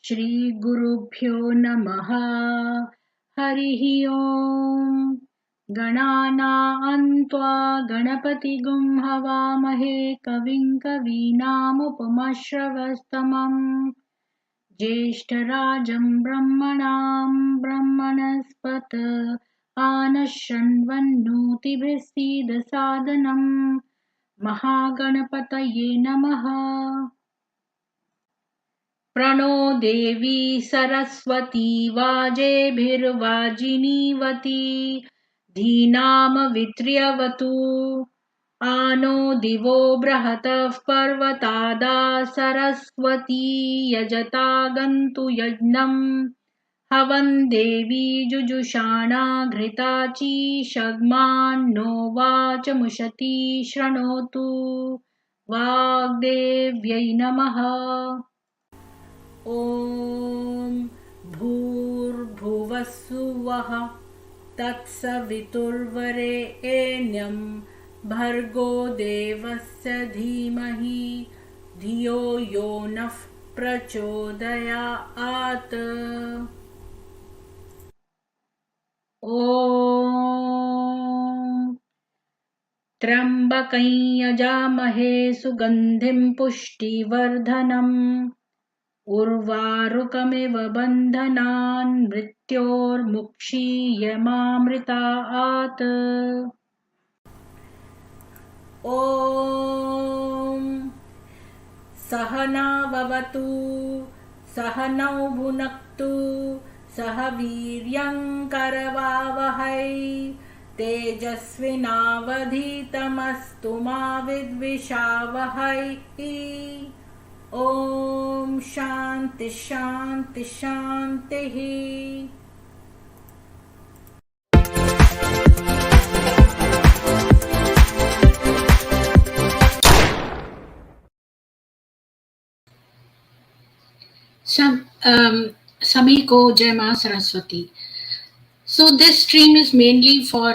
श्रीगुरुभ्यो नमः। हरिः ओम्। गणानां त्वा गणपतिगुं हवामहे कविं कवीनामुपमश्रवस्तमम् ज्येष्ठराजं ब्रह्मणां ब्रह्मणस्पत आनशृण्वन्नोतिभिः सीदसादनम् महागणपतये नमः। प्रणो देवी सरस्वती वाजेभिर्वाजिनीवती धीनामवित्र्यवतु आनो दिवो बृहतः पर्वतादा सरस्वती यजता गन्तु यज्ञम् हवन् देवी जुजुषाणा घृताचीषग्मान्नो वाचमुशती शृणोतु वाग्देव्यै नमः। ॐ भूर्भुवः सुवः तत्सवितुर्वरेण्यं भर्गो देवस्य धीमहि धियो यो नः प्रचोदयात्। ॐ त्र्यम्बकं यजामहे सुगन्धिं पुष्टिवर्धनम् उर्वारुकमिव बन्धनान् मृत्योर्मुक्षीयमामृतात्। ॐ सहनाववतु सहनौ भुनक्तु सह वीर्यं करवावहै तेजस्विनावधीतमस्तु मा विद्विषावहै। ॐ शान्ति शान्ति शान्तिः। सभी को जय मां Saraswati. So this stream is mainly for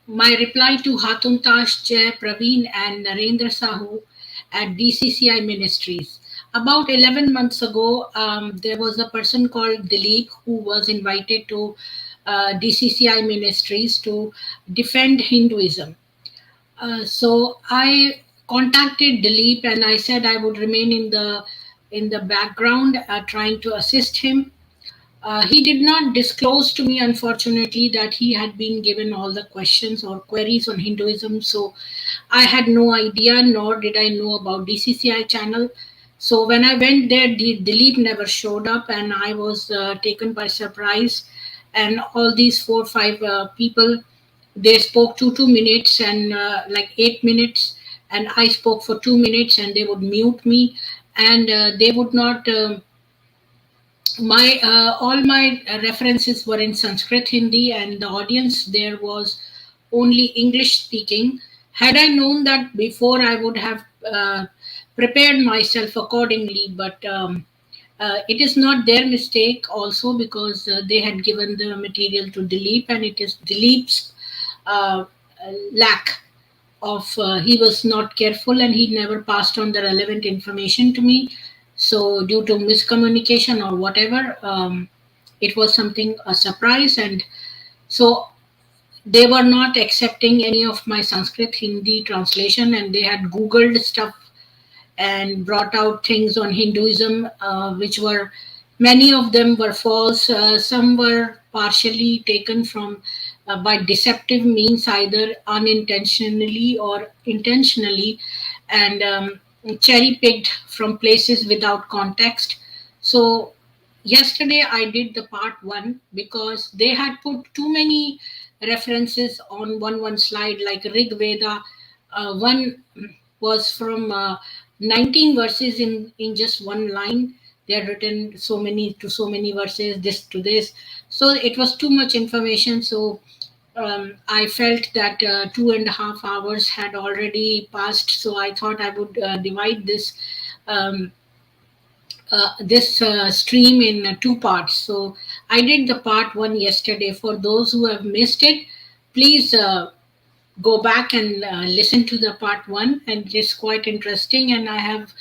my reply to Hatun Tash, Praveen and Narendra Sahoo at DCCI Ministries. About 11 months ago, there was a person called Dilip who was invited to DCCI Ministries to defend Hinduism. So I contacted Dilip and I said I would remain in the background trying to assist him. He did not disclose to me, unfortunately, that he had been given all the questions or queries on Hinduism. So I had no idea, nor did I know about DCCI channel. So when I went there, Dilip never showed up, and I was taken by surprise. And all these 4-5 people, they spoke 2 minutes and like 8 minutes, and I spoke for 2 minutes, and they would mute me, and they would not. All my references were in Sanskrit, Hindi, and the audience there was only English speaking. Had I known that before, I would have prepared myself accordingly, but it is not their mistake also, because they had given the material to Dilip, and it is Dilip's lack of he was not careful, and he never passed on the relevant information to me. So due to miscommunication or whatever, it was something a surprise, and so they were not accepting any of my Sanskrit Hindi translation, and they had Googled stuff and brought out things on Hinduism, which were, many of them were false. Some were partially taken from by deceptive means, either unintentionally or intentionally, and cherry picked from places without context. So yesterday I did the part 1 because they had put too many references on one slide, like Rig Veda. One was from 19 verses in just one line. They had written so many verses, this to this. So it was too much information. So I felt that 2.5 hours had already passed. So I thought I would divide this stream in 2 parts. So I did the part 1 yesterday. For those who have missed it, please go back and listen to the part 1, and it's quite interesting. And I have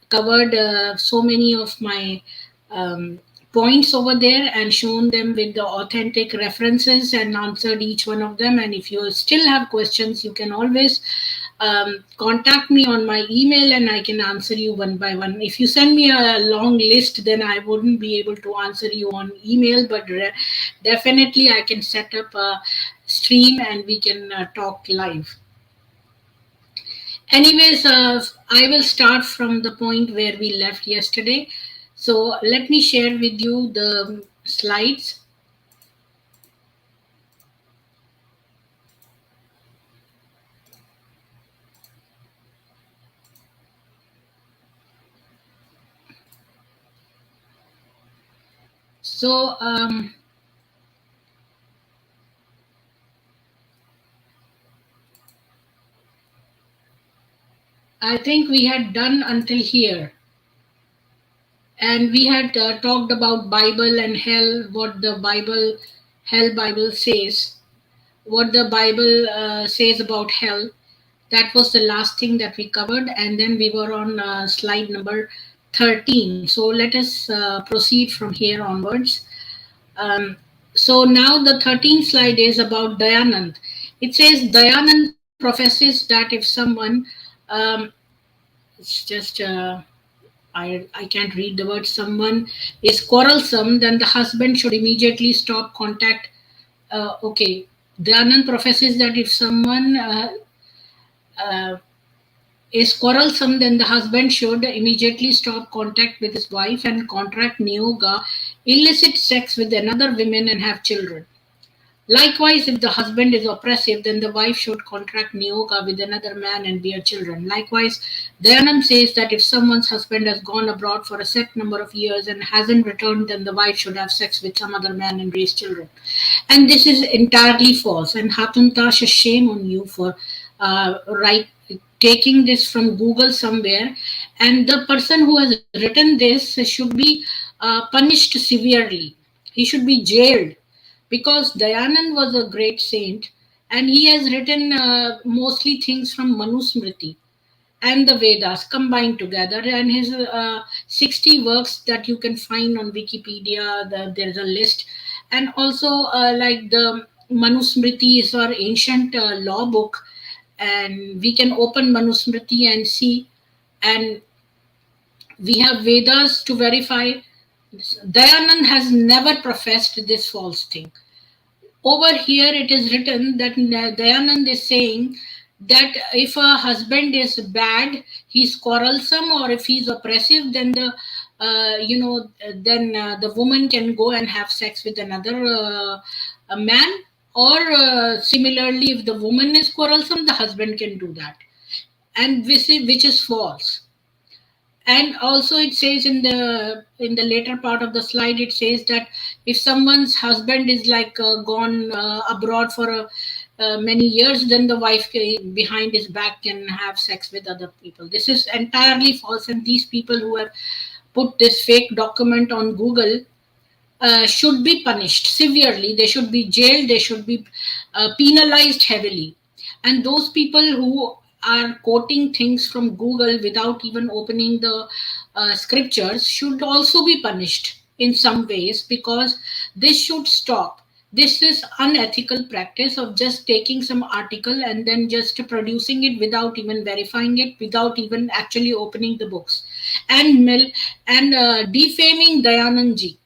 covered so many of my points over there and shown them with the authentic references and answered each one of them. And if you still have questions, you can always contact me on my email and I can answer you one by one. If you send me a long list, then I wouldn't be able to answer you on email, but definitely I can set up a stream and we can talk live. Anyways, I will start from the point where we left yesterday. So let me share with you the slides. So I think we had done until here. And we had talked about Bible and hell, what the Bible says, what the Bible says about hell. That was the last thing that we covered, and then we were on slide number 13. So let us proceed from here onwards. So now the 13th slide is about Dayanand. It says Dayanand professes that if someone, it's just I can't read the word, someone is quarrelsome, then the husband should immediately stop contact. Okay, Dayanand professes that if someone uh, is quarrelsome, then the husband should immediately stop contact with his wife and contract niyoga, illicit sex with another woman and have children. Likewise, if the husband is oppressive, then the wife should contract niyoga with another man and bear children. Likewise, Dayanand says that if someone's husband has gone abroad for a set number of years and hasn't returned, then the wife should have sex with some other man and raise children. And this is entirely false. And Hatun Tash, shame on you for taking this from Google somewhere. And the person who has written this should be punished severely. He should be jailed, because Dayanand was a great saint and he has written mostly things from Manusmriti and the Vedas combined together, and his 60 works that you can find on Wikipedia, there's a list. And also like the Manusmriti is our ancient law book, and we can open Manusmriti and see, and we have Vedas to verify. Dayanand has never professed this false thing. Over here it is written that Dayanand is saying that if a husband is bad, he's quarrelsome, or if he's oppressive, then the woman can go and have sex with another a man, or similarly, if the woman is quarrelsome, the husband can do that, and which is false. And also it says in the later part of the slide, it says that if someone's husband is like gone abroad for many years, then the wife behind his back can have sex with other people. This is entirely false, and these people who have put this fake document on Google should be punished severely. They should be jailed, they should be penalized heavily. And those people who are quoting things from Google without even opening the scriptures should also be punished in some ways, because this should stop. This is unethical practice of just taking some article and then just producing it without even verifying it, without even actually opening the books, and defaming Dayanandji.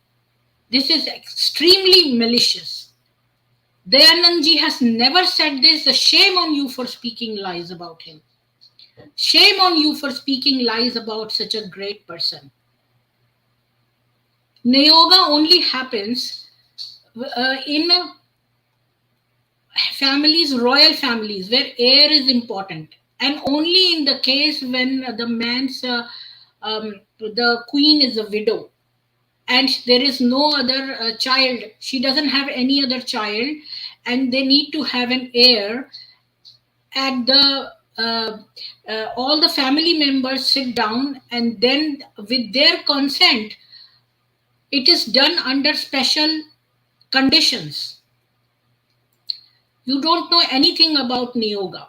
This is extremely malicious. Dayanandji has never said this. Shame on you for speaking lies about him. Shame on you for speaking lies about such a great person. Niyoga only happens in families, royal families, where heir is important, and only in the case when the queen is a widow and there is no other child, she doesn't have any other child, and they need to have an heir. At the all the family members sit down, and then with their consent, it is done under special conditions. You don't know anything about niyoga.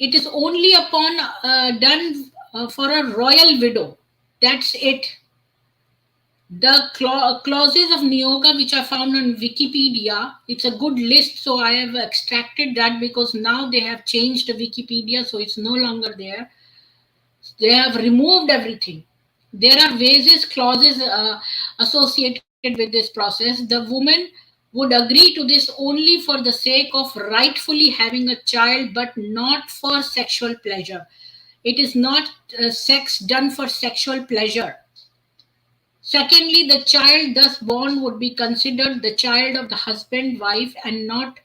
It is only upon done for a royal widow. That's it. The clauses of niyoga which I found on Wikipedia, it's a good list, so I have extracted that because now they have changed Wikipedia, so it's no longer there. They have removed everything. There are various clauses associated with this process. The woman would agree to this only for the sake of rightfully having a child, but not for sexual pleasure. It is not sex done for sexual pleasure. Secondly, the child thus born would be considered the child of the husband, wife, and not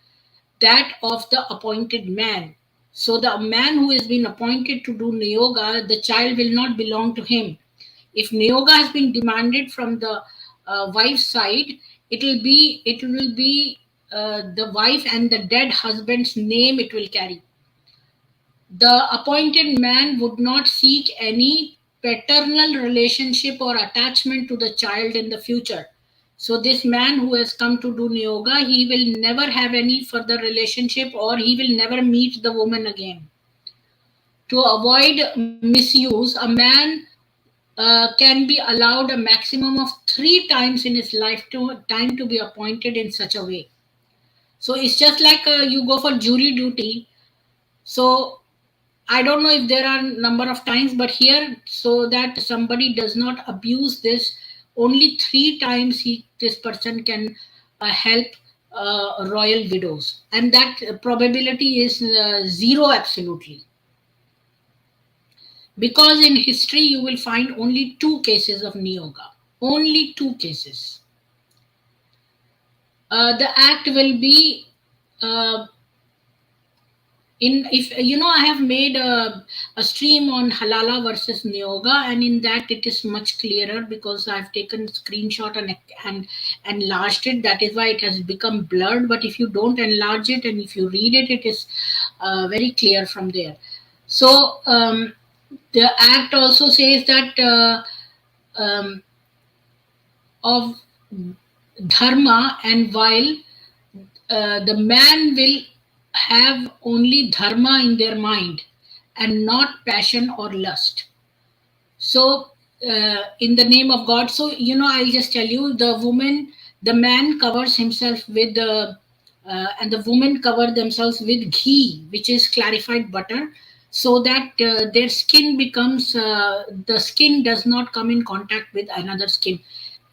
that of the appointed man. So, the man who has been appointed to do niyoga, the child will not belong to him. If niyoga has been demanded from the wife's side, it will be the wife and the dead husband's name it will carry. The appointed man would not seek any paternal relationship or attachment to the child in the future. So, this man who has come to do yoga, he will never have any further relationship or he will never meet the woman again. To avoid misuse, a man can be allowed a maximum of 3 times in his lifetime to be appointed in such a way. So, it's just like you go for jury duty. So, I don't know if there are number of times, but here, so that somebody does not abuse this, only 3 times this person can help royal widows, and that probability is zero absolutely. Because in history you will find only 2 cases of niyoga, only 2 cases. The act will be in, if you know, I have made a stream on halala versus niyoga, and in that it is much clearer because I've taken screenshot and enlarged it. That is why it has become blurred, but if you don't enlarge it and if you read it, it is very clear from there. So the act also says that of dharma, and while the man will have only dharma in their mind and not passion or lust. So, in the name of God, so I'll just tell you, the man covers himself with the, and the woman cover themselves with ghee, which is clarified butter, so that their skin becomes, the skin does not come in contact with another skin.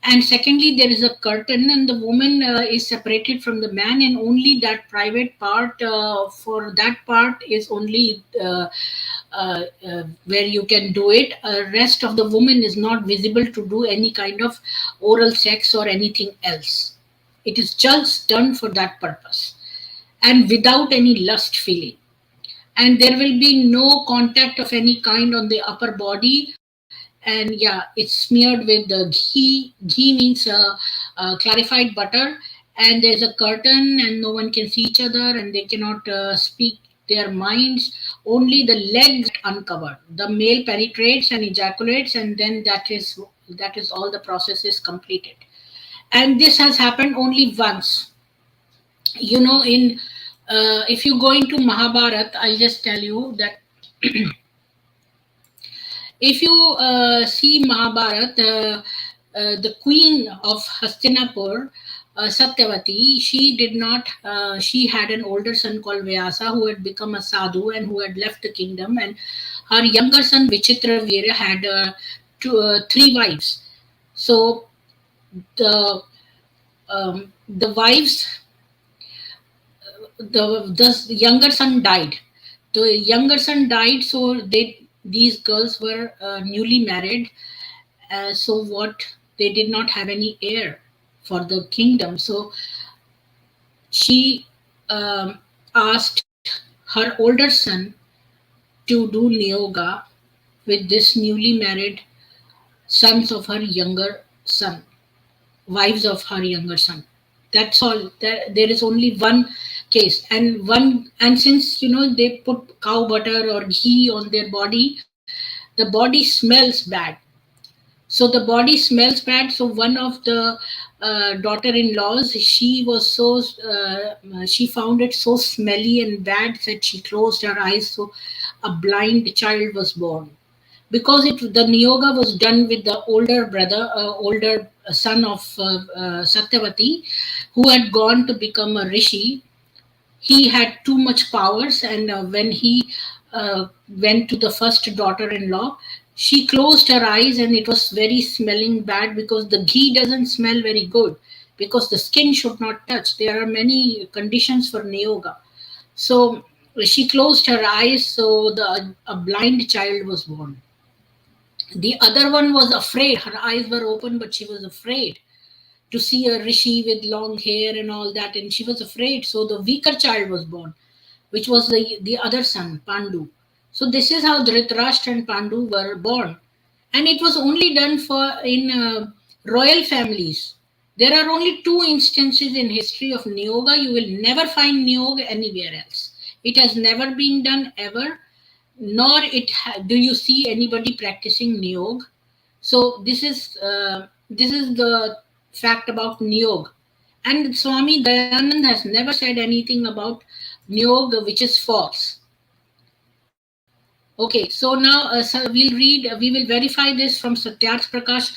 And secondly, there is a curtain, and the woman is separated from the man, and only that private part, for that part is only where you can do it. Rest of the woman is not visible to do any kind of oral sex or anything else. It is just done for that purpose and without any lust feeling. And there will be no contact of any kind on the upper body. And yeah, it's smeared with the ghee means clarified butter, and there's a curtain and no one can see each other and they cannot speak their minds. Only the legs uncovered, the male penetrates and ejaculates, and then that is all, the process is completed. And this has happened only once, in if you go into Mahabharat, I'll just tell you that if you see Mahabharat, the queen of Hastinapur, Satyavati, she did not, she had an older son called Vyasa who had become a sadhu and who had left the kingdom, and her younger son Vichitravirya had 3 wives. So the wives, the younger son died. The younger son died, so these girls were newly married. So what, they did not have any heir for the kingdom. So she asked her older son to do niyoga with this newly married sons of her younger son, wives of her younger son. That's all. There is only one case, and since they put cow butter or ghee on their body, the body smells bad. So the body smells bad. So one of the daughter-in-laws, she found it so smelly and bad that she closed her eyes. So a blind child was born, because the niyoga was done with the older brother, older son of Satyavati, who had gone to become a rishi. He had too much powers, and when he went to the first daughter-in-law, she closed her eyes, and it was very smelling bad, because the ghee doesn't smell very good, because the skin should not touch. There are many conditions for niyoga. So she closed her eyes, so a blind child was born. The other one was afraid. Her eyes were open, but she was afraid to see a rishi with long hair and all that, and she was afraid. So the weaker child was born, which was the other son, Pandu. So this is how Dhritarashtra and Pandu were born, and it was only done for in royal families. There are only two instances in history of niyoga. You will never find niyoga anywhere else. It has never been done ever, nor do you see anybody practicing niyog. So this is the fact about niyog. And Swami Dayanand has never said anything about niyog which is false. Okay, so now we will verify this from Satyarth Prakash,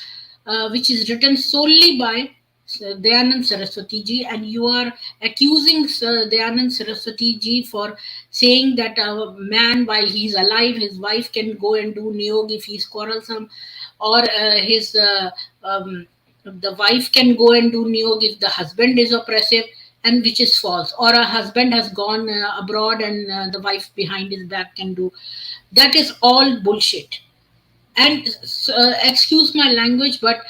which is written solely by Dayanand Saraswati ji, and you are accusing Dayanand Saraswati ji for saying that a man, while he's alive, his wife can go and do niyog if he's quarrelsome, or the wife can go and do niyog if the husband is oppressive, and which is false. Or a husband has gone abroad, and the wife behind his back can do. That is all bullshit. And excuse my language, but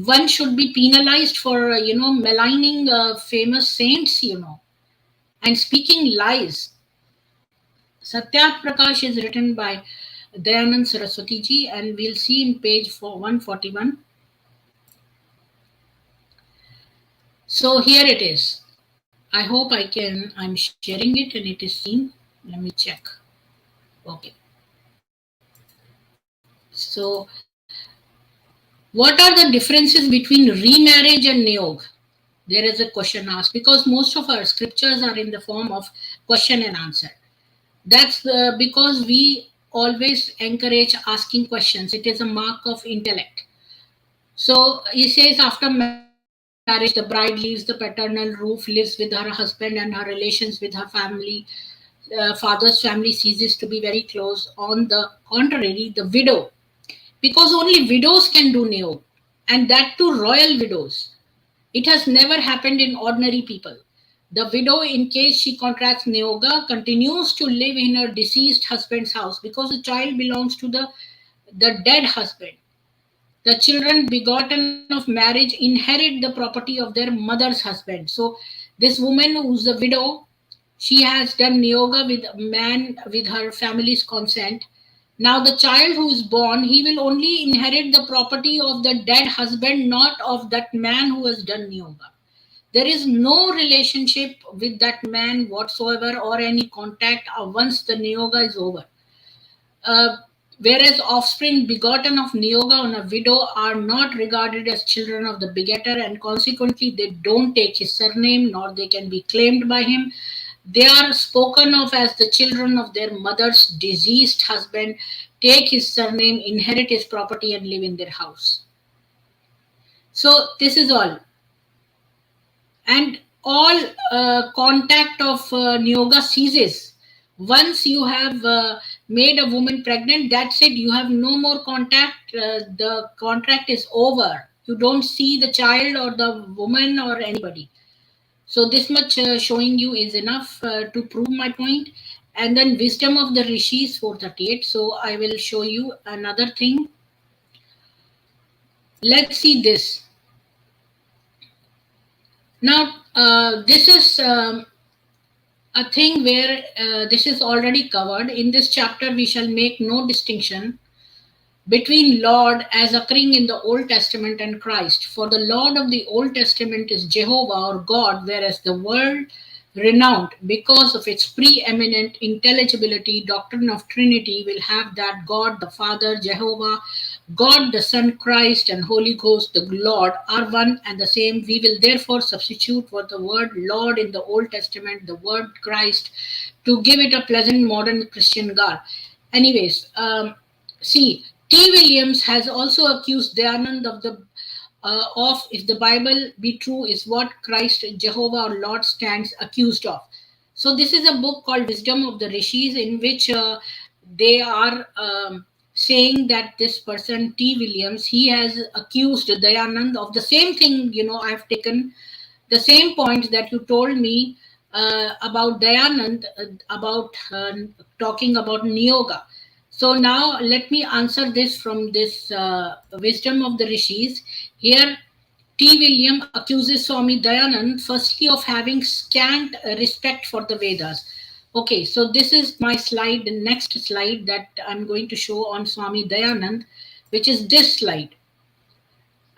one should be penalized for maligning famous saints, and speaking lies. Satyat Prakash is written by Dayanand Saraswati ji, and we'll see in page 141. So here it is. I hope I'm sharing it and it is seen. Let me check. Okay. So what are the differences between remarriage and niyog? There is a question asked, because most of our scriptures are in the form of question and answer. That's because we always encourage asking questions. It is a mark of intellect. So he says, after marriage, the bride leaves the paternal roof, lives with her husband, and her relations with her family. Father's family ceases to be very close. On the contrary, the widow, because only widows can do niyog, and that too royal widows. It has never happened in ordinary people. The widow, in case she contracts niyoga, continues to live in her deceased husband's house, because the child belongs to the dead husband. The children begotten of marriage inherit the property of their mother's husband. So this woman who's a widow, she has done niyoga with a man with her family's consent. Now the child who is born, he will only inherit the property of the dead husband, not of that man who has done niyoga. There is no relationship with that man whatsoever, or any contact once the niyoga is over. Uh, Whereas offspring begotten of niyoga on a widow are not regarded as children of the begetter, and consequently they don't take his surname, nor they can be claimed by him. They are spoken of as the children of their mother's deceased husband, take his surname, inherit his property, and live in their house. So this is all. And all contact of niyoga ceases. Once you have made a woman pregnant, that's it. You have no more contact. The contract is over. You don't see the child or the woman or anybody. So this much showing you is enough to prove my point. And then wisdom of the rishis 438. So I will show you another thing. Let's see this. Now this is a thing where this is already covered. In this chapter, we shall make no distinction between Lord as occurring in the Old Testament and Christ. For the Lord of the Old Testament is Jehovah or God, whereas the world renowned because of its preeminent intelligibility doctrine of Trinity will have that God the Father, Jehovah, God the Son, Christ, and Holy Ghost, the Lord, are one and the same. We will therefore substitute for the word Lord in the Old Testament the word Christ to give it a pleasant modern Christian garb. Anyways, see, T. Williams has also accused Dayanand of the of, if the Bible be true, is what Christ, Jehovah or Lord stands accused of. So this is a book called Wisdom of the Rishis, in which they are saying that this person T. Williams, he has accused Dayanand of the same thing. I've taken the same point that you told me about Dayanand, about talking about Niyoga. So now let me answer this from this Wisdom of the Rishis. Here, T. William accuses Swami Dayanand firstly of having scant respect for the Vedas. Okay, so this is my slide, the next slide that I'm going to show on Swami Dayanand, which is this slide.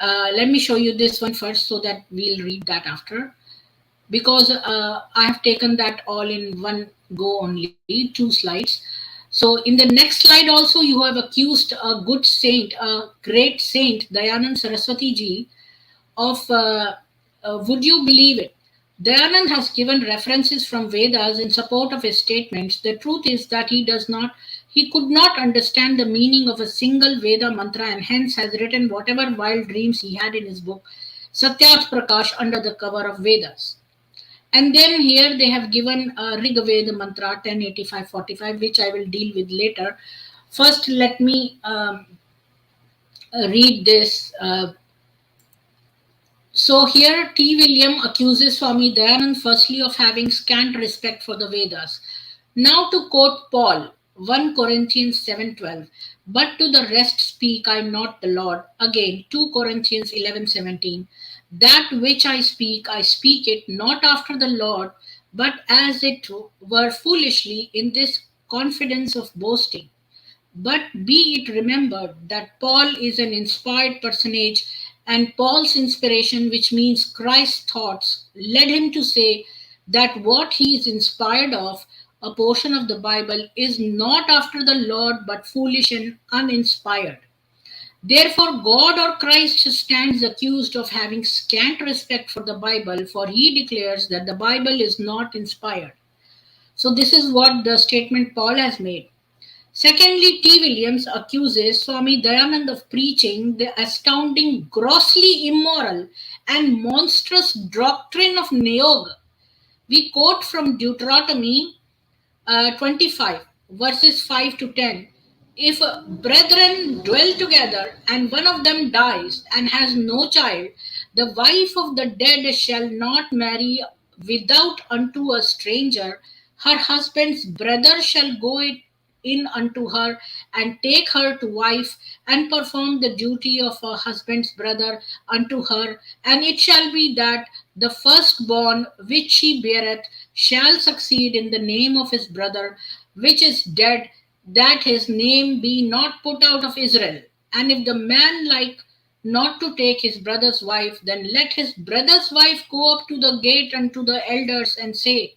Let me show you this one first so that we'll read that after, because I have taken that all in one go only, two slides. So in the next slide also you have accused a good saint, a great saint, Dayanand Saraswati ji, of, would you believe it? Dayanand has given references from Vedas in support of his statements. The truth is that he could not understand the meaning of a single Veda mantra, and hence has written whatever wild dreams he had in his book, Satyat Prakash, under the cover of Vedas. And then here they have given Rig Veda mantra 1085-45, which I will deal with later. First, let me read this. So here T. William accuses Swami Dayanand firstly of having scant respect for the Vedas. Now to quote Paul, 1 Corinthians 7:12, but to the rest speak I not the Lord. Again, 2 Corinthians 11:17, that which I speak it not after the Lord, but as it were foolishly, in this confidence of boasting. But be it remembered that Paul is an inspired personage, and Paul's inspiration, which means Christ's thoughts, led him to say that what he is inspired of, a portion of the Bible, is not after the Lord but foolish and uninspired. Therefore, God or Christ stands accused of having scant respect for the Bible, for he declares that the Bible is not inspired. So, this is what the statement Paul has made. Secondly, T. Williams accuses Swami Dayanand of preaching the astounding, grossly immoral, and monstrous doctrine of Niyoga. We quote from Deuteronomy 25, verses 5 to 10. If brethren dwell together and one of them dies and has no child, the wife of the dead shall not marry without unto a stranger. Her husband's brother shall go in unto her and take her to wife and perform the duty of a husband's brother unto her. And it shall be that the firstborn which she beareth shall succeed in the name of his brother which is dead, that his name be not put out of Israel. And if the man like not to take his brother's wife, then let his brother's wife go up to the gate unto the elders and say,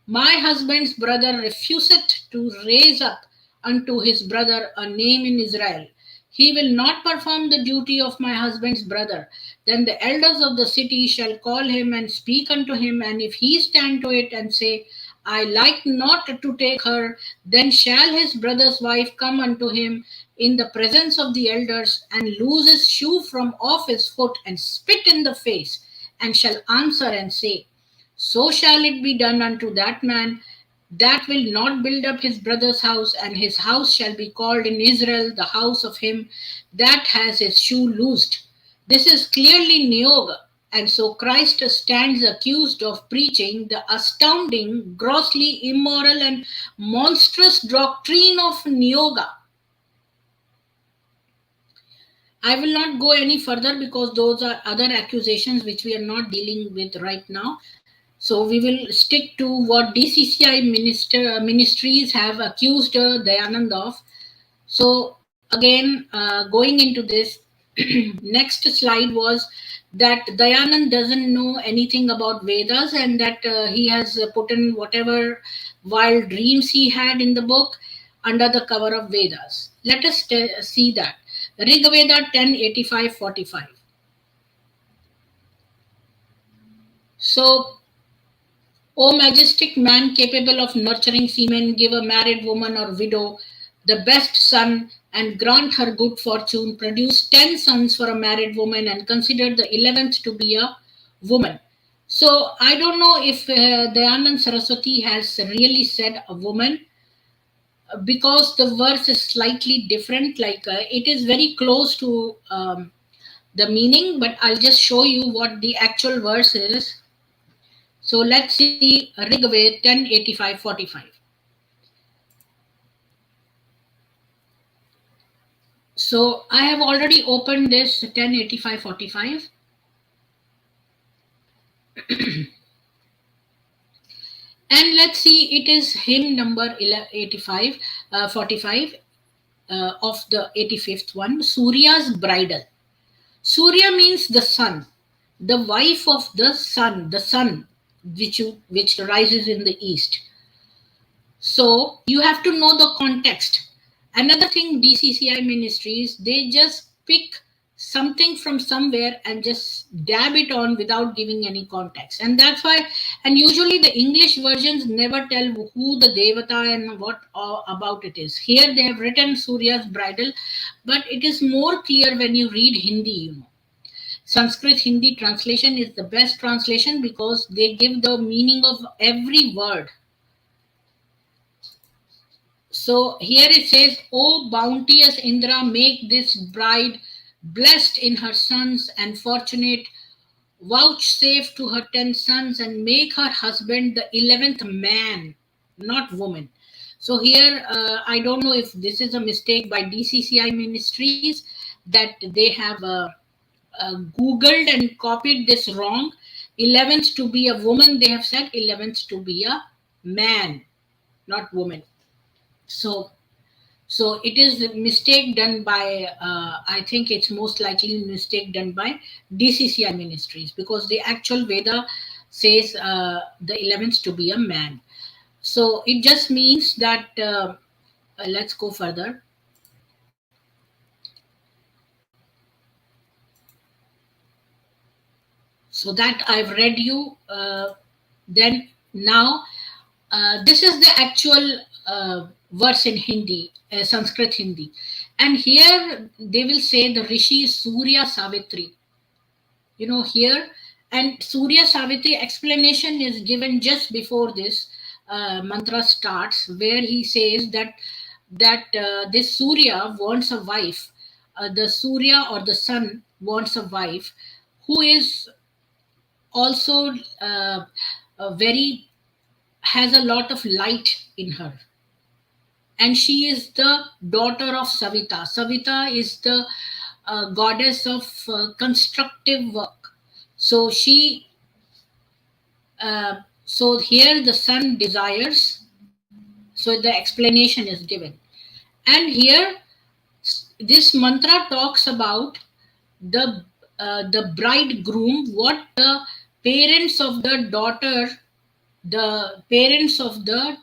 my husband's brother refuseth to raise up unto his brother a name in Israel. He will not perform the duty of my husband's brother. Then the elders of the city shall call him and speak unto him, and if he stand to it and say, I like not to take her, then shall his brother's wife come unto him in the presence of the elders, and loose his shoe from off his foot, and spit in the face, and shall answer and say, so shall it be done unto that man that will not build up his brother's house, and his house shall be called in Israel the house of him that has his shoe loosed. This is clearly Niyoga, and so Christ stands accused of preaching the astounding, grossly immoral, and monstrous doctrine of Niyoga. I will not go any further because those are other accusations which we are not dealing with right now. So we will stick to what DCCI ministries have accused Dayanand of. So again, going into this, next slide was that Dayanand doesn't know anything about Vedas, and that he has put in whatever wild dreams he had in the book under the cover of Vedas. Let us see that. Rig Veda 10:85-45. So, O majestic man capable of nurturing semen, give a married woman or widow the best son and grant her good fortune, produce 10 sons for a married woman, and consider the 11th to be a woman. So I don't know if Dayanand Saraswati has really said a woman, because the verse is slightly different. Like it is very close to the meaning, but I'll just show you what the actual verse is. So let's see Rigved 10:85-45. So I have already opened this 10:85-45. And let's see, it is hymn number 85, 45 of the 85th one, Surya's bridal. Surya means the sun, the wife of the sun which rises in the east. So you have to know the context. Another thing, DCCI Ministries, they just pick something from somewhere and just dab it on without giving any context. And that's why, and usually the English versions never tell who the Devata and what about it is. Here they have written Surya's bridal, but it is more clear when you read Hindi, you know. Sanskrit Hindi translation is the best translation because they give the meaning of every word. So here it says, O bounteous Indra, make this bride blessed in her sons and fortunate, vouchsafe to her 10 sons and make her husband the 11th man, not woman. So here, I don't know if this is a mistake by DCCI Ministries, that they have Googled and copied this wrong. 11th to be a woman, they have said 11th to be a man, not woman. So it is a mistake done by, I think it's most likely a mistake done by DCCI Ministries, because the actual Veda says the 11th to be a man. So it just means that, let's go further. So that I've read you. Then now, this is the actual verse in Hindi, Sanskrit Hindi. And here they will say the Rishi Surya Savitri. You know, here, and Surya Savitri explanation is given just before this mantra starts, where he says that this Surya wants a wife. The Surya or the sun wants a wife who is also very, has a lot of light in her, and she is the daughter of Savita. Savita is the goddess of constructive work. So she, so here the sun desires. So the explanation is given, and here this mantra talks about the bridegroom, what the parents of the daughter, the parents of the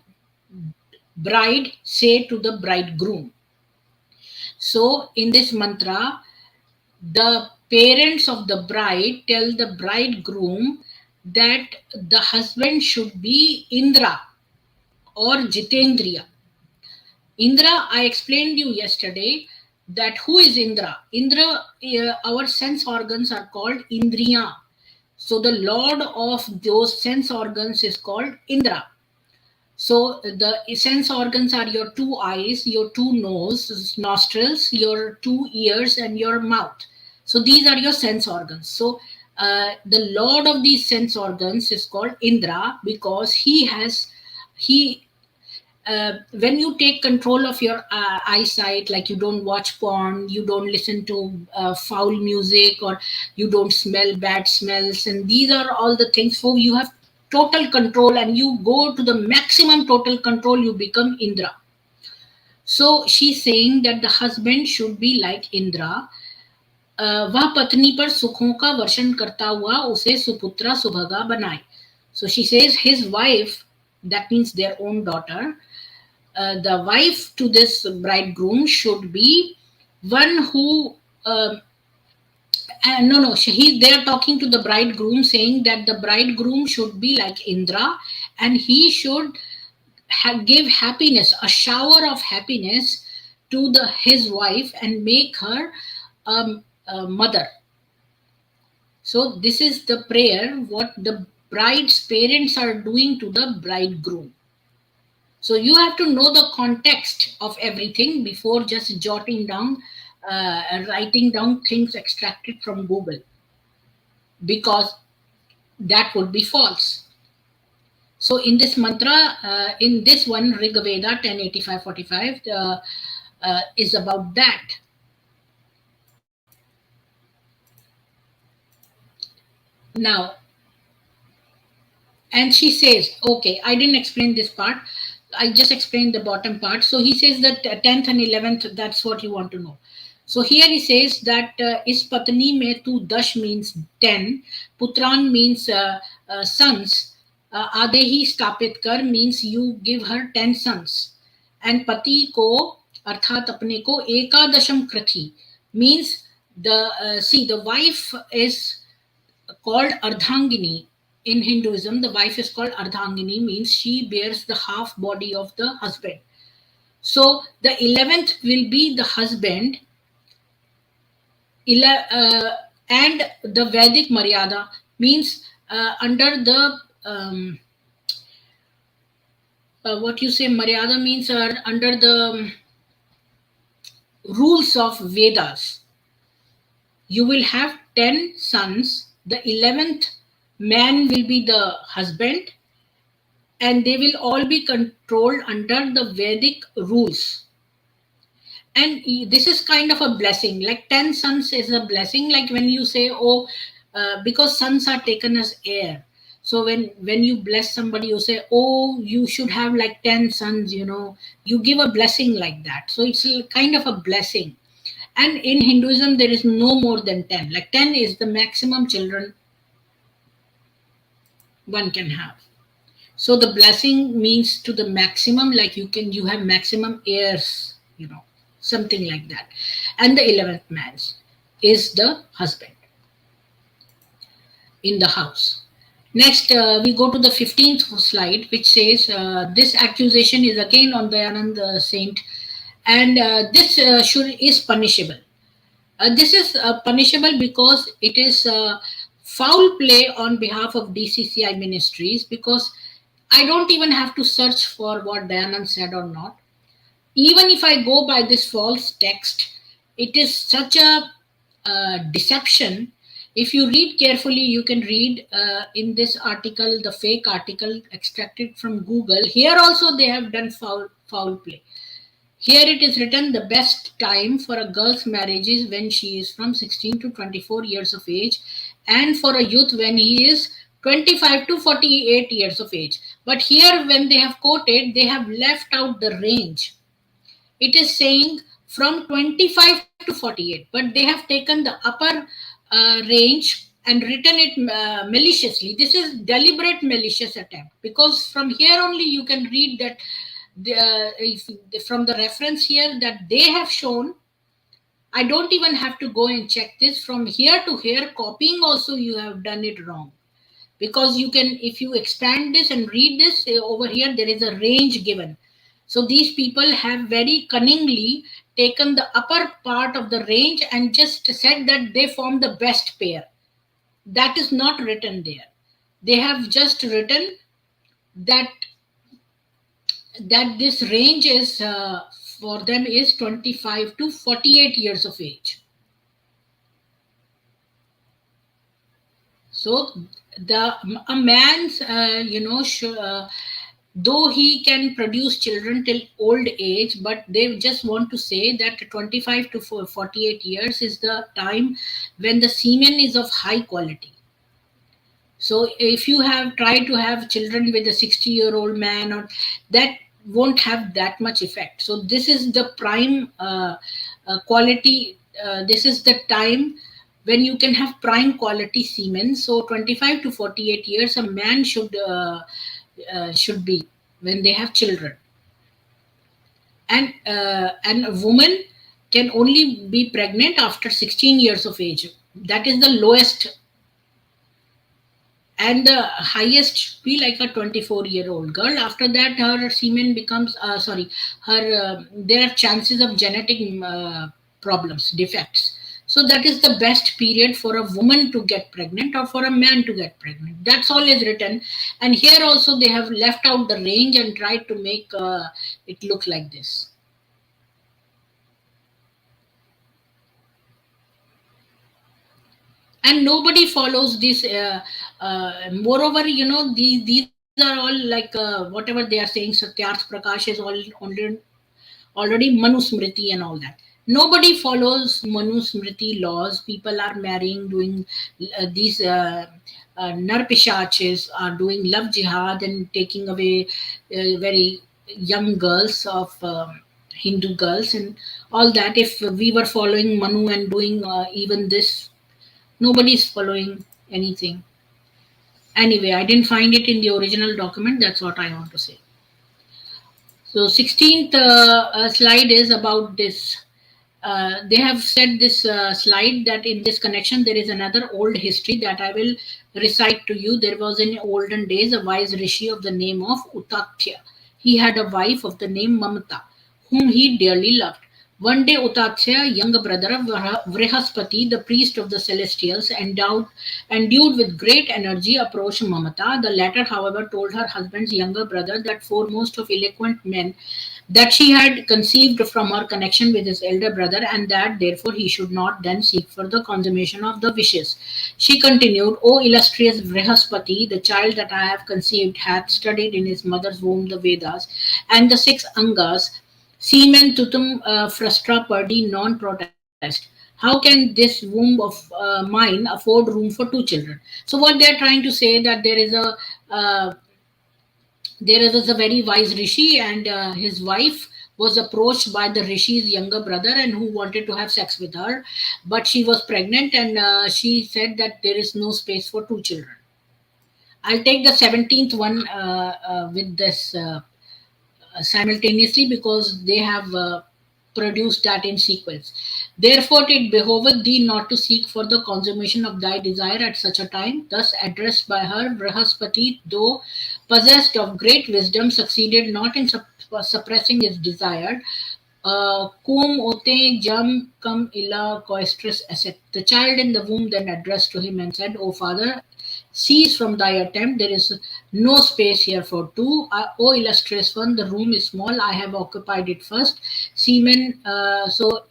bride say to the bridegroom. So in this mantra, the parents of the bride tell the bridegroom that the husband should be Indra or Jitendriya. Indra, I explained you yesterday that who is Indra? Indra, our sense organs are called Indriya. So the lord of those sense organs is called Indra. So the sense organs are your two eyes, your two nostrils, your two ears, and your mouth. So these are your sense organs. So the lord of these sense organs is called Indra, because when you take control of your eyesight, like you don't watch porn, you don't listen to foul music, or you don't smell bad smells, and these are all the things. So you have total control, and you go to the maximum total control, you become Indra. So she's saying that the husband should be like Indra. वह पत्नी पर सुखों का वर्षण करता हुआ उसे सुपुत्रा सुभगा बनाए. So she says his wife, that means their own daughter, the wife to this bridegroom should be one who they are talking to the bridegroom, saying that the bridegroom should be like Indra, and he should give happiness, a shower of happiness to his wife and make her a mother. So this is the prayer what the bride's parents are doing to the bridegroom. So you have to know the context of everything before just jotting down, writing down things extracted from Google, because that would be false. So in this mantra, in this one, Rig Veda 1085:45 is about that. Now, and she says, okay, I didn't explain this part. I just explained the bottom part. So he says that 10th and 11th, that's what you want to know. So here he says that is patni mein tu dash means 10, putran means sons, adehi stapit kar means you give her 10 sons, and pati ko arthat apne ko ekadasham krathi means the wife is called Ardhangini. In Hinduism, the wife is called Ardhangini, means she bears the half body of the husband. So the 11th will be the husband, and the Vedic Maryada means under the what you say Maryada means under the rules of Vedas. You will have 10 sons. The 11th man will be the husband, and they will all be controlled under the Vedic rules. And this is kind of a blessing. Like 10 sons is a blessing. Like when you say, oh, because sons are taken as heir. So when you bless somebody, you say, oh, you should have like 10 sons, you give a blessing like that. So it's a kind of a blessing. And in Hinduism, there is no more than 10. Like 10 is the maximum children one can have. So the blessing means to the maximum, like you have maximum heirs, something like that. And the 11th man is the husband in the house. Next, we go to the 15th slide, which says this accusation is again on Dayanand saint, and this is punishable. This is punishable because it is foul play on behalf of DCCI Ministries, because I don't even have to search for what Dayanand said or not. Even if I go by this false text, it is such a deception. If you read carefully, you can read in this article, the fake article extracted from Google. Here also they have done foul play. Here it is written, the best time for a girl's marriage is when she is from 16 to 24 years of age, and for a youth when he is 25 to 48 years of age. But here when they have quoted, they have left out the range. It is saying from 25 to 48, but they have taken the upper range and written it maliciously. This is deliberate malicious attempt, because from here only you can read that from the reference here that they have shown. I don't even have to go and check this. From here to here, copying also you have done it wrong, because you can, if you expand this and read this over here, there is a range given. So these people have very cunningly taken the upper part of the range and just said that they form the best pair. That is not written there. They have just written that this range is for them is 25 to 48 years of age. So a man's though he can produce children till old age, but they just want to say that 25 to 48 years is the time when the semen is of high quality. So if you have tried to have children with a 60-year-old man, or that won't have that much effect. So this is the prime quality. This is the time when you can have prime quality semen. So 25 to 48 years, a man should be when they have children, and a woman can only be pregnant after 16 years of age. That is the lowest. and the highest be like a 24-year-old girl. After that, her semen becomes sorry, her there are chances of genetic problems, defects. So that is the best period for a woman to get pregnant or for a man to get pregnant. That's all is written. And here also they have left out the range and tried to make it look like this. And nobody follows this. Moreover, these are all like whatever they are saying, Satyarth Prakash is all already Manusmriti and all that. Nobody follows Manusmriti laws. People are marrying, doing these narpishachis are doing love jihad and taking away very young girls of Hindu girls and all that. If we were following Manu and doing even this, nobody is following anything. Anyway, I didn't find it in the original document. That's what I want to say. So 16th slide is about this. They have said this slide that in this connection there is another old history that I will recite to you. There was in olden days a wise rishi of the name of Utatya. He had a wife of the name Mamata, whom he dearly loved. One day Utatya, younger brother of Vrihaspati, the priest of the celestials, endued with great energy, approached Mamata. The latter, however, told her husband's younger brother, that foremost of eloquent men, that she had conceived from her connection with his elder brother, and that therefore he should not then seek for the consummation of the wishes. She continued, O illustrious Vrihaspati, the child that I have conceived hath studied in his mother's womb the Vedas and the six Angas, semen tutum frustra perdi non protest. How can this womb of mine afford room for two children? So what they are trying to say, that uh, there is a very wise rishi, and his wife was approached by the rishi's younger brother and who wanted to have sex with her, but she was pregnant, and she said that there is no space for two children. I'll take the 17th one with this simultaneously, because they have produced that in sequence. Therefore, it behoveth thee not to seek for the consummation of thy desire at such a time. Thus addressed by her, Brihaspati, though possessed of great wisdom, succeeded not in suppressing his desire. Cum ote jam cum illa coestris asset. The child in the womb then addressed to him and said, O father, cease from thy attempt. There is no space here for two. O illustrious one, the room is small. I have occupied it first. Semen, but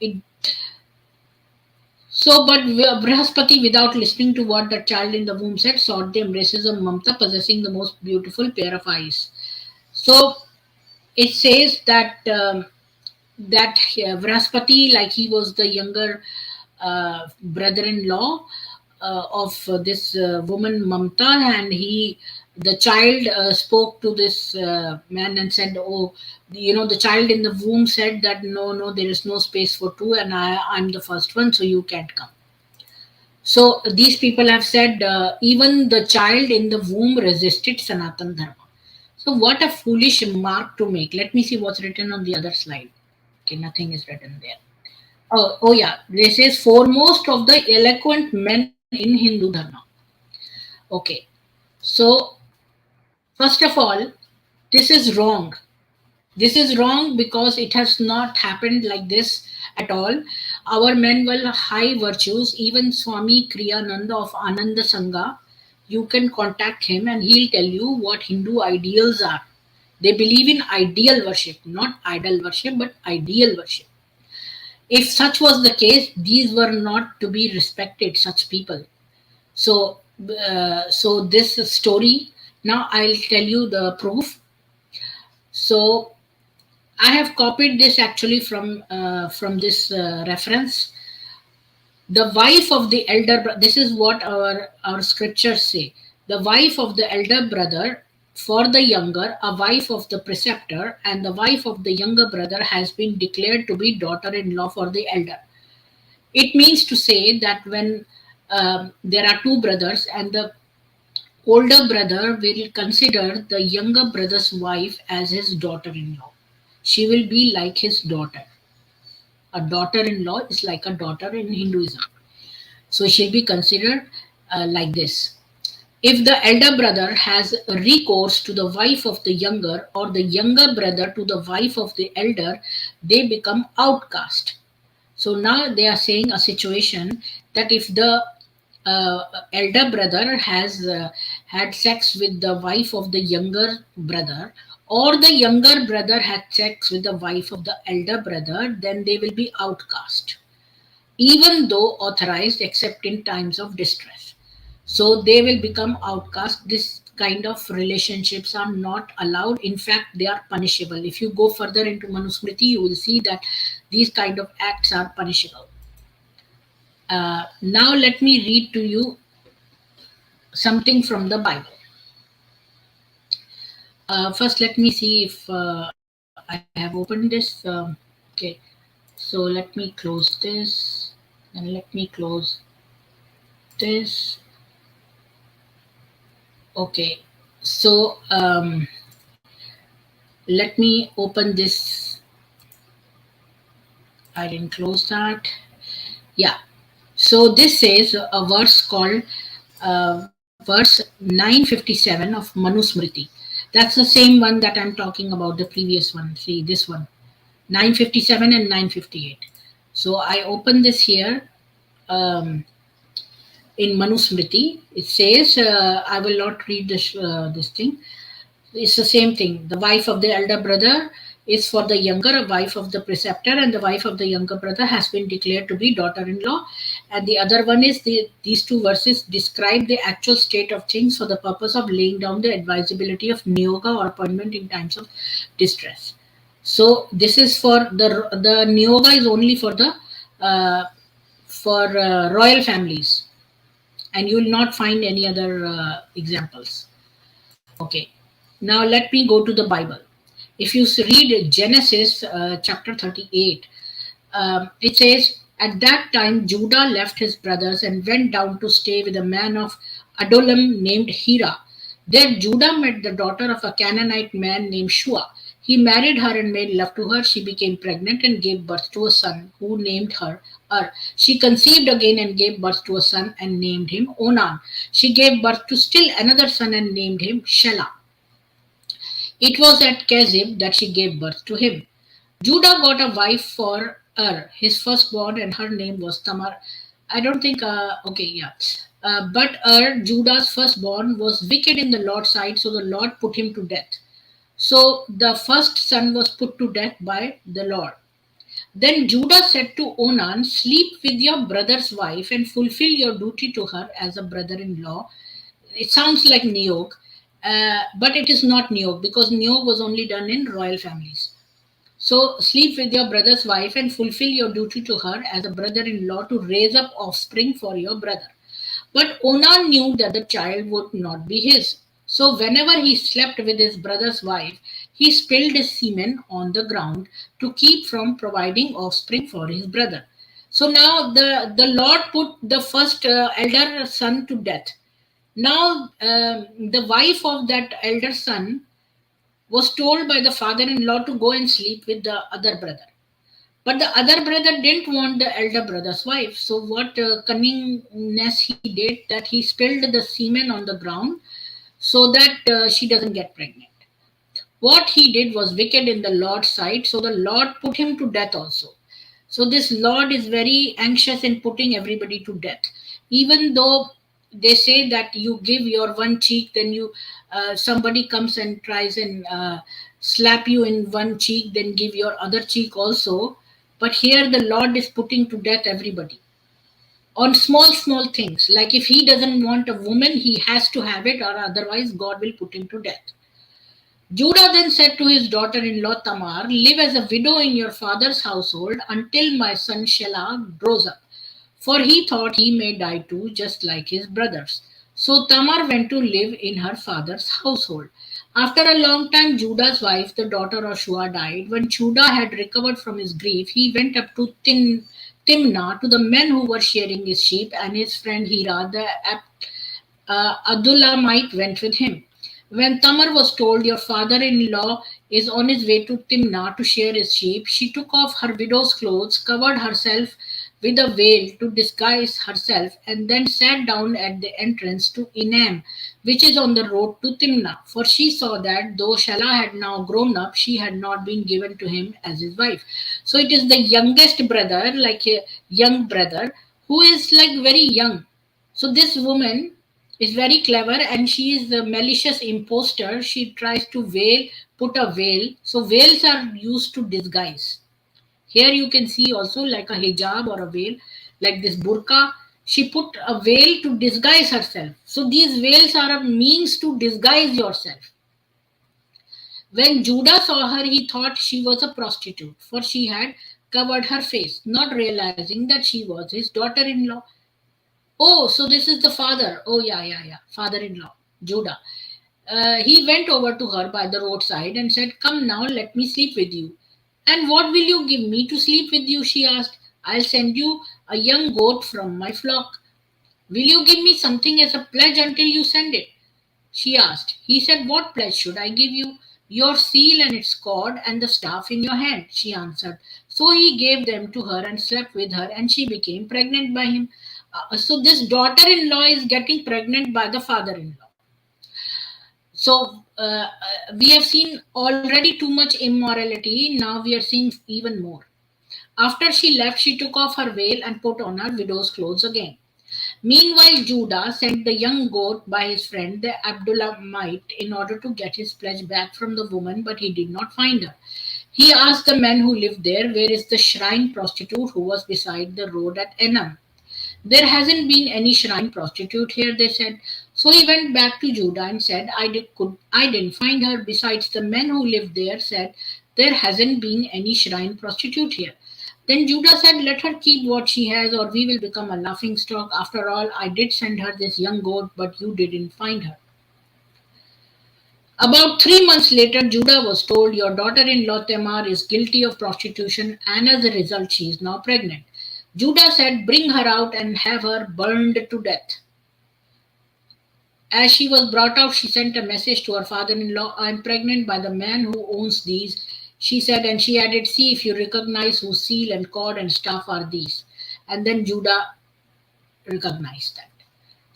Brihaspati, without listening to what the child in the womb said, sought the embraces of Mamta, possessing the most beautiful pair of eyes. So it says that Vrihaspati, like he was the younger brother-in-law of this woman Mamta, and the child spoke to this man and said, "Oh, the child in the womb said that no, there is no space for two, and I'm the first one, so you can't come." So these people have said even the child in the womb resisted Sanatan Dharma. So what a foolish mark to make. Let me see what's written on the other slide. Okay, nothing is written there. Oh yeah, this is foremost of the eloquent men in Hindu Dharma. Okay, so first of all, this is wrong. This is wrong because it has not happened like this at all. Our men were high virtues. Even Swami Kriyananda of Ananda Sangha, you can contact him and he'll tell you what Hindu ideals are. They believe in ideal worship, not idol worship, but ideal worship. If such was the case, these were not to be respected, such people. So this story, now I'll tell you the proof. So I have copied this actually from this reference. The wife of the elder, this is what our scriptures say. The wife of the elder brother for the younger, a wife of the preceptor, and the wife of the younger brother has been declared to be daughter-in-law for the elder. It means to say that when there are two brothers, and the older brother will consider the younger brother's wife as his daughter-in-law. She will be like his daughter. A daughter-in-law is like a daughter in Hinduism. So she'll be considered like this. If the elder brother has recourse to the wife of the younger, or the younger brother to the wife of the elder, they become outcast. So now they are saying a situation that if the elder brother has had sex with the wife of the younger brother, or the younger brother had sex with the wife of the elder brother, then they will be outcast, even though authorized except in times of distress. So they will become outcast. This kind of relationships are not allowed. In fact, they are punishable. If you go further into Manusmriti, you will see that these kind of acts are punishable. Now let me read to you something from the Bible. First, let me see if I have opened this. Okay, so let me close this, and let me close this. Okay, so let me open this. I didn't close that. Yeah. So this says a verse called verse 957 of Manusmriti. That's the same one that I'm talking about, the previous one. See this one, 957 and 958. So I open this here. In Manusmriti, it says, I will not read this thing. It's the same thing. The wife of the elder brother is for the younger wife of the preceptor, and the wife of the younger brother has been declared to be daughter-in-law. And the other one is these two verses describe the actual state of things for the purpose of laying down the advisability of niyoga or appointment in times of distress. So this is for the niyoga is only for the royal families, and you will not find any other examples. Okay, now let me go to the Bible. If you read Genesis chapter 38, it says, at that time Judah left his brothers and went down to stay with a man of Adullam named Hira. There Judah met the daughter of a Canaanite man named Shua. He married her and made love to her. She became pregnant and gave birth to a son, who named her Ur. She conceived again and gave birth to a son and named him Onan. She gave birth to still another son and named him Shelah. It was at Kezib that she gave birth to him. Judah got a wife for his firstborn, and her name was Tamar. I don't think, okay, yeah. But Judah's firstborn, was wicked in the Lord's sight, so the Lord put him to death. So the first son was put to death by the Lord. Then Judah said to Onan, sleep with your brother's wife and fulfill your duty to her as a brother-in-law. It sounds like niyog, but it is not niyog, because niyog was only done in royal families. So sleep with your brother's wife and fulfill your duty to her as a brother-in-law to raise up offspring for your brother. But Onan knew that the child would not be his. So whenever he slept with his brother's wife, he spilled his semen on the ground to keep from providing offspring for his brother. So now the Lord put the first elder son to death. Now the wife of that elder son was told by the father-in-law to go and sleep with the other brother. But the other brother didn't want the elder brother's wife. So what cunningness he did, that he spilled the semen on the ground so that she doesn't get pregnant. What he did was wicked in the Lord's sight, so the Lord put him to death also. So this Lord is very anxious in putting everybody to death. Even though they say that you give your one cheek, then you somebody comes and tries and slap you in one cheek, then give your other cheek also. But here the Lord is putting to death everybody on small things. Like if he doesn't want a woman, he has to have it, or otherwise God will put him to death. Judah then said to his daughter-in-law Tamar, live as a widow in your father's household until my son Shelah grows up, for he thought he may die too, just like his brothers. So Tamar went to live in her father's household. After a long time, Judah's wife, the daughter of Shua, died. When Judah had recovered from his grief, he went up to Timnah to the men who were shearing his sheep, and his friend Hira, the Adullamite, went with him. When Tamar was told, your father-in-law is on his way to Timnah to shear his sheep, she took off her widow's clothes, covered herself with a veil to disguise herself, and then sat down at the entrance to Enam, which is on the road to Timnah. For she saw that though Shelah had now grown up, she had not been given to him as his wife. So it is the youngest brother, like a young brother, who is like very young. So this woman is very clever, and she is the malicious impostor. She tries to put a veil. So veils are used to disguise. Here you can see also like a hijab or a veil, like this burqa. She put a veil to disguise herself. So these veils are a means to disguise yourself. When Judah saw her, he thought she was a prostitute, for she had covered her face, not realizing that she was his daughter in law. Oh, so this is the father. Oh, yeah, yeah, yeah. Father in law, Judah. He went over to her by the roadside and said, "Come now, let me sleep with you." "And what will you give me to sleep with you?" she asked. "I'll send you a young goat from my flock." "Will you give me something as a pledge until you send it?" she asked. He said, "What pledge should I give you?" "Your seal and its cord and the staff in your hand," she answered. So he gave them to her and slept with her, and she became pregnant by him. So this daughter in law is getting pregnant by the father in law. So we have seen already too much immorality. Now we are seeing even more. After she left, she took off her veil and put on her widow's clothes again. Meanwhile, Judah sent the young goat by his friend the Abdullamite in order to get his pledge back from the woman, but he did not find her. He asked the men who lived there, "Where is the shrine prostitute who was beside the road at Enam?" "There hasn't been any shrine prostitute here," they said. So he went back to Judah and said, I didn't find her. Besides, the men who lived there said, "There hasn't been any shrine prostitute here." Then Judah said, "Let her keep what she has, or we will become a laughing stock. After all, I did send her this young goat, but you didn't find her." About 3 months later, Judah was told, "Your daughter in law Tamar is guilty of prostitution, and as a result, she is now pregnant." Judah said, "Bring her out and have her burned to death." As she was brought out, she sent a message to her father in law, "I am pregnant by the man who owns these," she said, and she added, "See if you recognize whose seal and cord and staff are these." And then Judah recognized that.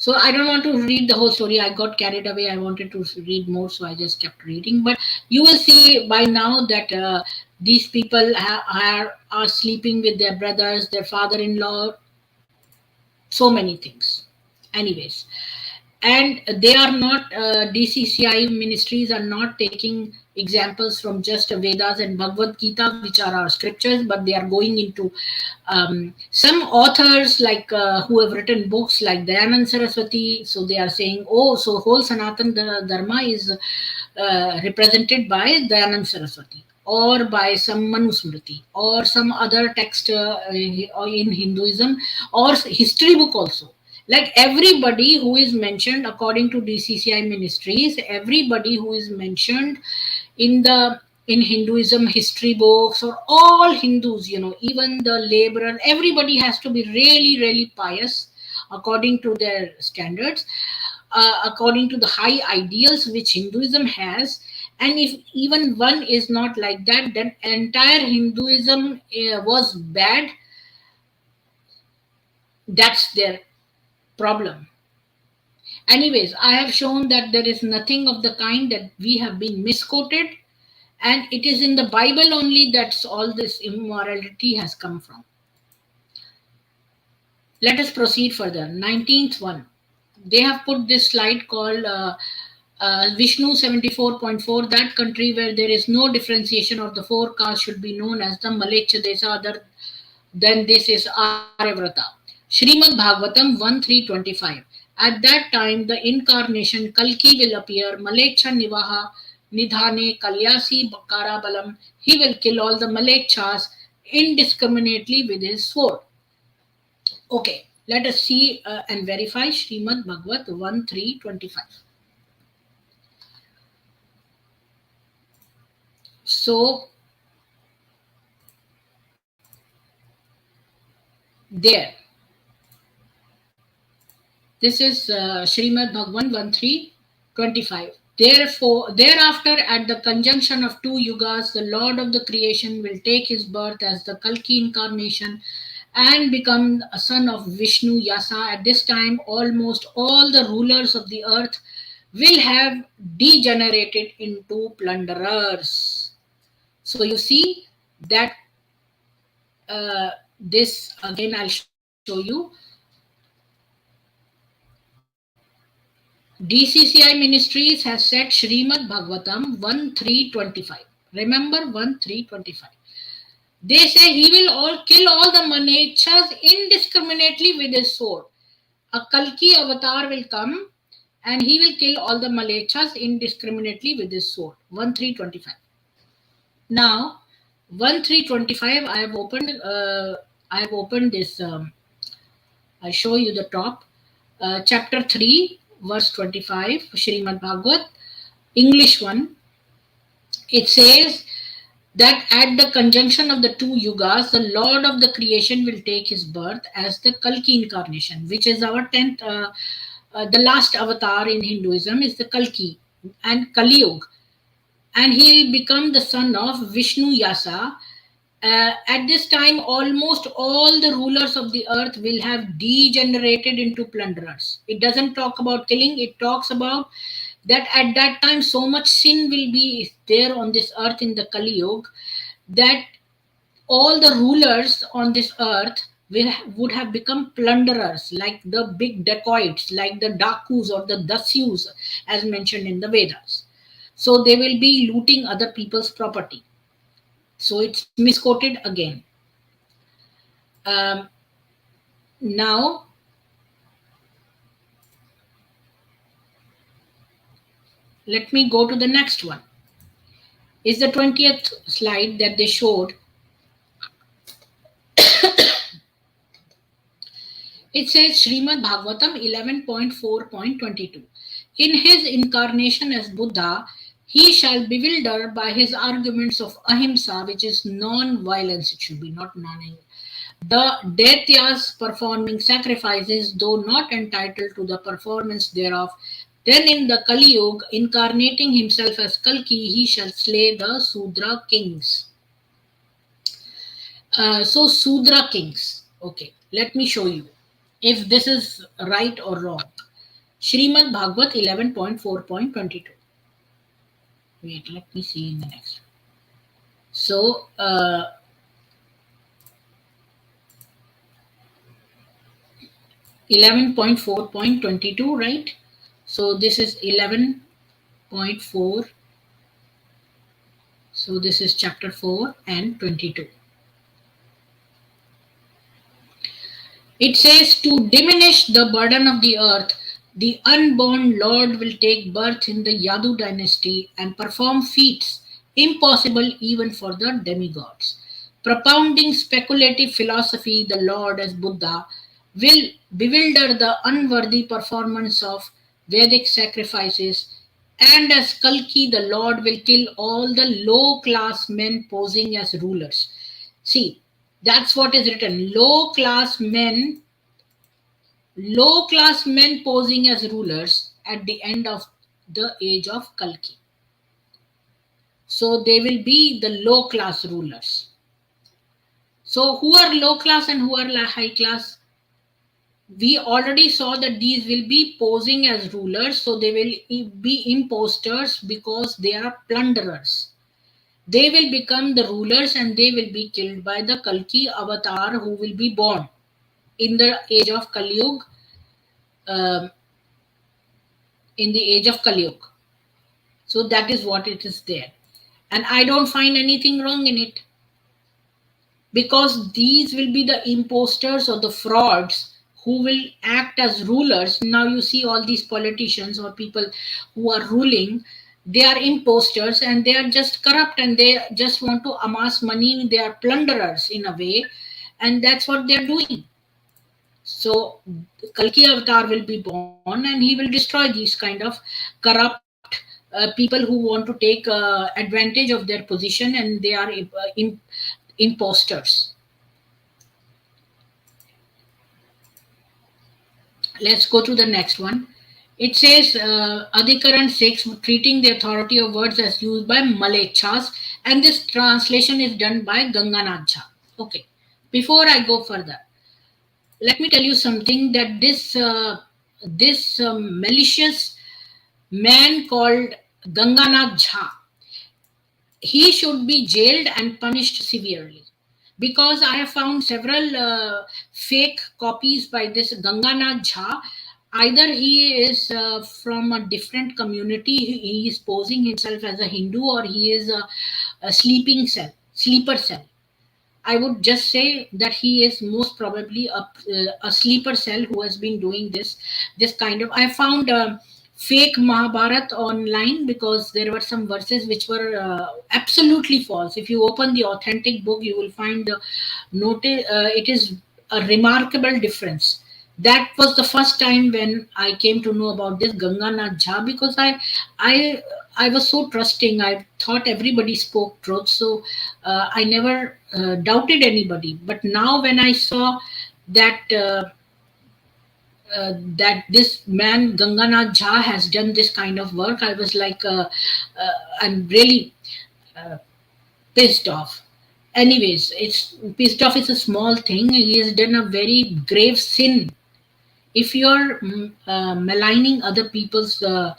So I don't want to read the whole story. I got carried away. I wanted to read more, so I just kept reading. But you will see by now that these people are sleeping with their brothers, their father-in-law, so many things. Anyways, and they are not DCCI ministries are not taking examples from just Vedas and Bhagavad Gita, which are our scriptures, but they are going into some authors like who have written books like Dayanand Saraswati. So they are saying, "Oh, so whole Sanatan Dharma is represented by Dayanand Saraswati, or by some Manusmriti, or some other text in Hinduism, or history book also." Like everybody who is mentioned according to DCCI ministries, everybody who is mentioned in the in Hinduism history books, or all Hindus, even the laborer, everybody has to be really, really pious according to their standards, according to the high ideals which Hinduism has. And if even one is not like that, then entire Hinduism was bad. That's their problem. Anyways, I have shown that there is nothing of the kind, that we have been misquoted, and it is in the Bible only that all this immorality has come from. Let us proceed further. 19th one. They have put this slide called Vishnu 74.4. That country where there is no differentiation of the four castes should be known as the Malechha Desa. Other than this is Aryavrata. Srimad Bhagavatam 1.3.25. At that time, the incarnation Kalki will appear. Malecha Nivaha Nidhane Kalyasi Bakara Balam. He will kill all the Malechas indiscriminately with his sword. Okay, let us see and verify Srimad Bhagavat 1.3.25. So, there. This is Srimad Bhagavan 1.3.25. Therefore, thereafter, at the conjunction of two yugas, the Lord of the creation will take his birth as the Kalki incarnation, and become a son of Vishnu Yasa. At this time, almost all the rulers of the earth will have degenerated into plunderers. So you see that this again I'll show you. DCCI Ministries has set Srimad Bhagavatam 1.3.25. Remember 1.3.25. They say he will kill all the manechas indiscriminately with his sword. A Kalki avatar will come and he will kill all the malechas indiscriminately with his sword. 1.3.25. Now, 1.3.25. I have opened this. I show you the top. Chapter 3, verse 25, Srimad Bhagavat, English one. It says that at the conjunction of the two yugas, the Lord of the creation will take his birth as the Kalki incarnation, which is our 10th, the last avatar in Hinduism is the Kalki and Kali Yuga. And he will become the son of Vishnu Yasa. At this time, almost all the rulers of the earth will have degenerated into plunderers. It doesn't talk about killing, it talks about that at that time so much sin will be there on this earth in the Kali Yuga that all the rulers on this earth would have become plunderers, like the big dacoits, like the Dakus or the Dasyus, as mentioned in the Vedas. So they will be looting other people's property. So it's misquoted again. Now, let me go to the next one. Is the 20th slide that they showed. It says Srimad Bhagavatam 11.4.22. In his incarnation as Buddha, he shall bewilder by his arguments of ahimsa, which is non-violence. It should be not non-violence. The Daityas performing sacrifices, though not entitled to the performance thereof. Then in the Kali Yuga, incarnating himself as Kalki, he shall slay the Sudra kings. So Sudra kings. Okay, let me show you if this is right or wrong. Srimad Bhagavat 11.4.22. Wait, let me see in the next one. So, 11.4.22, right? So this is 11.4. So this is chapter 4 and 22. It says, to diminish the burden of the earth, the unborn Lord will take birth in the Yadu dynasty and perform feats impossible even for the demigods. Propounding speculative philosophy, the Lord as Buddha will bewilder the unworthy performance of Vedic sacrifices, and as Kalki, the Lord will kill all the low-class men posing as rulers. See, that's what is written. Low-class men posing as rulers at the end of the age of Kalki. So they will be the low-class rulers. So who are low-class and who are high-class? We already saw that these will be posing as rulers, so they will be imposters because they are plunderers. They will become the rulers and they will be killed by the Kalki avatar who will be born in the age of Kali Yuga. In the age of Kali Yuga. So that is what it is there. And I don't find anything wrong in it. Because these will be the imposters or the frauds who will act as rulers. Now you see all these politicians or people who are ruling, they are imposters and they are just corrupt and they just want to amass money. They are plunderers in a way, and that's what they're doing. So Kalki avatar will be born and he will destroy these kind of corrupt people who want to take advantage of their position, and they are imposters. Let's go to the next one. It says Adhikaran 6, treating the authority of words as used by Malechas, and this translation is done by Ganganath Jha. Okay, before I go further, let me tell you something, that this malicious man called Ganganath Jha, he should be jailed and punished severely, because I have found several fake copies by this Ganganath Jha. Either he is from a different community, he is posing himself as a Hindu, or he is a sleeper cell. I would just say that he is most probably a sleeper cell who has been doing this kind of. I found fake Mahabharat online, because there were some verses which were absolutely false. If you open the authentic book, you will find the notice. It is a remarkable difference. That was the first time when I came to know about this Ganganath Jha, because I I was so trusting. I thought everybody spoke truth, so I never doubted anybody. But now, when I saw that that this man Ganganath Jha has done this kind of work, I was like, I'm really uh, pissed off. Anyways, it's pissed off is a small thing. He has done a very grave sin. If you're maligning other people's uh,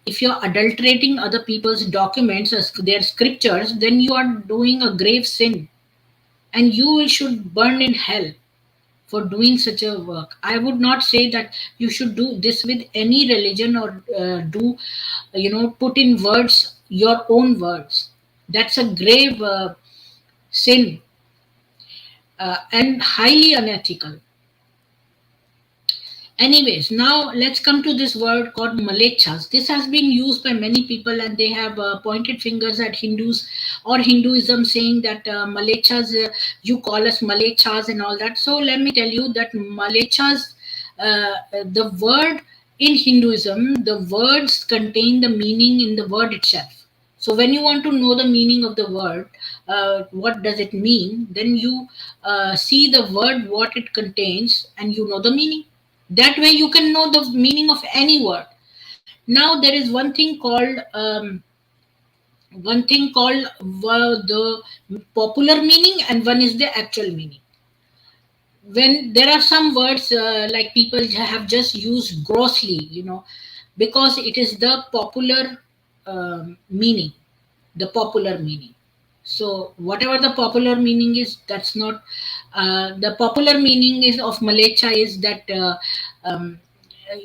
if you're adulterating other people's documents as their scriptures, then you are doing a grave sin, and you should burn in hell for doing such a work. I would not say that you should do this with any religion, or do, put in words your own words. That's a grave sin, and highly unethical. Anyways, now let's come to this word called malechas. This has been used by many people, and they have pointed fingers at Hindus or Hinduism, saying that malechas, you call us malechas and all that. So let me tell you that malechas, the word in Hinduism, the words contain the meaning in the word itself. So when you want to know the meaning of the word, what does it mean, then you see the word, what it contains, and you know the meaning. That way you can know the meaning of any word. Now there is one thing called the popular meaning, and one is the actual meaning. When there are some words like people have just used grossly, because it is the popular meaning, the popular meaning. So whatever the popular meaning is, that's not the popular meaning is of malecha, is that um,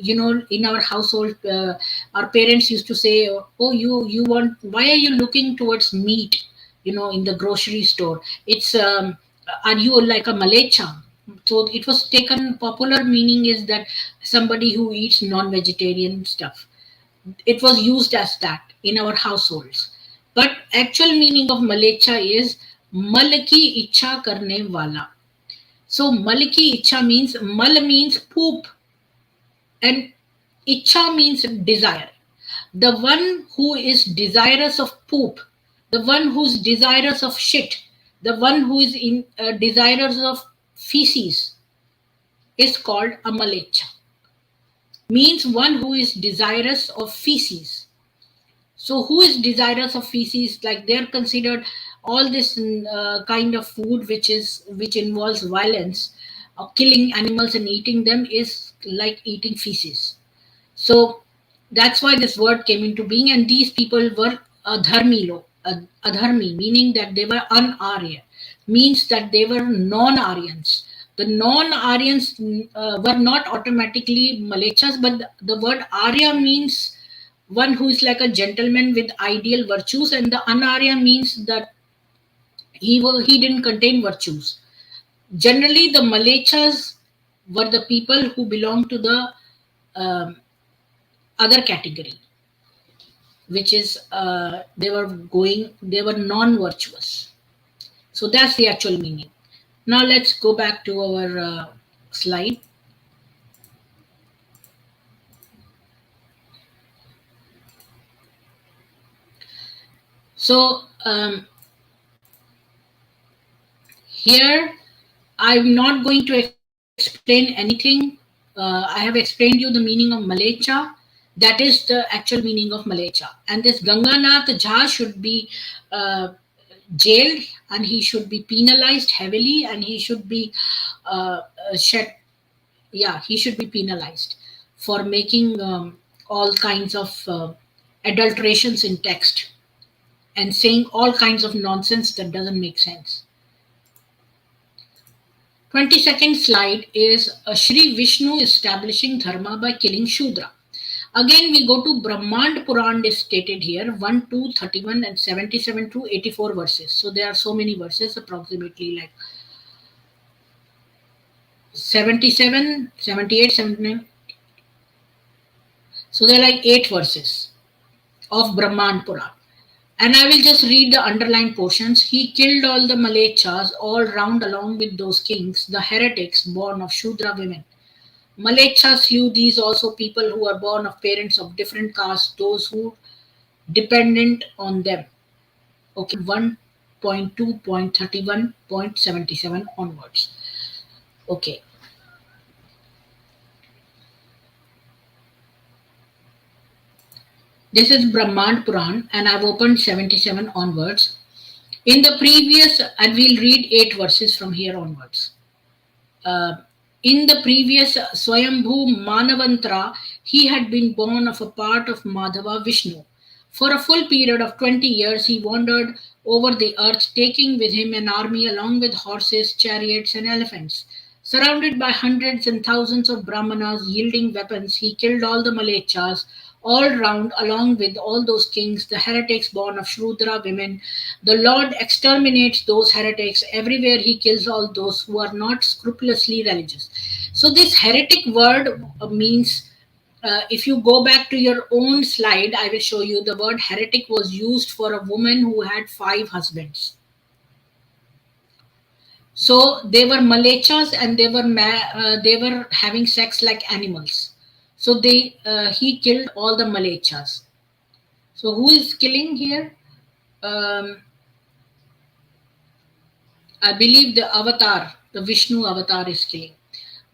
in our household, our parents used to say, oh, you want, why are you looking towards meat, in the grocery store? It's are you like a malecha? So it was taken, popular meaning is that somebody who eats non-vegetarian stuff. It was used as that in our households. But actual meaning of malecha is mal ki ichha karne wala. So mal ki ichha means, mal means poop, and ichha means desire. The one who is desirous of poop, the one who's desirous of shit, the one who is in desirous of feces, is called a malecha. Means one who is desirous of feces. So who is desirous of feces? Like, they're considered all this kind of food which involves violence, killing animals and eating them, is like eating feces. So that's why this word came into being. And these people were adharmi, meaning that they were un-Arya, means that they were non-Aryans. The non-Aryans were not automatically Malechas, but the word Arya means one who is like a gentleman with ideal virtues, and the un-Arya means that he didn't contain virtues. Generally, the Malechas were the people who belonged to the um, other category, which is they were non-virtuous. So that's the actual meaning. Now let's go back to our slide. So here I'm not going to explain anything. I have explained you the meaning of Malecha. That is the actual meaning of Malecha. And this Ganganath Jha should be jailed, and he should be penalized heavily, and he should be shed. Yeah, he should be penalized for making all kinds of adulterations in text and saying all kinds of nonsense that doesn't make sense. 22nd slide is Shri Vishnu establishing dharma by killing Shudra. Again, we go to Brahmand Puran is stated here 1, 2, 31, and 77 to 84 verses. So there are so many verses, approximately like 77, 78, 79. So there are like 8 verses of Brahmand Puran. And I will just read the underlined portions. He killed all the Malechas all round along with those kings, the heretics born of Shudra women. Malechas slew these also people who are born of parents of different castes, those who dependent on them. Okay, 1.2.31.77 onwards. Okay. This is Brahmand Puran, and I've opened 77 onwards. In the previous, and we'll read 8 verses from here onwards. In the previous Swayambhu Manavantra, he had been born of a part of Madhava Vishnu. For a full period of 20 years, he wandered over the earth, taking with him an army along with horses, chariots, and elephants. Surrounded by hundreds and thousands of Brahmanas yielding weapons, he killed all the Malechas all round, along with all those kings, the heretics born of Shrudra women. The Lord exterminates those heretics. Everywhere he kills all those who are not scrupulously religious. So, this heretic word means, if you go back to your own slide, I will show you the word heretic was used for a woman who had 5 husbands. So they were Malechas, and they were having sex like animals. So he killed all the Malechas. So who is killing here? I believe the avatar, the Vishnu avatar is killing.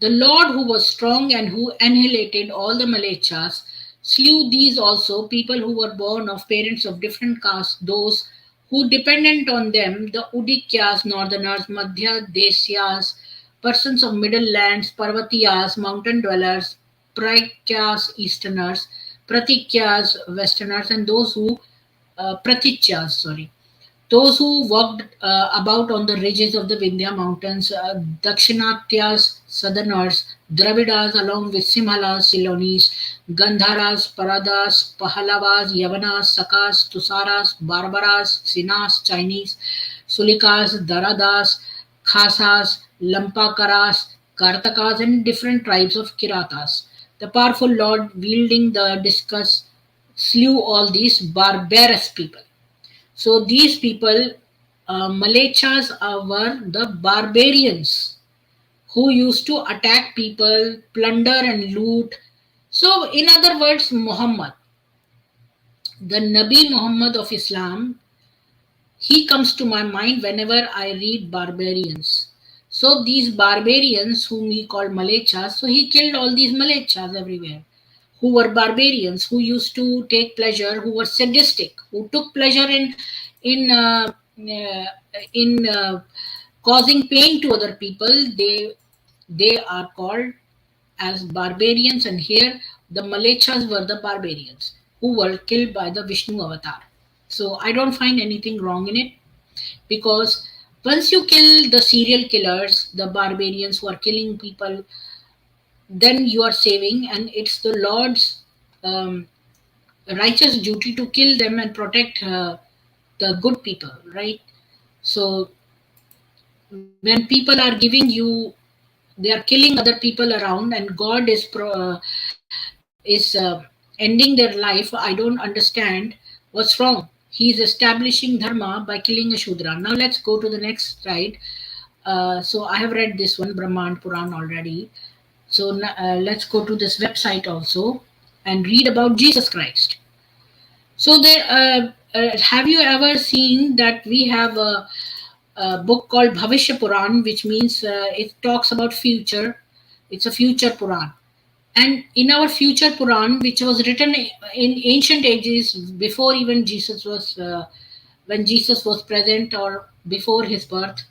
The Lord who was strong and who annihilated all the Malechas slew these also, people who were born of parents of different castes, those who dependent on them, the Udikyas, northerners, Madhya Desyas, persons of middle lands, Parvatiyas, mountain dwellers, Praikyas, easterners, Pratikyas, westerners, and those who, Pratikyas, sorry, those who walked about on the ridges of the Vindhya mountains, Dakshinatyas, southerners, Dravidas, along with Simhalas, Silonis, Gandharas, Paradas, Pahalavas, Yavanas, Sakas, Tusaras, Barbaras, Sinas, Chinese, Sulikas, Daradas, Khasas, Lampakaras, Kartakas, and different tribes of Kiratas. The powerful Lord, wielding the discus, slew all these barbarous people. So these people, Malechas, were the barbarians who used to attack people, plunder and loot. So, in other words, Muhammad, the Nabi Muhammad of Islam, he comes to my mind whenever I read barbarians. So these barbarians whom we call Malechas, so he killed all these Malechas everywhere, who were barbarians, who used to take pleasure, who were sadistic, who took pleasure in uh, uh, in causing pain to other people. They are called as barbarians, and here the Malechas were the barbarians who were killed by the Vishnu avatar. So I don't find anything wrong in it, because once you kill the serial killers, the barbarians who are killing people, then you are saving, and it's the Lord's um, righteous duty to kill them and protect the good people, right? So when people are giving you, they are killing other people around, and God is ending their life. I don't understand what's wrong. He is establishing dharma by killing a Shudra. Now let's go to the next slide. So I have read this one, Brahmand Puran, already. So let's go to this website also and read about Jesus Christ. So there, have you ever seen that we have a book called Bhavishya Puran, which means it talks about future. It's a future Puran. And in our future Puran, which was written in ancient ages before even Jesus was when Jesus was present or before his birth.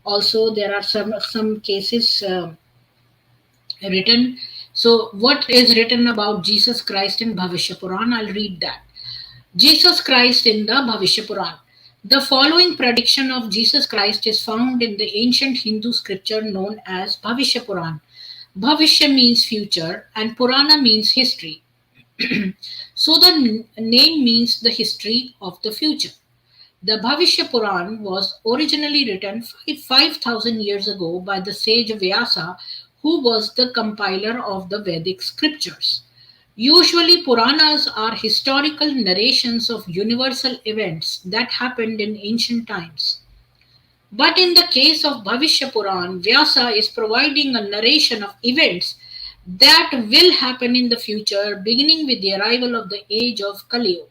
Also, there are some cases written. So, what is written about Jesus Christ in Bhavishya Puran? I'll read that. Jesus Christ in the Bhavishya Puran. The following prediction of Jesus Christ is found in the ancient Hindu scripture known as Bhavishya Puran. Bhavishya means future and Purana means history. So the name means the history of the future. The Bhavishya Puran was originally written 5,000 years ago by the sage Vyasa, who was the compiler of the Vedic scriptures. Usually, Puranas are historical narrations of universal events that happened in ancient times. But in the case of Bhavishya Puran, Vyasa is providing a narration of events that will happen in the future, beginning with the arrival of the age of Kali Yuga.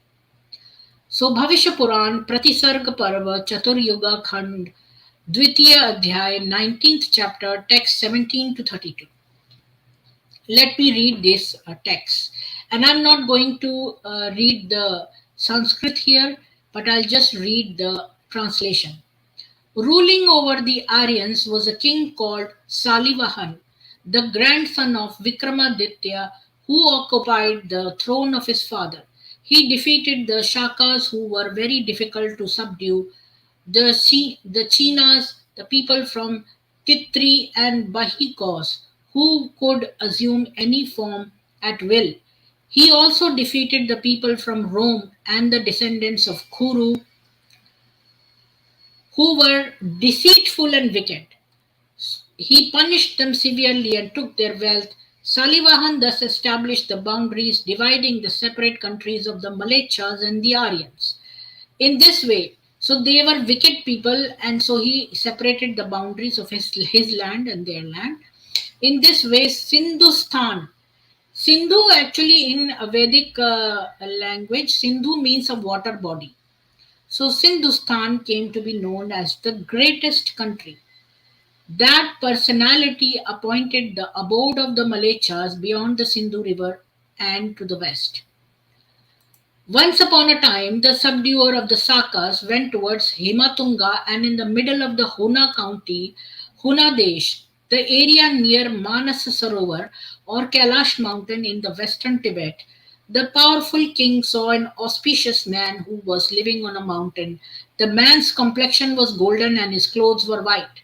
So, Bhavishya Puran, Pratisarga Parva, Chatur Yuga Khand, Dvitiya Adhyay, 19th chapter, text 17 to 32. Let me read this text. And I'm not going to read the Sanskrit here, but I'll just read the translation. Ruling over the Aryans was a king called Salivahan, the grandson of Vikramaditya, who occupied the throne of his father. He defeated the Shakas, who were very difficult to subdue, the Chinas, the people from Kitri and Bahikos, who could assume any form at will. He also defeated the people from Rome and the descendants of Kuru, who were deceitful and wicked. He punished them severely and took their wealth. Salivahan thus established the boundaries dividing the separate countries of the Malechas and the Aryans. In this way, so they were wicked people, and so he separated the boundaries of his land and their land. In this way, Sindhustan, Sindhu actually in a Vedic language, Sindhu means a water body. So Sindhustan came to be known as the greatest country. That personality appointed the abode of the Malechas beyond the Sindhu River and to the west. Once upon a time, the subduer of the Sakas went towards Himatunga, and in the middle of the Huna county, Hunadesh, the area near Manas Sarovar or Kailash mountain in the western Tibet, the powerful king saw an auspicious man who was living on a mountain. The man's complexion was golden and his clothes were white.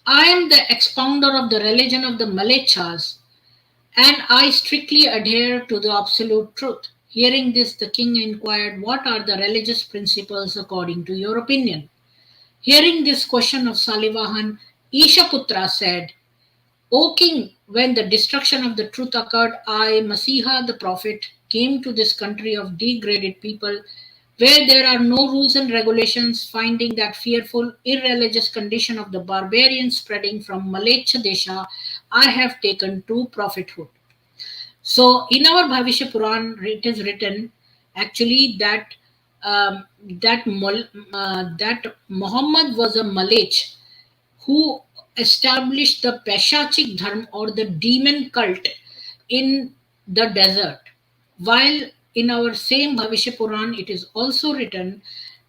I am the expounder of the religion of the Malechas, and I strictly adhere to the absolute truth. Hearing this, the king inquired, what are the religious principles according to your opinion? Hearing this question of Salivahan, Ishaputra said, O king, when the destruction of the truth occurred, I, Masiha the prophet, came to this country of degraded people where there are no rules and regulations, finding that fearful, irreligious condition of the barbarians spreading from Malecha Desha, I have taken to prophethood. So, in our Bhavishya Puran, it is written actually that that Muhammad was a Malech who established the Peshachik Dharma or the demon cult in the desert. While in our same Bhavishya Puran, it is also written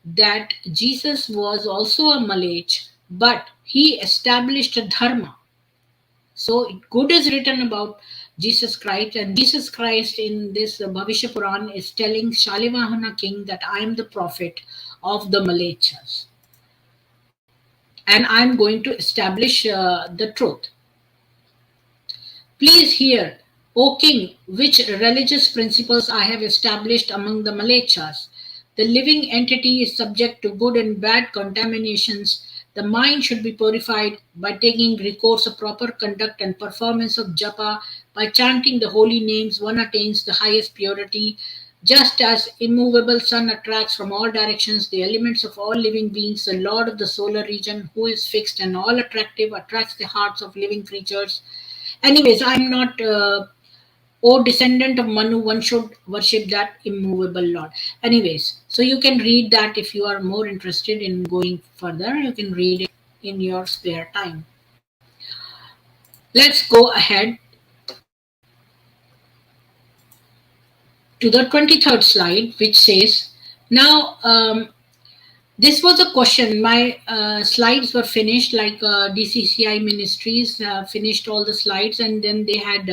that Jesus was also a Malech, but he established a Dharma. So good is written about Jesus Christ, and Jesus Christ in this Bhavishya Puran is telling Shalivahana king that I am the prophet of the Malechas, and I am going to establish the truth. Please hear, O king, which religious principles I have established among the Malechas. The living entity is subject to good and bad contaminations. The mind should be purified by taking recourse of proper conduct and performance of japa. By chanting the holy names, one attains the highest purity. Just as immovable sun attracts from all directions the elements of all living beings, the Lord of the solar region, who is fixed and all attractive, attracts the hearts of living creatures. Anyways, I'm not, O descendant of Manu, one should worship that immovable Lord. Anyways, so you can read that if you are more interested in going further, you can read it in your spare time. Let's go ahead to the 23rd slide, which says, Now, this was a question. My slides were finished, like DCCI Ministries finished all the slides, and then they had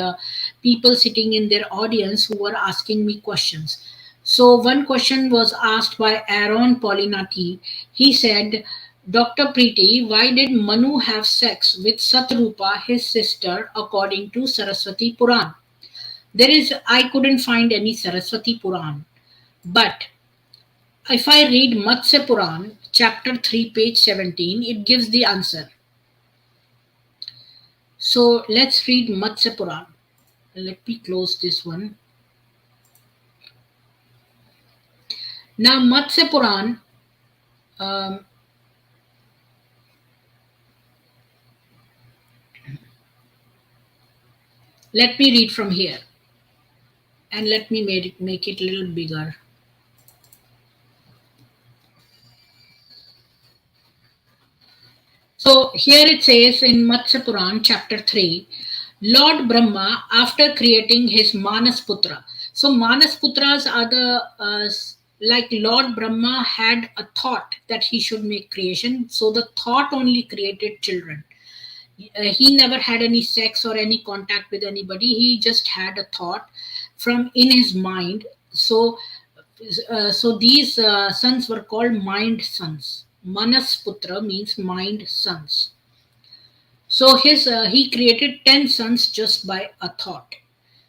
people sitting in their audience who were asking me questions. So, one question was asked by Aaron Polinati. He said, Dr. Preeti, why did Manu have sex with Satrupa, his sister, according to Saraswati Puran? I couldn't find any Saraswati Puran, but if I read Matsya Puran, chapter 3, page 17, it gives the answer. So let's read Matsya Puran. Let me close this one. Now, Matsya Puran, um, let me read from here, and let me make it a little bigger. So here it says in Matsya Puran, chapter 3, Lord Brahma, after creating his Manas Putra. So Manas Putras are the, like Lord Brahma had a thought that he should make creation. So the thought only created children. He never had any sex or any contact with anybody. He just had a thought from in his mind. So these sons were called mind sons. Manas Putra means mind sons. So he created 10 sons just by a thought.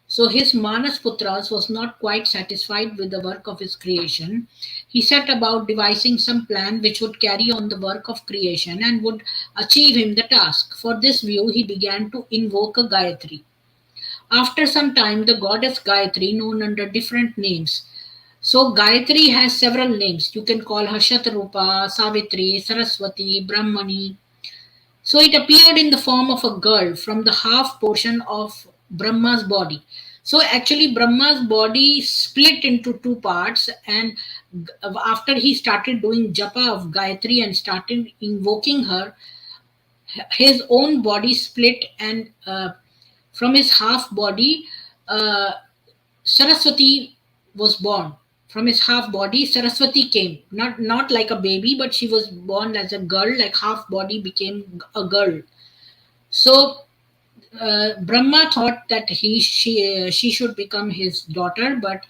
So his Manas Putras was not quite satisfied with the work of his creation. He set about devising some plan which would carry on the work of creation and would achieve him the task. For this view, he began to invoke a Gayatri. After some time, the goddess Gayatri, known under different names. So Gayatri has several names. You can call her Shatarupa, Savitri, Saraswati, Brahmani. So it appeared in the form of a girl from the half portion of Brahma's body. So actually, Brahma's body split into two parts, and after he started doing japa of Gayatri and started invoking her, his own body split, and from his half body, uh, Saraswati was born. From his half body, Saraswati came. Not like a baby, but she was born as a girl, like half body became a girl. So Brahma thought that she should become his daughter, but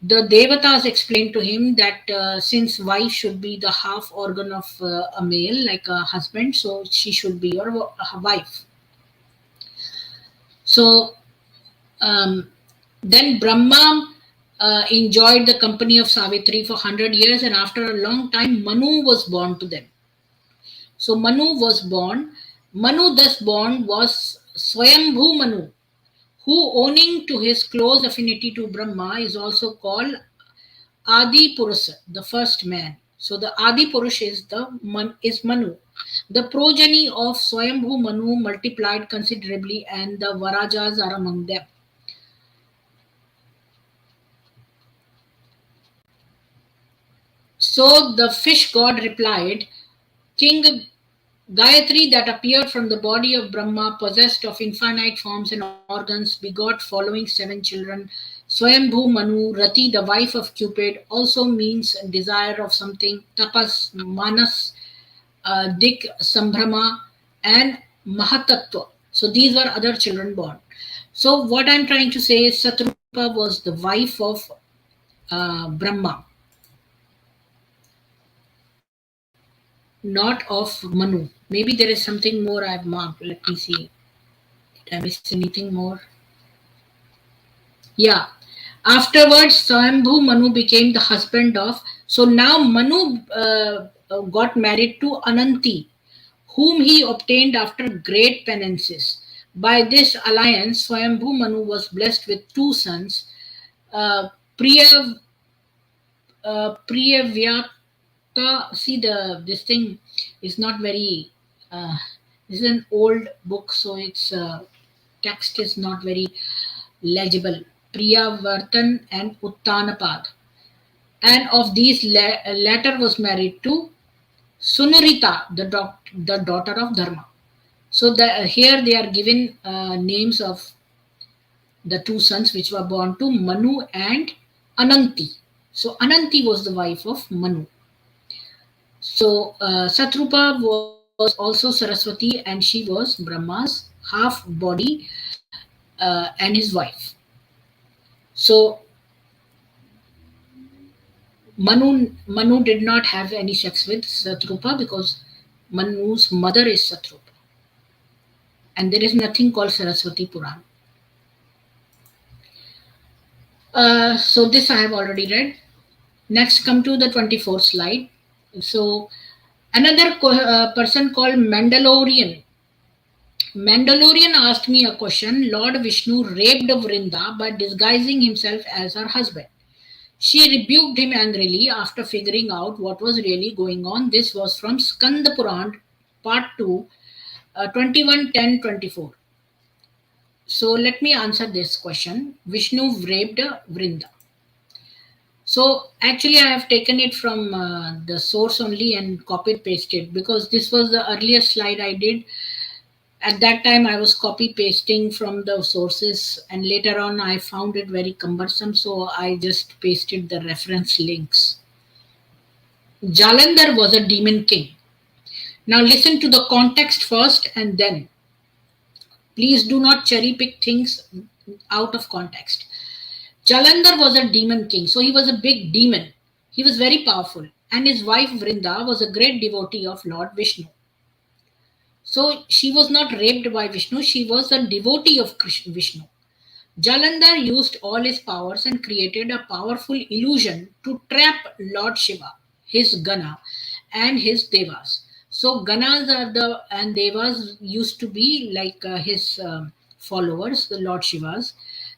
the Devatas explained to him that since wife should be the half organ of a male, like a husband, so she should be your wife. So um, then Brahma enjoyed the company of Savitri for 100 years, and after a long time, Manu was born to them. So Manu was born. Manu thus born was Swayambhu Manu, who, owning to his close affinity to Brahma, is also called Adi Purusha, the first man. So the Adi Purush is Manu. The progeny of Swayambhu Manu multiplied considerably, and the Varajas are among them. So the fish god replied, King Gayatri, that appeared from the body of Brahma, possessed of infinite forms and organs, begot following 7 children. Swayambhu Manu, Rati, the wife of Cupid, also means desire of something. Tapas, Manas, Dik, Sambhrama, and Mahatattva. So these were other children born. So what I'm trying to say is Satrupa was the wife of Brahma, not of Manu. Maybe there is something more I've marked. Let me see. Did I miss anything more? Yeah. Afterwards, Swayambhu Manu became the husband of. So now Manu got married to Ananti, whom he obtained after great penances. By this alliance, Swayambhu Manu was blessed with 2 sons, uh, Priya, Priyavyata. See, this thing is not very. This is an old book, so its text is not very legible. Priyavartan and Uttanapad. And of these, latter was married to Sunarita, the daughter of Dharma. So here they are given names of the 2 sons which were born to Manu and Ananti. So Ananti was the wife of Manu. So Satrupa was also Saraswati, and she was Brahma's half body and his wife. So Manu did not have any sex with Satrupa because Manu's mother is Satrupa, and there is nothing called Saraswati Puran. So this I have already read. Next, come to the 24th slide. So another person called Mandalorian asked me a question. Lord Vishnu raped Vrinda by disguising himself as her husband. She rebuked him angrily after figuring out what was really going on. This was from Skanda Puran, part 2, 21:10-24. So let me answer this question. Vishnu raped Vrinda. So actually, I have taken it from the source only and copied pasted because this was the earlier slide I did. At that time, I was copy pasting from the sources, and later on, I found it very cumbersome, so I just pasted the reference links. Jalandhar was a demon king. Now, listen to the context first, and then please do not cherry pick things out of context. Jalandhar was a demon king, so he was a big demon. He was very powerful, and his wife Vrinda was a great devotee of Lord Vishnu. So she was not raped by Vishnu, she was a devotee of Vishnu. Jalandhar used all his powers and created a powerful illusion to trap Lord Shiva, his Gana, and his Devas. So Ganas are the and Devas used to be like his followers, the Lord Shivas.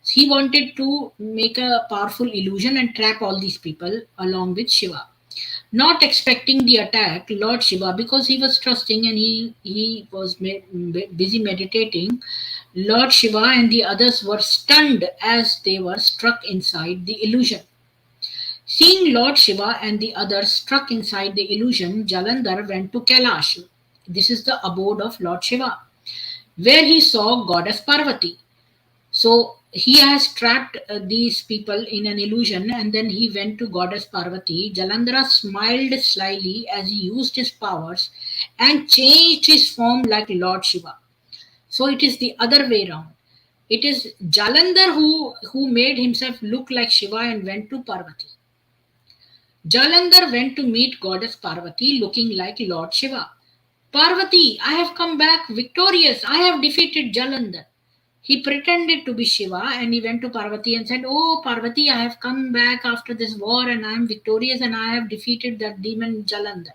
He wanted to make a powerful illusion and trap all these people along with Shiva. Not expecting the attack, Lord Shiva, because he was trusting and he was busy meditating, Lord Shiva and the others were stunned as they were struck inside the illusion. Seeing Lord Shiva and the others struck inside the illusion, Jalandhar went to Kailash. This is the abode of Lord Shiva, where he saw goddess Parvati. So he has trapped these people in an illusion, and then he went to goddess Parvati. Jalandhara smiled slyly as he used his powers and changed his form like Lord Shiva. So it is the other way around. It is Jalandhar who made himself look like Shiva and went to Parvati. Jalandhar went to meet goddess Parvati looking like Lord Shiva. Parvati, I have come back victorious. I have defeated Jalandhar. He pretended to be Shiva and he went to Parvati and said, "Oh, Parvati, I have come back after this war and I am victorious and I have defeated that demon Jalandhar."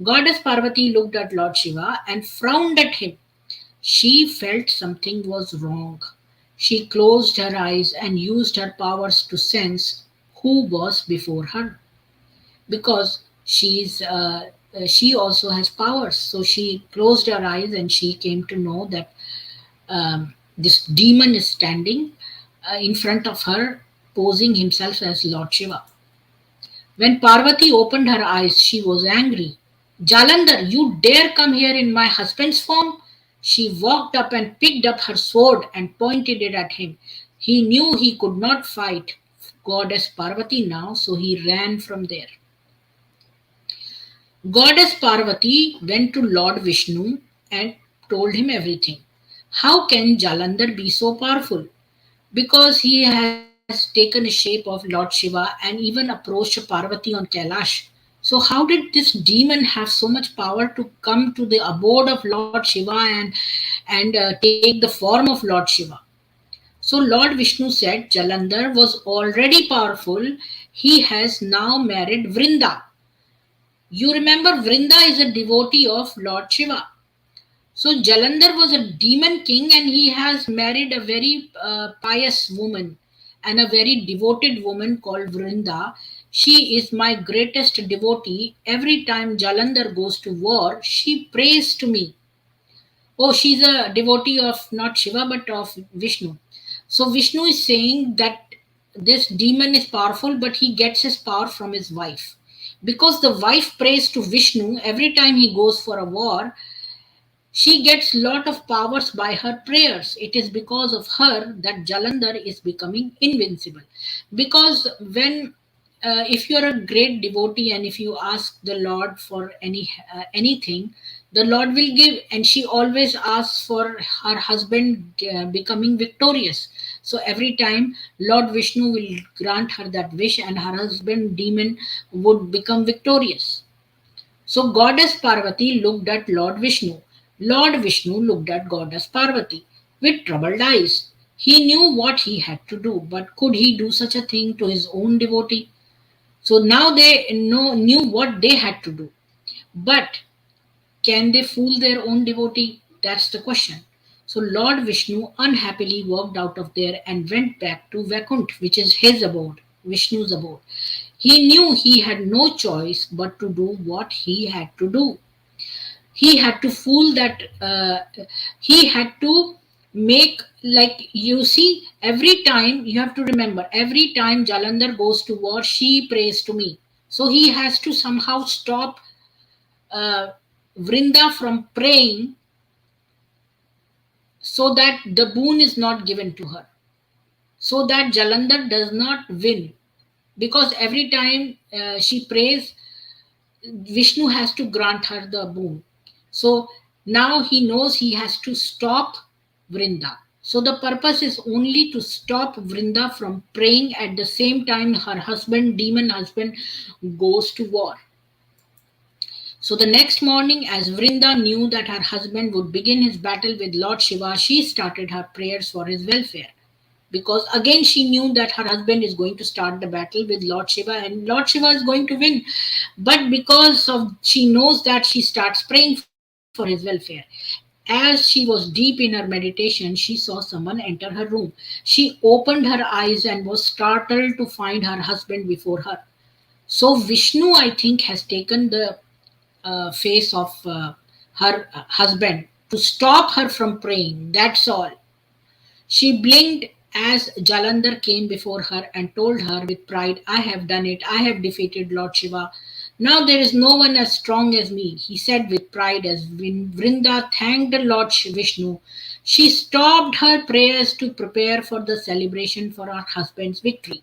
Goddess Parvati looked at Lord Shiva and frowned at him. She felt something was wrong. She closed her eyes and used her powers to sense who was before her because she also has powers. So she closed her eyes and she came to know that this demon is standing in front of her, posing himself as Lord Shiva. When Parvati opened her eyes, she was angry. Jalandhar, you dare come here in my husband's form? She walked up and picked up her sword and pointed it at him. He knew he could not fight goddess Parvati now, so he ran from there. Goddess Parvati went to Lord Vishnu and told him everything. How can Jalandhar be so powerful? Because he has taken the shape of Lord Shiva and even approached Parvati on Kailash. So how did this demon have so much power to come to the abode of Lord Shiva and take the form of Lord Shiva? So Lord Vishnu said Jalandhar was already powerful. He has now married Vrinda. You remember Vrinda is a devotee of Lord Shiva. So Jalandhar was a demon king and he has married a very pious woman and a very devoted woman called Vrinda. She is my greatest devotee. Every time Jalandhar goes to war, she prays to me. Oh, she's a devotee of not Shiva but of Vishnu. So Vishnu is saying that this demon is powerful, but he gets his power from his wife. Because the wife prays to Vishnu every time he goes for a war, she gets lot of powers by her prayers. It is because of her that Jalandhar is becoming invincible. Because when if you're a great devotee and if you ask the Lord for anything, the Lord will give. And she always asks for her husband becoming victorious. So every time Lord Vishnu will grant her that wish, and her husband demon would become victorious. So Goddess Parvati looked at Lord Vishnu. Lord Vishnu looked at Goddess Parvati with troubled eyes. He knew what he had to do, but could he do such a thing to his own devotee? So now they knew what they had to do. But can they fool their own devotee? That's the question. So Lord Vishnu unhappily walked out of there and went back to Vaikunt, which is his abode, Vishnu's abode. He knew he had no choice but to do what he had to do. He had to fool that, he had to make, like, you see, every time you have to remember, every time Jalandhar goes to war, she prays to me. So he has to somehow stop uh, Vrinda from praying so that the boon is not given to her, so that Jalandhar does not win. Because every time she prays, Vishnu has to grant her the boon. So now he knows he has to stop Vrinda. So the purpose is only to stop Vrinda from praying at the same time her husband, demon husband, goes to war. So the next morning, as Vrinda knew that her husband would begin his battle with Lord Shiva, she started her prayers for his welfare. Because again, she knew that her husband is going to start the battle with Lord Shiva and Lord Shiva is going to win. But because of she knows that, she starts praying for his welfare. As she was deep in her meditation, she saw someone enter her room. She opened her eyes and was startled to find her husband before her. So Vishnu, I think, has taken the face of her husband to stop her from praying. That's all. She blinked as Jalandhar came before her and told her with pride, I have done it. I have defeated Lord Shiva. Now there is no one as strong as me, he said with pride as Vrinda thanked the Lord Vishnu. She stopped her prayers to prepare for the celebration for her husband's victory.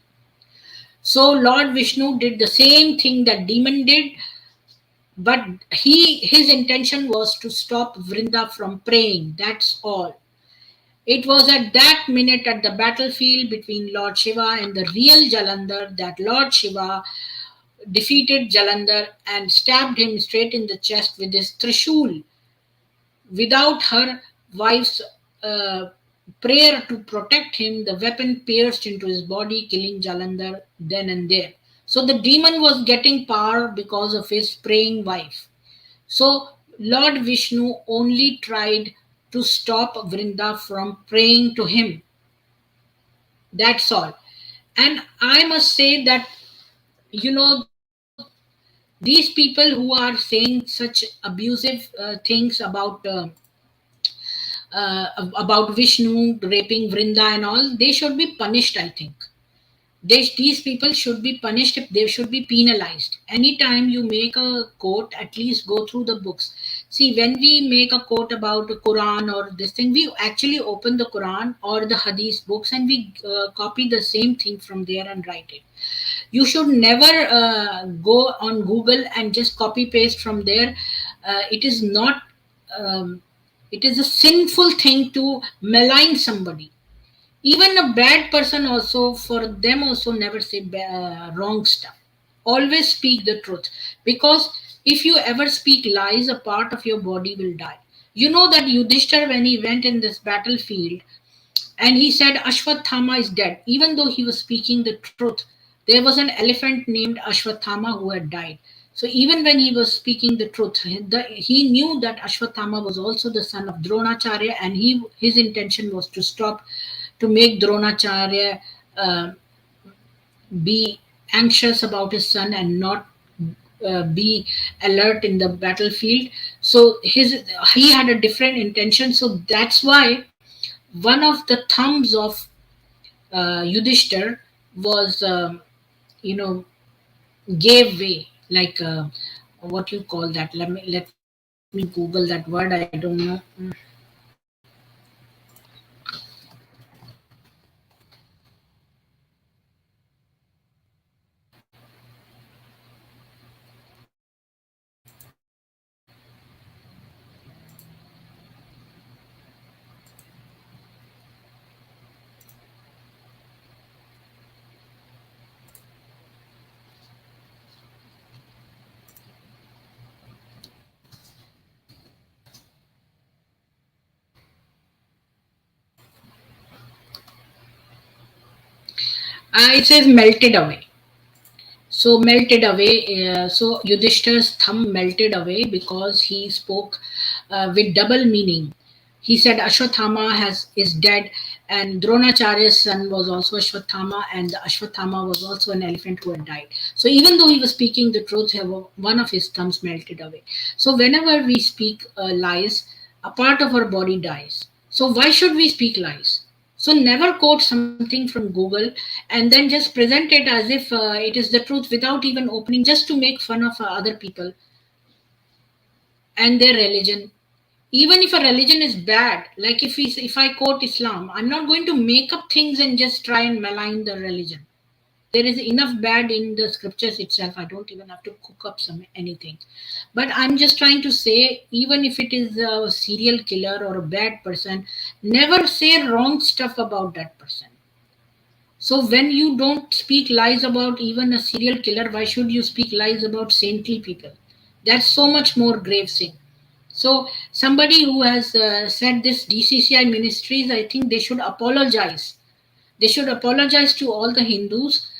So Lord Vishnu did the same thing that demon did, but his intention was to stop Vrinda from praying. That's all. It was at that minute at the battlefield between Lord Shiva and the real Jalandhar that Lord Shiva defeated Jalandhar and stabbed him straight in the chest with his trishul. Without her wife's uh, prayer to protect him, the weapon pierced into his body, killing Jalandhar then and there. So the demon was getting power because of his praying wife. So Lord Vishnu only tried to stop Vrinda from praying to him. That's all. And I must say that, these people who are saying such abusive things about Vishnu raping Vrinda and all, they should be punished, I think. These people should be punished, they should be penalized. Anytime you make a quote, at least go through the books. See, when we make a quote about the Quran or this thing, we actually open the Quran or the Hadith books and we copy the same thing from there and write it. You should never go on Google and just copy paste from there. It is not, um, it is a sinful thing to malign somebody. Even a bad person also, for them also, never say wrong stuff. Always speak the truth, because if you ever speak lies, a part of your body will die. You know that Yudhishthir, when he went in this battlefield and he said Ashwathama is dead, even though he was speaking the truth, there was an elephant named Ashwathama who had died. So even when he was speaking the truth, he knew that Ashwathama was also the son of Dronacharya, and his intention was to stop, to make Dronacharya uh, be anxious about his son and not be alert in the battlefield. So he had a different intention. So that's why one of the thumbs of Yudhishthir was, you know, gave way, like, what you call that? Let me Google that word. I don't know. It says melted away. So melted away. So Yudhishthir's thumb melted away because he spoke with double meaning. He said Ashwathama is dead, and Dronacharya's son was also Ashwathama, and the Ashwathama was also an elephant who had died. So even though he was speaking the truth, one of his thumbs melted away. So whenever we speak lies, a part of our body dies. So why should we speak lies? So never quote something from Google and then just present it as if it is the truth without even opening, just to make fun of other people and their religion. Even if a religion is bad, like if I quote Islam, I'm not going to make up things and just try and malign the religion. There is enough bad in the scriptures itself. I don't even have to cook up some anything. But I'm just trying to say, even if it is a serial killer or a bad person, never say wrong stuff about that person. So when you don't speak lies about even a serial killer, why should you speak lies about saintly people? That's so much more grave sin. So somebody who has said this, DCCI Ministries, I think they should apologize. They should apologize to all the Hindus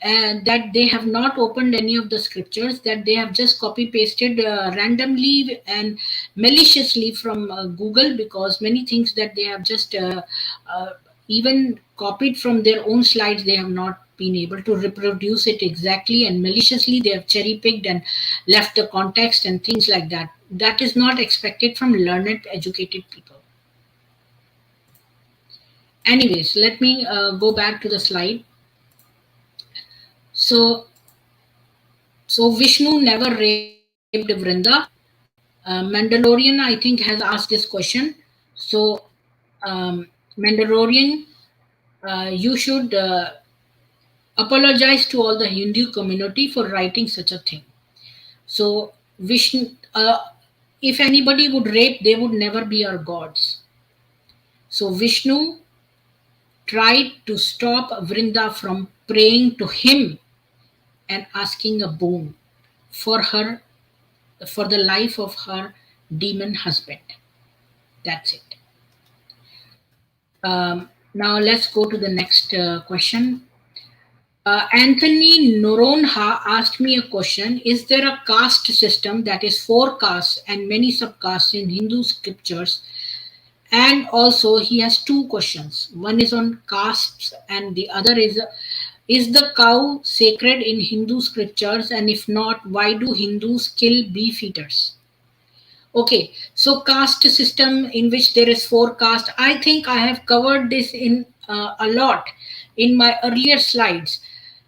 that they have not opened any of the scriptures, that they have just copy pasted randomly and maliciously from Google, because many things that they have just uh, even copied from their own slides, they have not been able to reproduce it exactly, and maliciously they have cherry picked and left the context and things like that. That is not expected from learned, educated people. Anyways, let me go back to the slide. So Vishnu never raped Vrinda. Mandalorian, I think, has asked this question. So, Mandalorian, you should apologize to all the Hindu community for writing such a thing. So, Vishnu, if anybody would rape, they would never be our gods. So, Vishnu tried to stop Vrinda from praying to him and asking a boon for her, for the life of her demon husband. That's it. Now let's go to the next question. Anthony Noronha asked me a question. Is there a caste system, that is four castes and many subcastes in Hindu scriptures? And also he has two questions. One is on castes and the other is the cow sacred in Hindu scriptures? And if not, why do Hindus kill beef eaters? Okay, so caste system in which there is four caste. I think I have covered this in a lot in my earlier slides.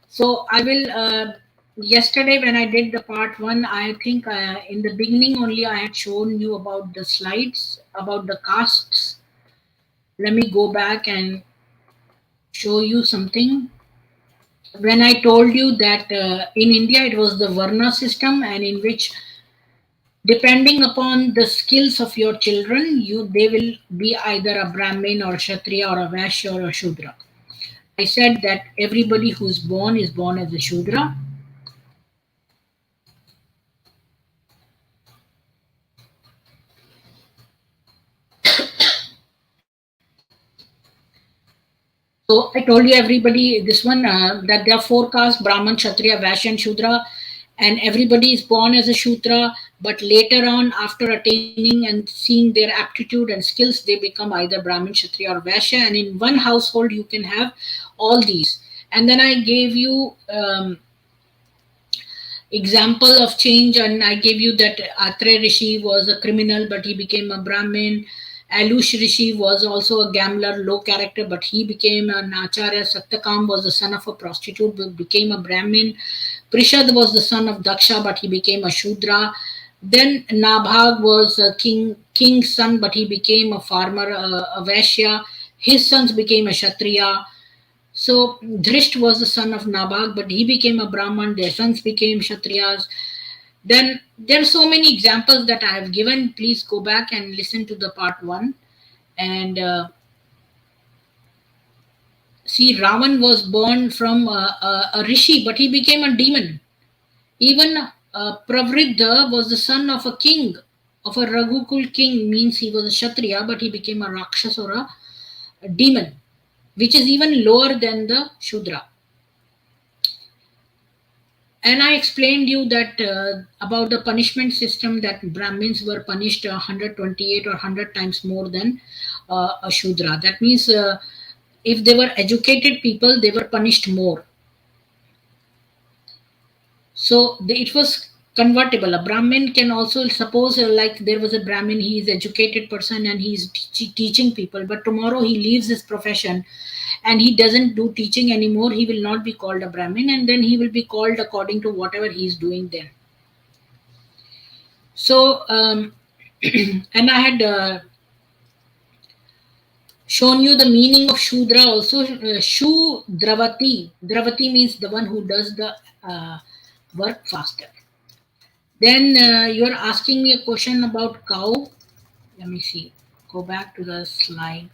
So I will. Yesterday when I did the part one, I think in the beginning only I had shown you about the slides about the castes. Let me go back and show you something. When I told you that in India it was the Varna system, and in which depending upon the skills of your children, they will be either a Brahmin or Kshatriya or a Vaishya or a Shudra. I said that everybody who's born is born as a Shudra. So I told you everybody this one that there are four castes: Brahman, Kshatriya, Vaishya, and Shudra, and everybody is born as a Shudra. But later on, after attaining and seeing their aptitude and skills, they become either Brahmin, Kshatriya, or Vaishya. And in one household, you can have all these. And then I gave you example of change, and I gave you that Atre Rishi was a criminal but he became a Brahmin. Alush Rishi was also a gambler, low character, but he became an Acharya. Satyakam was the son of a prostitute but became a Brahmin. Prishad was the son of Daksha but he became a Shudra. Then Nabhag was a king's son but he became a farmer, a Vaishya. His sons became a Kshatriya. So Drisht was the son of Nabhag, but he became a Brahman. Their sons became Kshatriyas. Then there are so many examples that I have given. Please go back and listen to the part one. And see, Ravan was born from a rishi, but he became a demon. Even Pravridha was the son of a king, of a Raghukul king, means he was a Kshatriya, but he became a Rakshas or a demon, which is even lower than the Shudra. And I explained you that about the punishment system, that Brahmins were punished 128 or 100 times more than a Shudra. That means if they were educated people, they were punished more. So it was convertible. A Brahmin can also, suppose like there was a Brahmin, he is educated person and he is teaching people, but tomorrow he leaves his profession and he doesn't do teaching anymore. He will not be called a Brahmin, and then he will be called according to whatever he is doing then. So and I had shown you the meaning of Shudra also. Shudravati. Dravati means the one who does the work faster. Then you're asking me a question about cow. Let me see. Go back to the slide.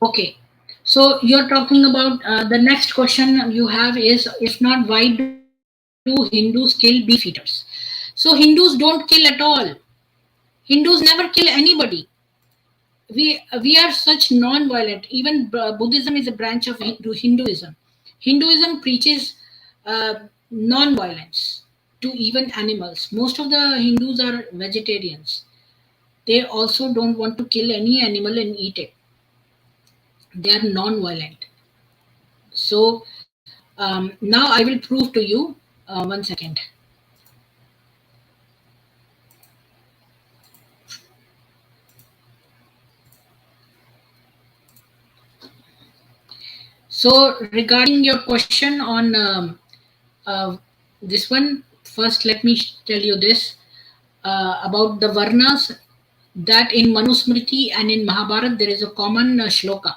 Okay. So you're talking about the next question you have is, if not, why do Hindus kill beef eaters? So Hindus don't kill at all. Hindus never kill anybody. We are such non-violent. Even Buddhism is a branch of Hinduism. Hinduism preaches non-violence to even animals. Most of the Hindus are vegetarians. They also don't want to kill any animal and eat it. They are non-violent. So now I will prove to you. One second. So regarding your question on this one, first let me tell you this about the Varnas, that in Manusmriti and in Mahabharata there is a common shloka,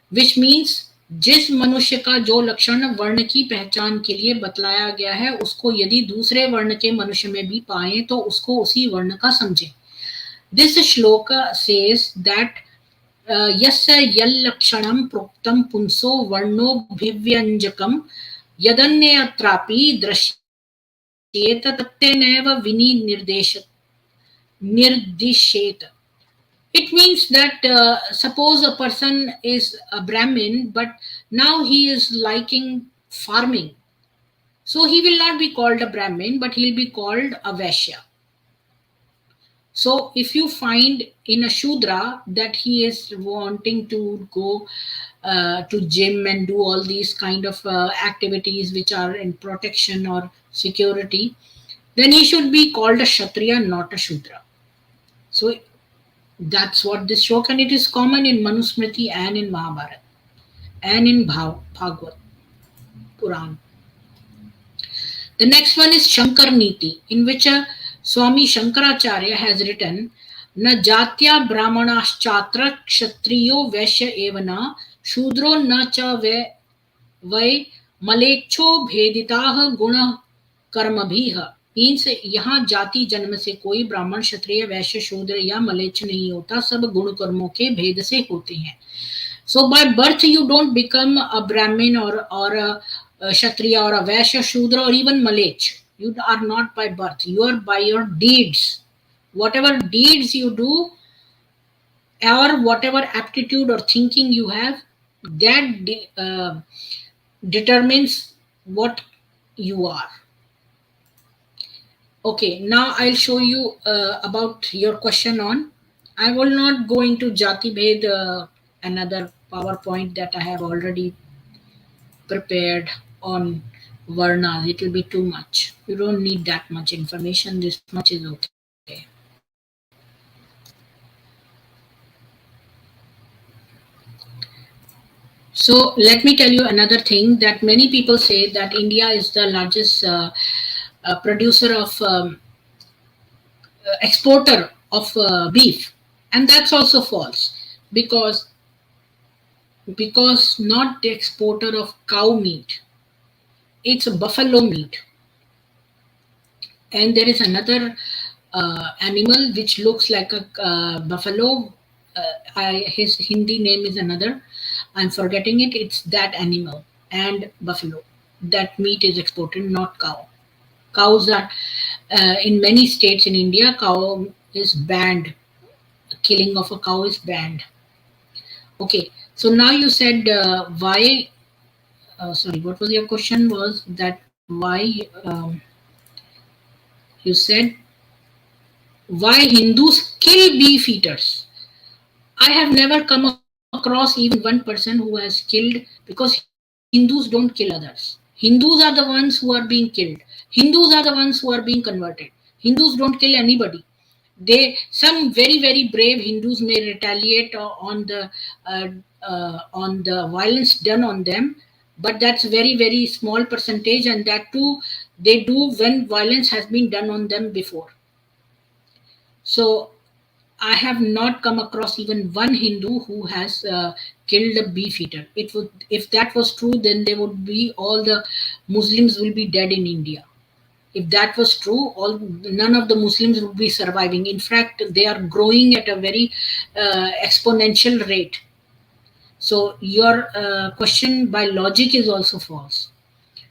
which means जिस मनुष्य का जो लक्षण वर्ण की पहचान के लिए बतलाया गया है, उसको यदि दूसरे वर्ण के मनुष्य में भी पाए तो उसको उसी वर्ण का समझें. This shloka says that यस्य यल्लक्षणं प्रोक्तं पुंसो वर्णोभिव्यञ्जकं यदन्यत्रापि दृश्येत तत्तेनैव निर्दिशेत. It means that suppose a person is a Brahmin, but now he is liking farming. So he will not be called a Brahmin, but he'll be called a Vaishya. So if you find in a Shudra that he is wanting to go to gym and do all these kind of activities which are in protection or security, then he should be called a Kshatriya, not a Shudra. So that's what this shloka, and it is common in Manusmriti and in Mahabharata and in Bhagavad Puran. The next one is Shankar Niti, in which Swami Shankaracharya has written, Na jatya brahmanaschatra kshatriyo vaishya evana shudro na cha vai malecho bheditah guna karmabhiha. Means यहाँ जाति जन्म से कोई ब्राह्मण क्षत्रिय वैश्य शूद्र या मलेच्छ नहीं होता, सब गुण कर्मों के भेद से होते हैं. So by birth you don't become a Brahmin or a Kshatriya or a Vaishya, Shudra or even Malech. You are not by birth. You are by your deeds. Whatever deeds you do or whatever aptitude or thinking you have, that determines what you are. Okay, now I'll show you about your question on. I will not go into Jati Bhed, another PowerPoint that I have already prepared on Varnas. It will be too much. You don't need that much information. This much is okay. So let me tell you another thing, that many people say that India is the largest producer of exporter of beef, and that's also false, because not the exporter of cow meat, it's a buffalo meat. And there is another animal which looks like a buffalo. His Hindi name is another. I'm forgetting it. It's that animal and buffalo. That meat is exported, not cow. Cows are in many states in India. Cow is banned. Killing of a cow is banned. Okay. So now you said why? Sorry, what was your question? Was that why you said why Hindus kill beef eaters? I have never come across even one person who has killed because Hindus don't kill others. Hindus are the ones who are being killed. Hindus are the ones who are being converted. Hindus don't kill anybody. Some very brave Hindus may retaliate uh, on the violence done on them, but that's very small percentage, and that too they do when violence has been done on them before. So I have not come across even one Hindu who has killed a beef eater. It would, if that was true, then they would be all the Muslims will be dead in India. If that was true, all none of the Muslims would be surviving. In fact, they are growing at a very exponential rate. So your question by logic is also false.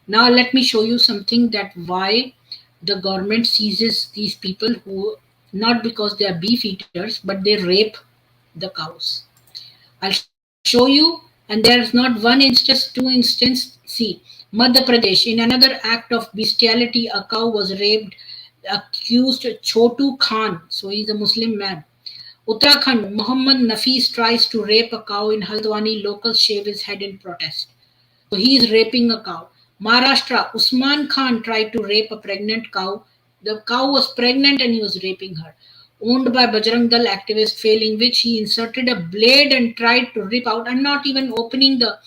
Now let me show you something that why the government seizes these people who not because they are beef eaters but they rape the cows. I'll show you, and there's not one instance, two instance. See, Madhya Pradesh, in another act of bestiality, a cow was raped, accused Chotu Khan, so he's a Muslim man. Uttarakhand, Muhammad Nafis tries to rape a cow in Haldwani. Locals shave his head in protest. So he is raping a cow. Maharashtra, Usman Khan tried to rape a pregnant cow. The cow was pregnant and he was raping her. Owned by Bajrang Dal activist, failing which he inserted a blade and tried to rip out. I'm not even opening the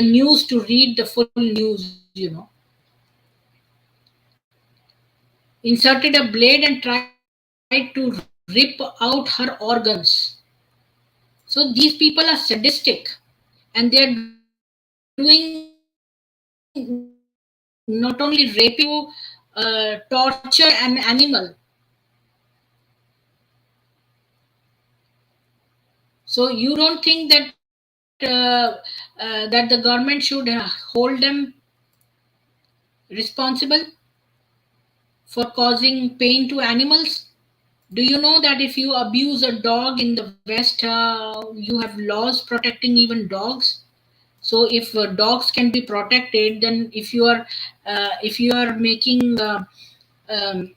news to read the full news, Inserted a blade and tried to rip out her organs. So these people are sadistic, and they are doing not only raping, they are trying to torture an animal. So you don't think that the government should hold them responsible for causing pain to animals? Do you know that if you abuse a dog in the West, you have laws protecting even dogs? So if dogs can be protected, then if you are making um,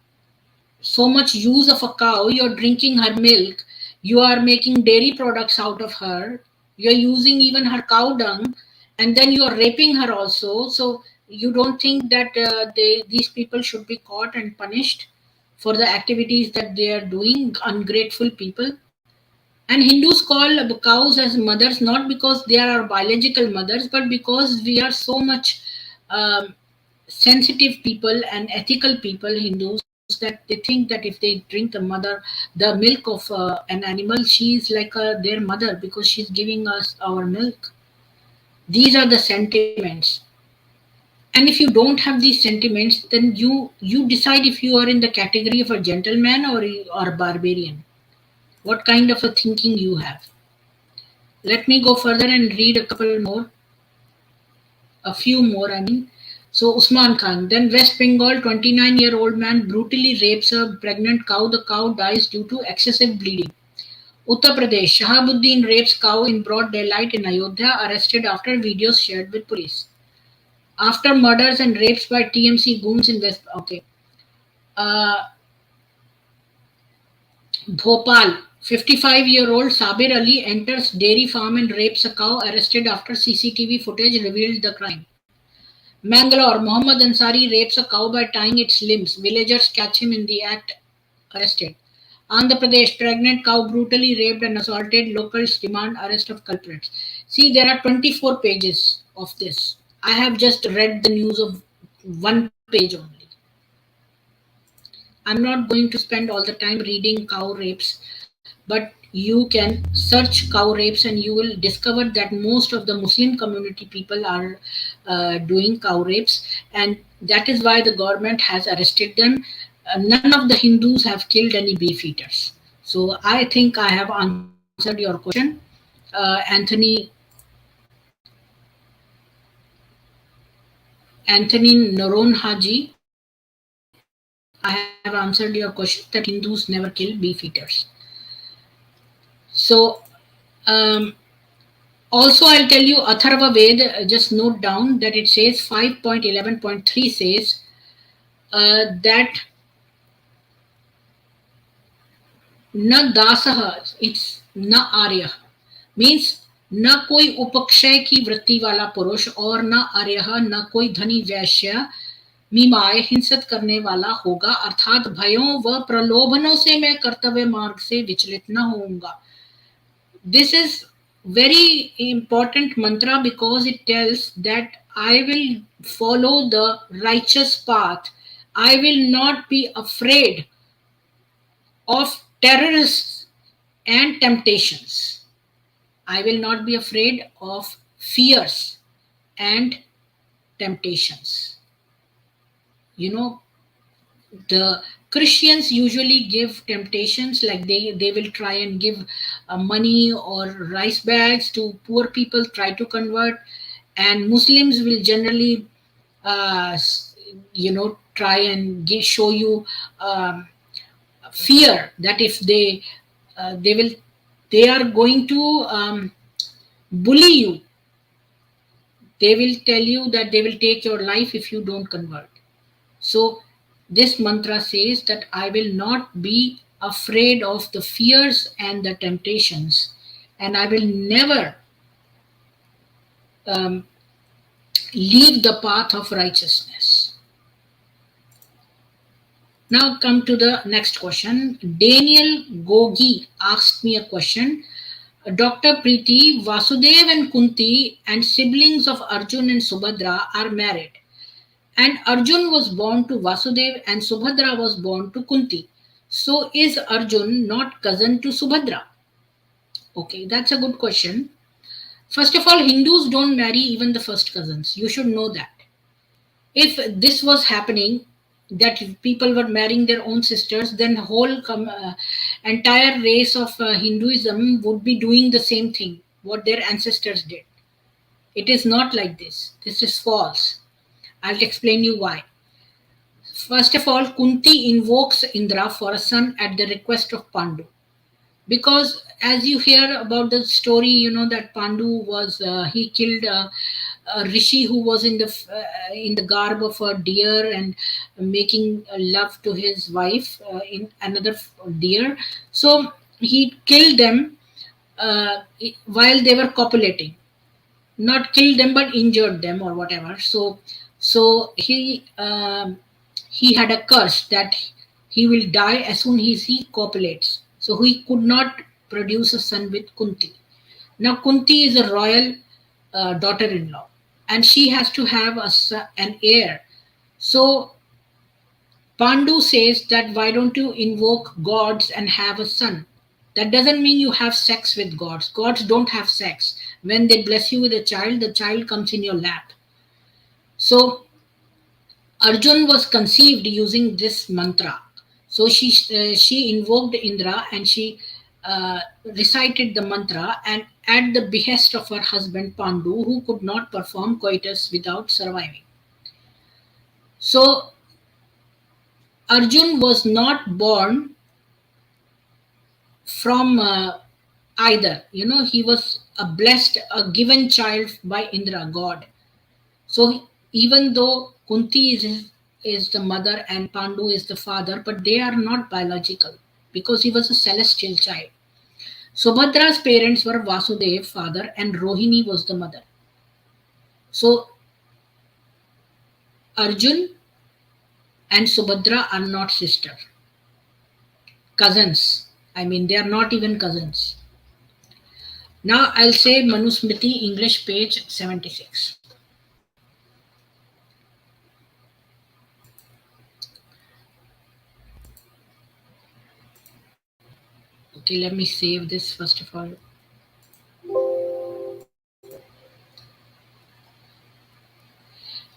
so much use of a cow, you're drinking her milk, you are making dairy products out of her, you're using even her cow dung, and then you are raping her also. So you don't think that these people should be caught and punished for the activities that they are doing, ungrateful people? And Hindus call cows as mothers not because they are our biological mothers, but because we are so much um, sensitive people and ethical people, Hindus, that they think that if they drink the milk of an animal, she is like their mother because she's giving us our milk. These are the sentiments. And if you don't have these sentiments, then you decide if you are in the category of a gentleman or a barbarian. What kind of a thinking you have? Let me go further and read a couple more, a few more, I mean. So, Usman Khan. Then, West Bengal, 29-year-old man brutally rapes a pregnant cow. The cow dies due to excessive bleeding. Uttar Pradesh, Shahabuddin rapes cow in broad daylight in Ayodhya, arrested after videos shared with police. After murders and rapes by TMC goons in West. Okay. Uh, Bhopal, 55-year-old Sabir Ali enters dairy farm and rapes a cow, arrested after CCTV footage revealed the crime. Mangalore, Mohammad Ansari rapes a cow by tying its limbs. Villagers catch him in the act, arrested. Andhra Pradesh, pregnant cow brutally raped and assaulted. Locals demand arrest of culprits. See, there are 24 pages of this. I have just read the news of one page only. I'm not going to spend all the time reading cow rapes, but you can search cow rapes and you will discover that most of the Muslim community people are doing cow rapes, and that is why the government has arrested them. None of the Hindus have killed any beef eaters. So I think I have answered your question, Anthony. Anthony Noron Haji, I have answered your question that Hindus never kill beef eaters. So, um, also I'll tell you Atharva Ved, just note down that it says 5.11.3 says that न दासः, it's न आर्य, means न कोई उपक्षय की वृत्ति वाला पुरुष और न आर्य, न कोई धनी वैश्य मीमाय हिंसत करने वाला होगा, अर्थात भयों व प्रलोभनों से मैं कर्तव्य मार्ग से विचलित न होऊंगा. This is very important mantra because it tells that I will follow the righteous path. I will not be afraid of terrorists and temptations. I will not be afraid of fears and temptations. You know, the Christians usually give temptations, like they will try and give money or rice bags to poor people, try to convert, and Muslims will generally, try and show you fear that if they are going to bully you. They will tell you that they will take your life if you don't convert. So this mantra says that I will not be afraid of the fears and the temptations, and I will never um, leave the path of righteousness. Now come to the next question. Daniel Gogi asked me a question. Dr. Preeti, Vasudev and Kunti and siblings of Arjun and Subhadra are married. And Arjun was born to Vasudev and Subhadra was born to Kunti. So is Arjun not cousin to Subhadra? Okay, that's a good question. First of all, Hindus don't marry even the first cousins. You should know that. If this was happening, that people were marrying their own sisters, then the whole entire race of Hinduism would be doing the same thing, what their ancestors did. It is not like this. This is false. I'll explain you why. First of all, Kunti invokes Indra for a son at the request of Pandu. Because as you hear about the story, you know that Pandu was, he killed a rishi who was in the garb of a deer and making love to his wife in another deer. So he killed them while they were copulating. Not killed them, but injured them or whatever. So he had a curse that he will die as soon as he copulates. So he could not produce a son with Kunti. Now Kunti is a royal daughter-in-law, and she has to have an heir. So Pandu says that why don't you invoke gods and have a son? That doesn't mean you have sex with gods. Gods don't have sex. When they bless you with a child, the child comes in your lap. So Arjun was conceived using this mantra. So she invoked Indra and she recited the mantra, and at the behest of her husband Pandu, who could not perform coitus without surviving. So Arjun was not born from either. You know, he was a given child by Indra, God. So even though Kunti is the mother and Pandu is the father, but they are not biological because he was a celestial child. Subhadra's parents were Vasudev, father, and Rohini was the mother. So Arjun and Subhadra are not sisters. Cousins. I mean, they are not even cousins. Now I'll say Manusmriti, English, page 76. Okay, let me save this first of all.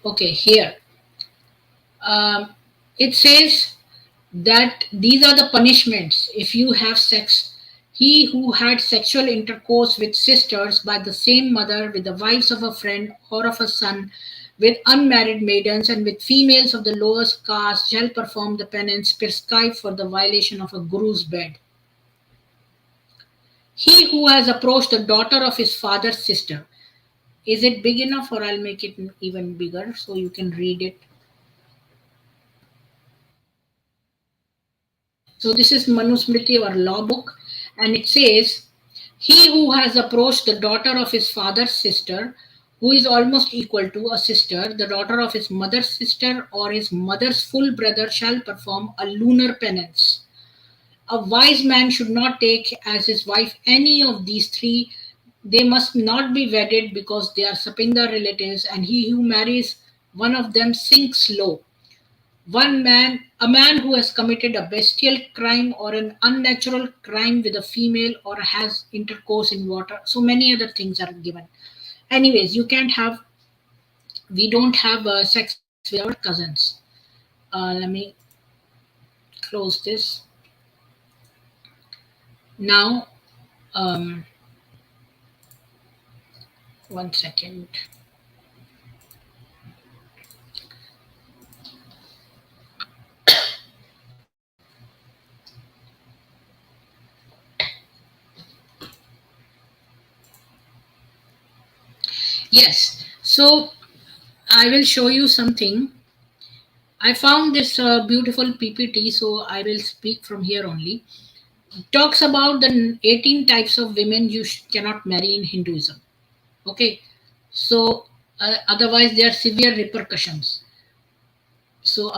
Okay, here. It says that these are the punishments if you have sex. He who had sexual intercourse with sisters by the same mother, with the wives of a friend or of a son, with unmarried maidens and with females of the lowest caste shall perform the penance prescribed for the violation of a guru's bed. He who has approached the daughter of his father's sister. Is it big enough, or I'll make it even bigger so you can read it? So this is Manusmriti, our law book, and it says, he who has approached the daughter of his father's sister, who is almost equal to a sister, the daughter of his mother's sister, or his mother's full brother, shall perform a lunar penance. A wise man should not take as his wife any of these three. They must not be wedded because they are Sapinda relatives, and he who marries one of them sinks low. A man who has committed a bestial crime or an unnatural crime with a female or has intercourse in water. So many other things are given. Anyways, we don't have sex with our cousins. Let me close this. Now, 1 second. Yes, so I will show you something. I found this beautiful PPT, so I will speak from here only. It talks about the 18 types of women you cannot marry in Hinduism. Okay, so otherwise there are severe repercussions. So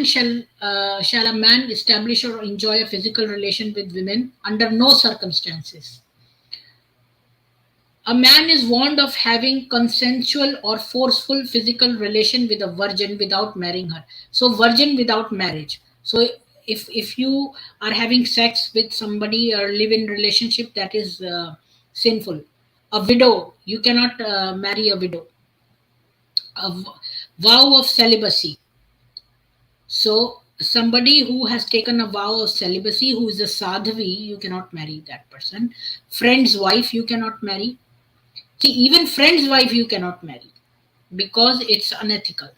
shall a man establish or enjoy a physical relation with women under no circumstances. A man is warned of having consensual or forceful physical relation with a virgin without marrying her. So virgin without marriage. So if you are having sex with somebody or live in relationship, that is sinful. A widow, you cannot marry a widow. Vow of celibacy. So somebody who has taken a vow of celibacy, who is a sadhavi, you cannot marry that person. Friend's wife, you cannot marry. See, even friend's wife you cannot marry because it's unethical.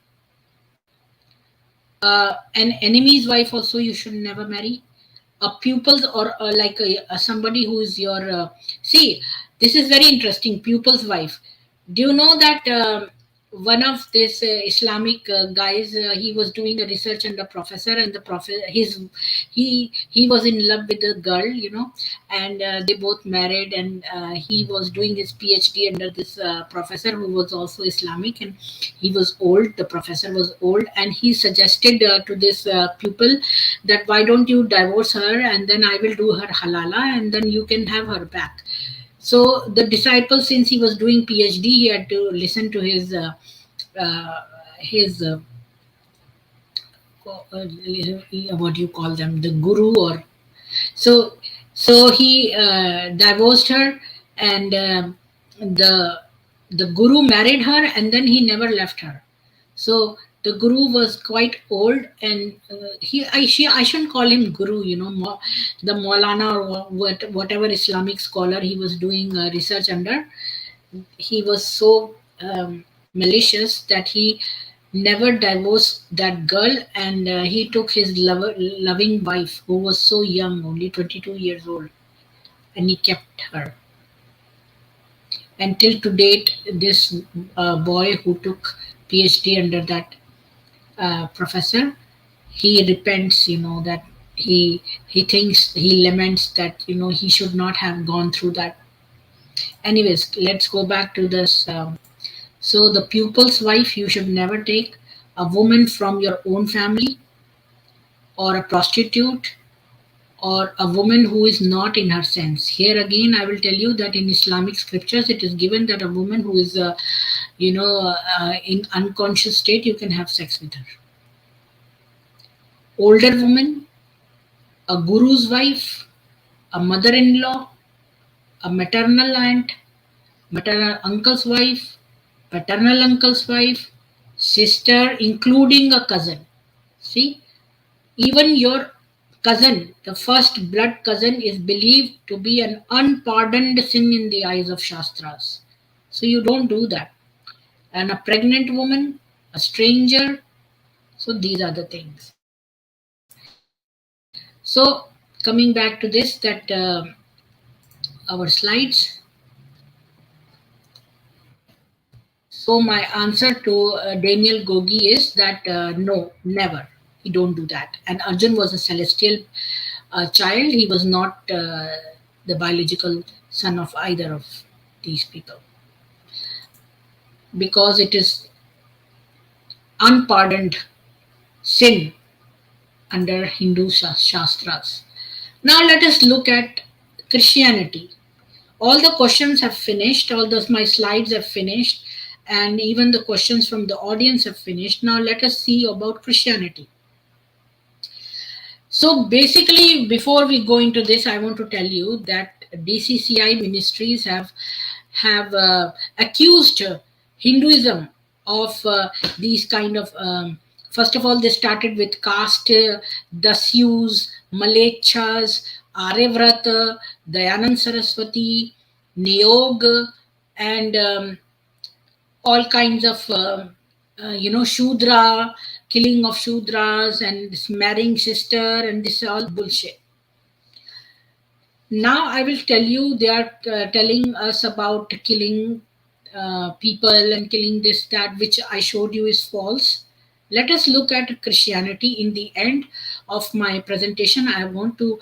An enemy's wife also you should never marry. A pupil's or like somebody who is your see, this is very interesting. Pupil's wife. Do you know that one of this Islamic guys, he was doing a research under professor, and the professor he was in love with a girl, and they both married, and he was doing his PhD under this professor who was also Islamic, and he was old. The professor was old, and he suggested to this pupil that why don't you divorce her, and then I will do her halala, and then you can have her back. So the disciple, since he was doing PhD, he had to listen to his what do you call them, the guru, or so he divorced her, and the guru married her, and then he never left her. So the guru was quite old, and I shouldn't call him guru, the Maulana or whatever Islamic scholar he was doing research under. He was so malicious that he never divorced that girl, and he took his loving wife, who was so young, only 22 years old, and he kept her. Until to date, this boy who took PhD under that professor, he repents, that he thinks, he laments that he should not have gone through that. Anyways, let's go back to this. So the pupil's wife you should never take. A woman from your own family, or a prostitute, or a woman who is not in her sense. Here again, I will tell you that in Islamic scriptures, it is given that a woman who is, in unconscious state, you can have sex with her. Older woman, a guru's wife, a mother-in-law, a maternal aunt, maternal uncle's wife, paternal uncle's wife, sister, including a cousin. See, even your cousin, the first blood cousin, is believed to be an unpardoned sin in the eyes of Shastras. So you don't do that. And a pregnant woman, a stranger. So these are the things. So coming back to this, that our slides. So my answer to Daniel Gogi is that no, never. He don't do that. And Arjun was a celestial child. He was not the biological son of either of these people, because it is unpardoned sin under Hindu shastras. Now let us look at Christianity. All the questions have finished, all those my slides have finished, and even the questions from the audience have finished. Now let us see about Christianity. So basically, before we go into this, I want to tell you that DCCI Ministries have accused Hinduism of these kind of. First of all, they started with caste, Dasyus, Malechas, Aryavrata, Dayanand Saraswati, Niyog, and all kinds of Shudra, killing of Shudras, and this marrying sister, and this is all bullshit. Now I will tell you, they are telling us about killing people and killing this, that, which I showed you is false. Let us look at Christianity. In the end of my presentation, I want to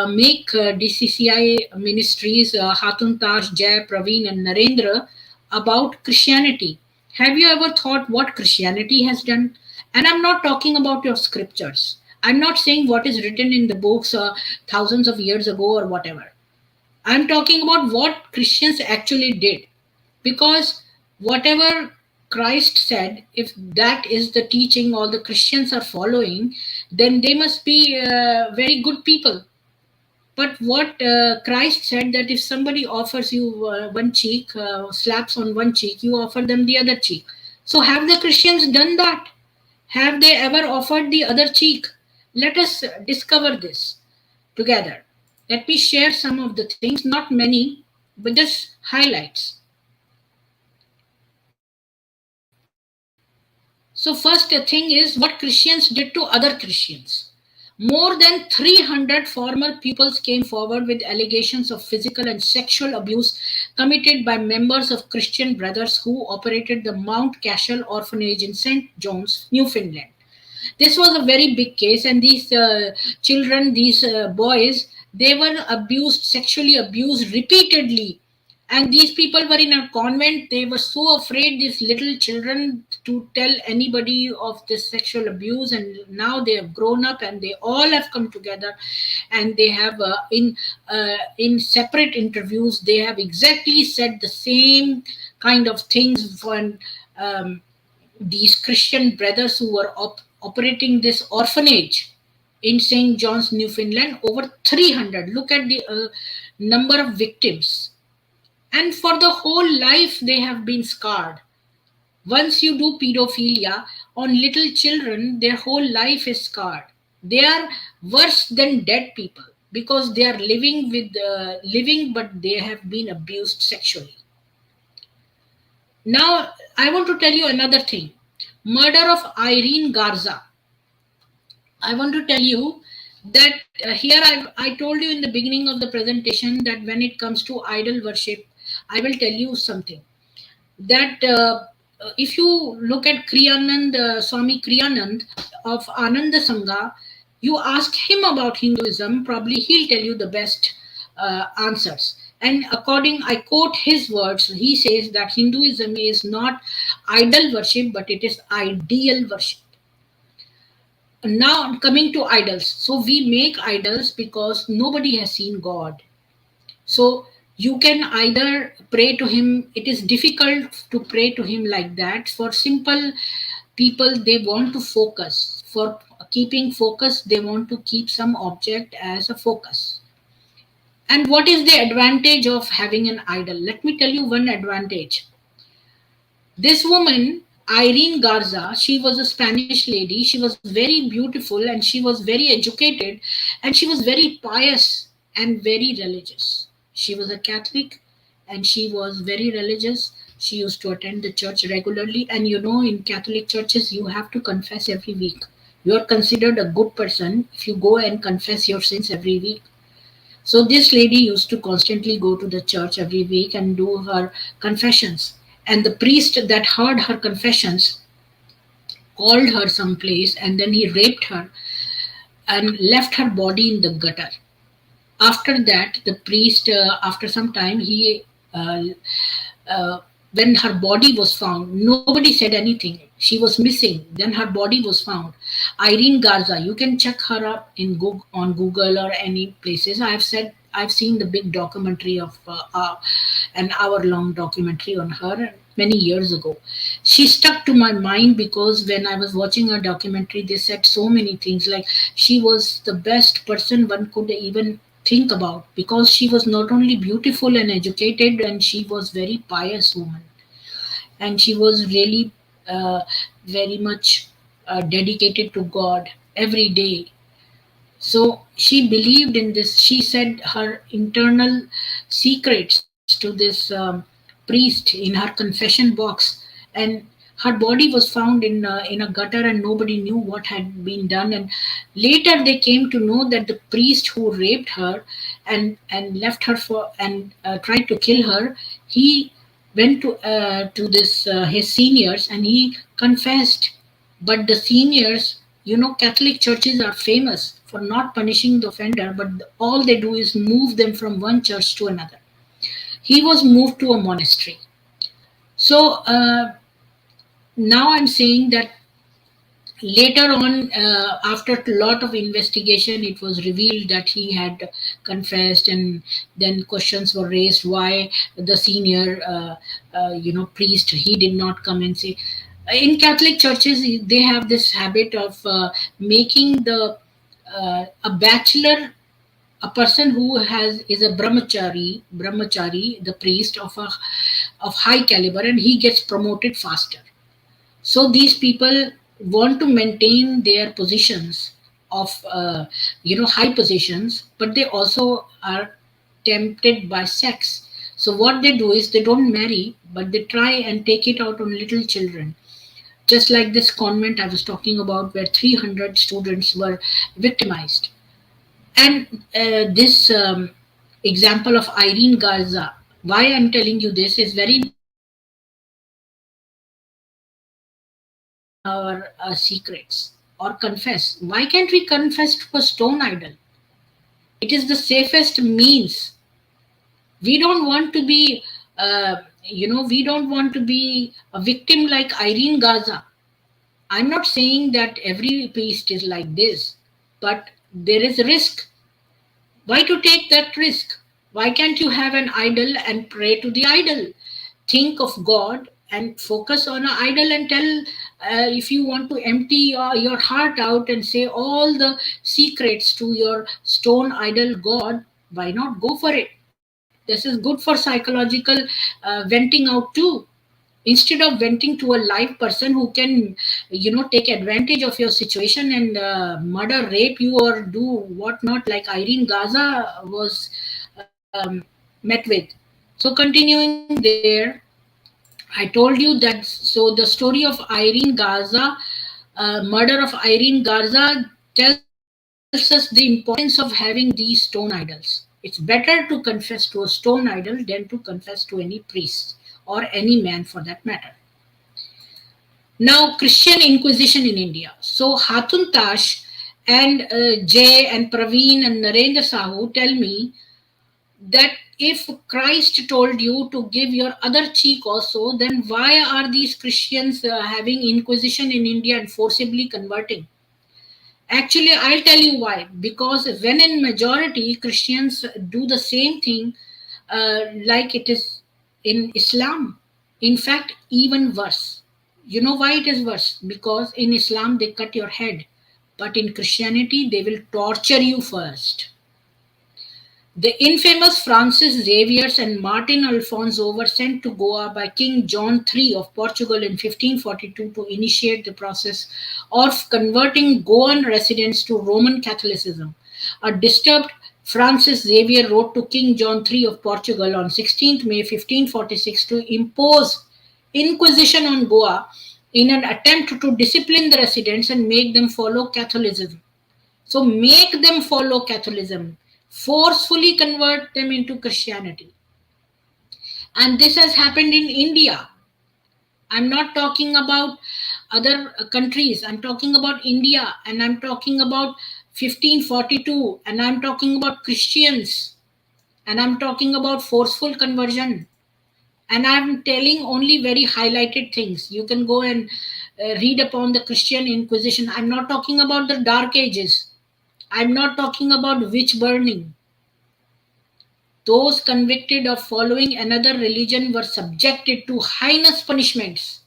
make DCCI Ministries, Hatun Tash, Jay, Praveen, and Narendra about Christianity. Have you ever thought what Christianity has done? And I'm not talking about your scriptures. I'm not saying what is written in the books thousands of years ago or whatever. I'm talking about what Christians actually did. Because whatever Christ said, if that is the teaching all the Christians are following, then they must be very good people. But what Christ said, that if somebody offers you one cheek, slaps on one cheek, you offer them the other cheek. So have the Christians done that? Have they ever offered the other cheek? Let us discover this together. Let me share some of the things, not many, but just highlights. So, first thing is what Christians did to other Christians. More than 300 former pupils came forward with allegations of physical and sexual abuse committed by members of Christian Brothers who operated the Mount Cashel Orphanage in St. John's, Newfoundland. This was a very big case, and these children, these boys, they were abused, sexually abused repeatedly. And these people were in a convent. They were so afraid, these little children, to tell anybody of this sexual abuse. And now they have grown up, and they all have come together, and they have in separate interviews, they have exactly said the same kind of things when these Christian brothers who were operating this orphanage in St. John's, Newfoundland. Over 300. Look at the number of victims. And for the whole life, they have been scarred. Once you do pedophilia on little children, their whole life is scarred. They are worse than dead people, because they are living, but they have been abused sexually. Now, I want to tell you another thing. Murder of Irene Garza. I want to tell you that here I told you in the beginning of the presentation that when it comes to idol worship, I will tell you something. That if you look at Kriyanand, Swami Kriyanand of Ananda Sangha, you ask him about Hinduism, probably he'll tell you the best answers. And I quote his words, he says that Hinduism is not idol worship, but it is ideal worship. Now coming to idols. So we make idols because nobody has seen God. So you can either pray to him. It is difficult to pray to him like that. For simple people, they want to focus. For keeping focus, they want to keep some object as a focus. And what is the advantage of having an idol? Let me tell you one advantage. This woman, Irene Garza, she was a Spanish lady. She was very beautiful, and she was very educated, and she was very pious and very religious. She was a Catholic, and she was very religious. She used to attend the church regularly, and in Catholic churches, you have to confess every week. You are considered a good person if you go and confess your sins every week. So this lady used to constantly go to the church every week and do her confessions. And the priest that heard her confessions called her someplace, and then he raped her and left her body in the gutter. After that, the priest, after some time, he uh, uh, when her body was found, nobody said anything. She was missing. Then her body was found. Irene Garza, you can check her up in Google, on Google or any places. I've seen the big documentary of an hour-long documentary on her many years ago. She stuck to my mind because when I was watching her documentary, they said so many things like she was the best person one could even think about, because she was not only beautiful and educated, and she was very pious woman, and she was really uh, very much dedicated to God every day. So she believed in this. She said her internal secrets to this priest in her confession box, and her body was found in a gutter, and nobody knew what had been done. And later they came to know that the priest who raped her and left her for and tried to kill her, he went to this his seniors, and he confessed. But the seniors, Catholic churches are famous for not punishing the offender, but all they do is move them from one church to another. He was moved to a monastery. So now I'm saying that later on, after a lot of investigation, it was revealed that he had confessed, and then questions were raised why the senior priest, he did not come and say. In Catholic churches, they have this habit of making the a bachelor, a person who has is a brahmachari, the priest of high caliber, and he gets promoted faster. So these people want to maintain their positions of high positions, but they also are tempted by sex. So what they do is they don't marry, but they try and take it out on little children, just like this convent I was talking about, where 300 students were victimized. And this example of Irene Garza, why I'm telling you this is very important, because why can't we confess our secrets or confess? Why can't we confess to a stone idol? It is the safest means. We don't want to be, we don't want to be a victim like Irene Gaza. I'm not saying that every priest is like this, but there is risk. Why to take that risk? Why can't you have an idol and pray to the idol? Think of God and focus on an idol, and tell, if you want to empty your heart out and say all the secrets to your stone idol God, why not go for it? This is good for psychological venting out too. Instead of venting to a live person who can take advantage of your situation and murder, rape you, or do whatnot, like Irene Gaza was met with. So continuing there, I told you that, so the story of Irene Garza, murder of Irene Garza, tells us the importance of having these stone idols. It's better to confess to a stone idol than to confess to any priest or any man for that matter. Now, Christian Inquisition in India. So Hatun Tash and Jay and Praveen and Narendra Sahoo tell me that if Christ told you to give your other cheek also, then why are these Christians having Inquisition in India and forcibly converting? Actually, I'll tell you why. Because when in majority Christians do the same thing like it is in Islam. In fact, even worse. You know why it is worse? Because in Islam they cut your head, but in Christianity they will torture you first. The infamous Francis Xavier and Martin Alfonso were sent to Goa by King John III of Portugal in 1542 to initiate the process of converting Goan residents to Roman Catholicism. A disturbed Francis Xavier wrote to King John III of Portugal on 16th May 1546 to impose Inquisition on Goa in an attempt to discipline the residents and make them follow Catholicism. So make them follow Catholicism, forcefully convert them into Christianity. And this has happened in India. I'm not talking about other countries. I'm talking about India, and I'm talking about 1542, and I'm talking about Christians, and I'm talking about forceful conversion. And I'm telling only very highlighted things. You can go and read upon the Christian Inquisition. I'm not talking about the Dark Ages. I'm not talking about witch burning. Those convicted of following another religion were subjected to heinous punishments.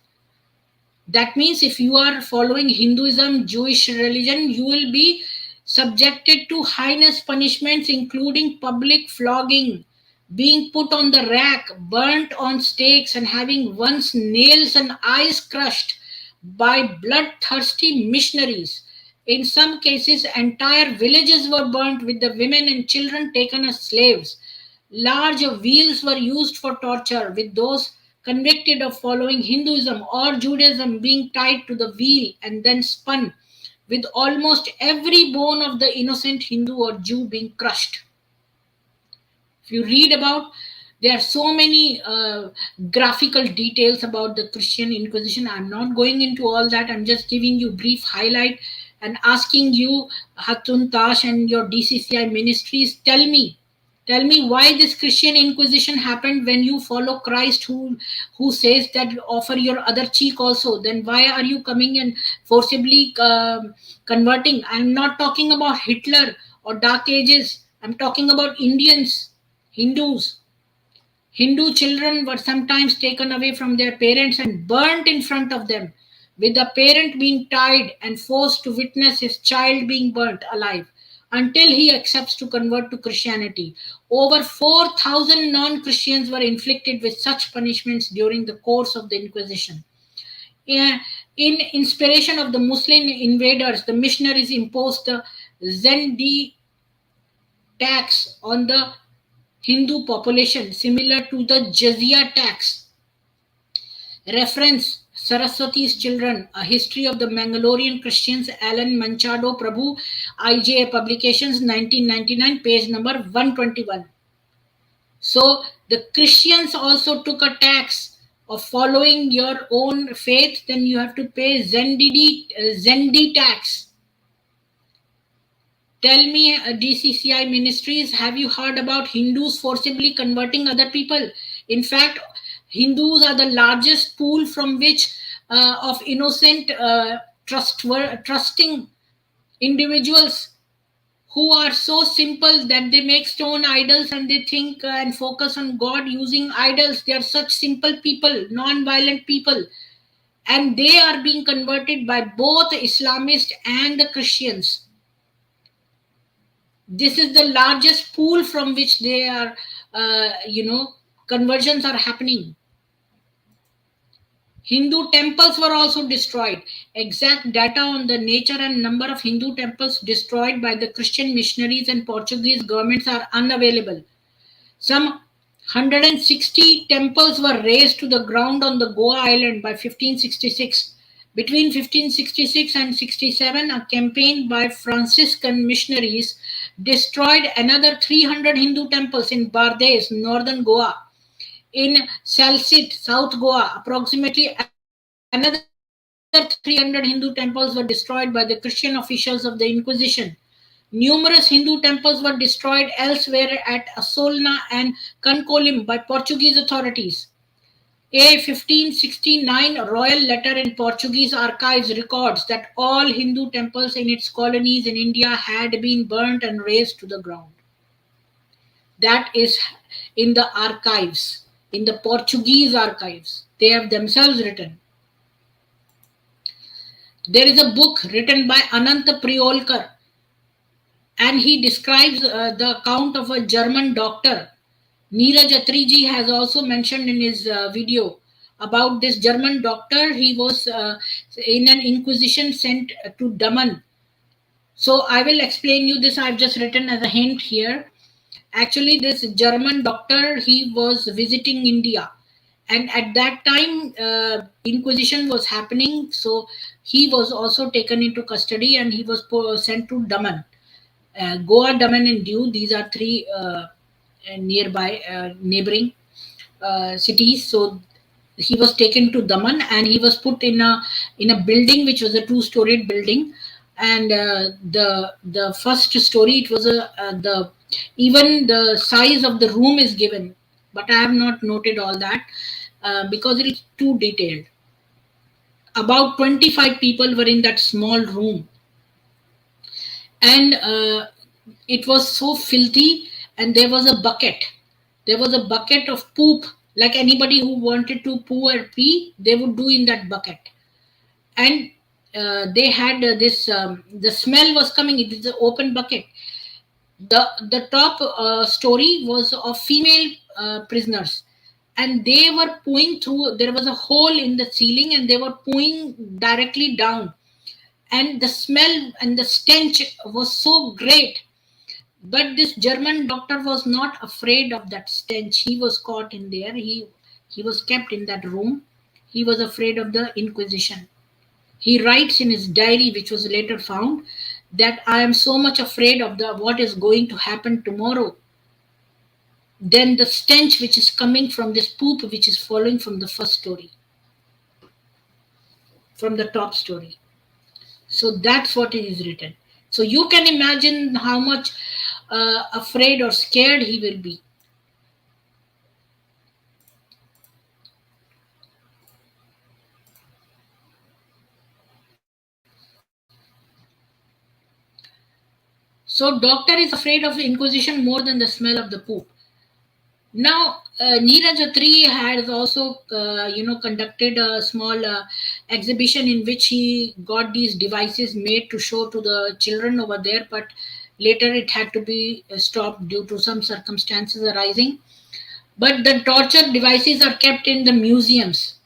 That means if you are following Hinduism, Jewish religion, you will be subjected to heinous punishments, including public flogging, being put on the rack, burnt on stakes, and having one's nails and eyes crushed by bloodthirsty missionaries. In some cases, entire villages were burnt with the women and children taken as slaves. Large wheels were used for torture, with those convicted of following Hinduism or Judaism being tied to the wheel and then spun, with almost every bone of the innocent Hindu or Jew being crushed. If you read about, there are so many graphical details about the Christian Inquisition. I'm not going into all that. I'm just giving you brief highlight and asking you, Hatun Tash and your DCCI ministries, tell me why this Christian Inquisition happened when you follow Christ, who says that offer your other cheek also. Then why are you coming and forcibly converting? I'm not talking about Hitler or Dark Ages. I'm talking about Indians, Hindus. Hindu children were sometimes taken away from their parents and burnt in front of them, with the parent being tied and forced to witness his child being burnt alive until he accepts to convert to Christianity. Over 4,000 non Christians were inflicted with such punishments during the course of the Inquisition. Yeah, in inspiration of the Muslim invaders, the missionaries imposed the Zendi tax on the Hindu population, similar to the Jizya tax. Reference Saraswati's Children, A History of the Mangalorean Christians, Alan Manchado Prabhu, IJA Publications, 1999, page number 121. So the Christians also took a tax of following your own faith, then you have to pay Zendi tax. Tell me, DCCI Ministries, have you heard about Hindus forcibly converting other people? In fact, Hindus are the largest pool from which of innocent, trusting individuals who are so simple that they make stone idols and they think and focus on God using idols. They are such simple people, non-violent people, and they are being converted by both Islamists and the Christians. This is the largest pool from which they are, conversions are happening. Hindu temples were also destroyed. Exact data on the nature and number of Hindu temples destroyed by the Christian missionaries and Portuguese governments are unavailable. Some 160 temples were razed to the ground on the Goa island by 1566. Between 1566 and 67, a campaign by Franciscan missionaries destroyed another 300 Hindu temples in Bardez, northern Goa. In Salsit, South Goa, approximately another 300 Hindu temples were destroyed by the Christian officials of the Inquisition. Numerous Hindu temples were destroyed elsewhere at Asolna and Kankolim by Portuguese authorities. A 1569 royal letter in Portuguese archives records that all Hindu temples in its colonies in India had been burnt and razed to the ground. That is in the archives, in the Portuguese archives. They have themselves written. There is a book written by Ananta Priolkar, and he describes the account of a German doctor. Neeraj Atriji has also mentioned in his video about this German doctor. He was in an inquisition sent to Daman. So I will explain you this. I've just written as a hint here. Actually, this German doctor, he was visiting India, And at that time, Inquisition was happening, so he was also taken into custody and he was sent to Daman. Goa, Daman, and Diu. These are three nearby neighboring cities. So he was taken to Daman and he was put in a building which was a two-storied building. And the first story, it was the even the size of the room is given, but I have not noted all that because it is too detailed. About 25 people were in that small room, and it was so filthy. And there was a bucket of poop, like anybody who wanted to poo or pee, they would do in that bucket. And they had this the smell was coming, it is an open bucket. The top story was of female prisoners, and they were pooing through, there was a hole in the ceiling and they were pooing directly down. And the smell and the stench was so great. But this German doctor was not afraid of that stench. He was caught in there. He was kept in that room. He was afraid of the Inquisition. He writes in his diary, which was later found, that I am so much afraid of the what is going to happen tomorrow than the stench which is coming from this poop which is following from the first story, from the top story. So that's what it is written. So you can imagine how much afraid or scared he will be. So doctor is afraid of Inquisition more than the smell of the poop. Now, Neeraj Attri has also, conducted a small exhibition in which he got these devices made to show to the children over there, but later it had to be stopped due to some circumstances arising. But the torture devices are kept in the museums.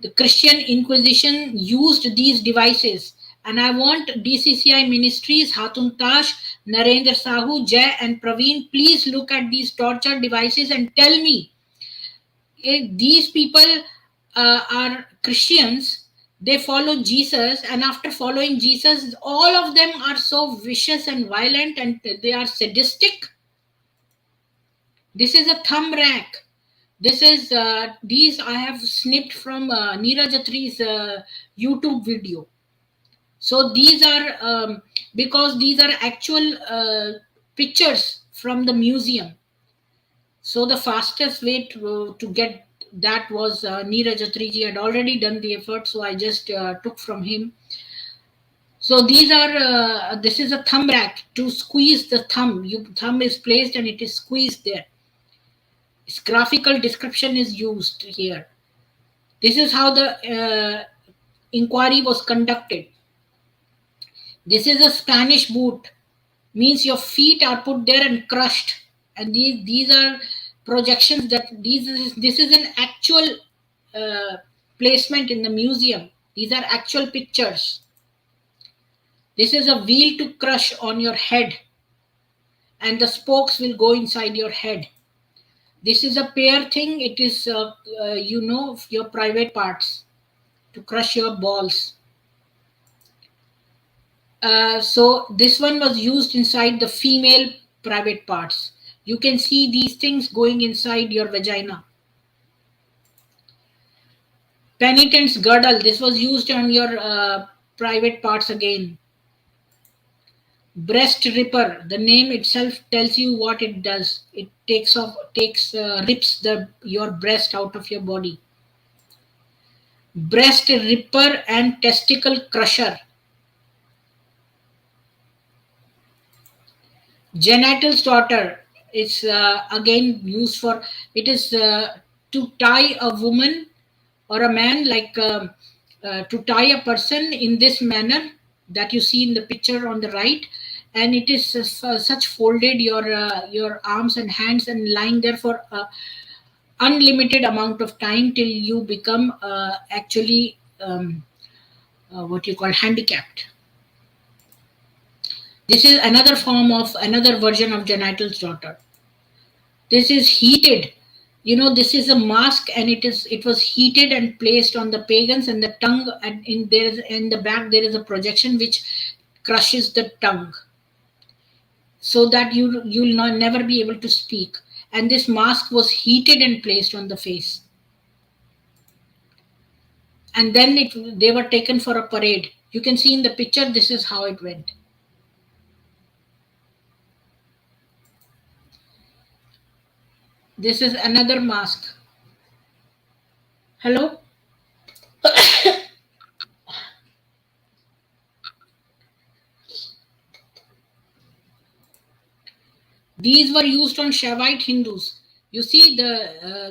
The Christian Inquisition used these devices, and I want DCCI Ministries, Hatun Tash, Narendra, Sahoo, Jay, and Praveen, please look at these torture devices and tell me if these people are Christians, they follow Jesus, and after following Jesus, all of them are so vicious and violent and they are sadistic. This is a thumb rack. This is these I have snipped from Neeraj Atri's YouTube video. So these are because these are actual pictures from the museum. So the fastest way to get that was Neeraj Atriji had already done the effort, so I just took from him. So these are this is a thumb rack to squeeze the thumb. Thumb is placed and it is squeezed there. Its graphical description is used here. This is how the inquiry was conducted. This is a Spanish boot, means your feet are put there and crushed. And these are projections that this is an actual placement in the museum. These are actual pictures. This is a wheel to crush on your head, and the spokes will go inside your head. This is a pear thing. It is, your private parts to crush your balls. So this one was used inside the female private parts. You can see these things going inside your vagina. Penitent's girdle. This was used on your private parts again. Breast ripper. The name itself tells you what it does. It rips your breast out of your body. Breast ripper and testicle crusher. Genital slaughter is again used for, it is to tie a woman or a man, like to tie a person in this manner that you see in the picture on the right, and it is such folded your arms and hands and lying there for unlimited amount of time till you become actually what you call handicapped. This is another version of genital slaughter. This is heated. This is a mask, and it was heated and placed on the pagans, and the tongue, and in the back there is a projection which crushes the tongue, so that you'll not never be able to speak. And this mask was heated and placed on the face, and then they were taken for a parade. You can see in the picture, this is how it went. This is another mask. Hello. These were used on Shaivite Hindus. You see,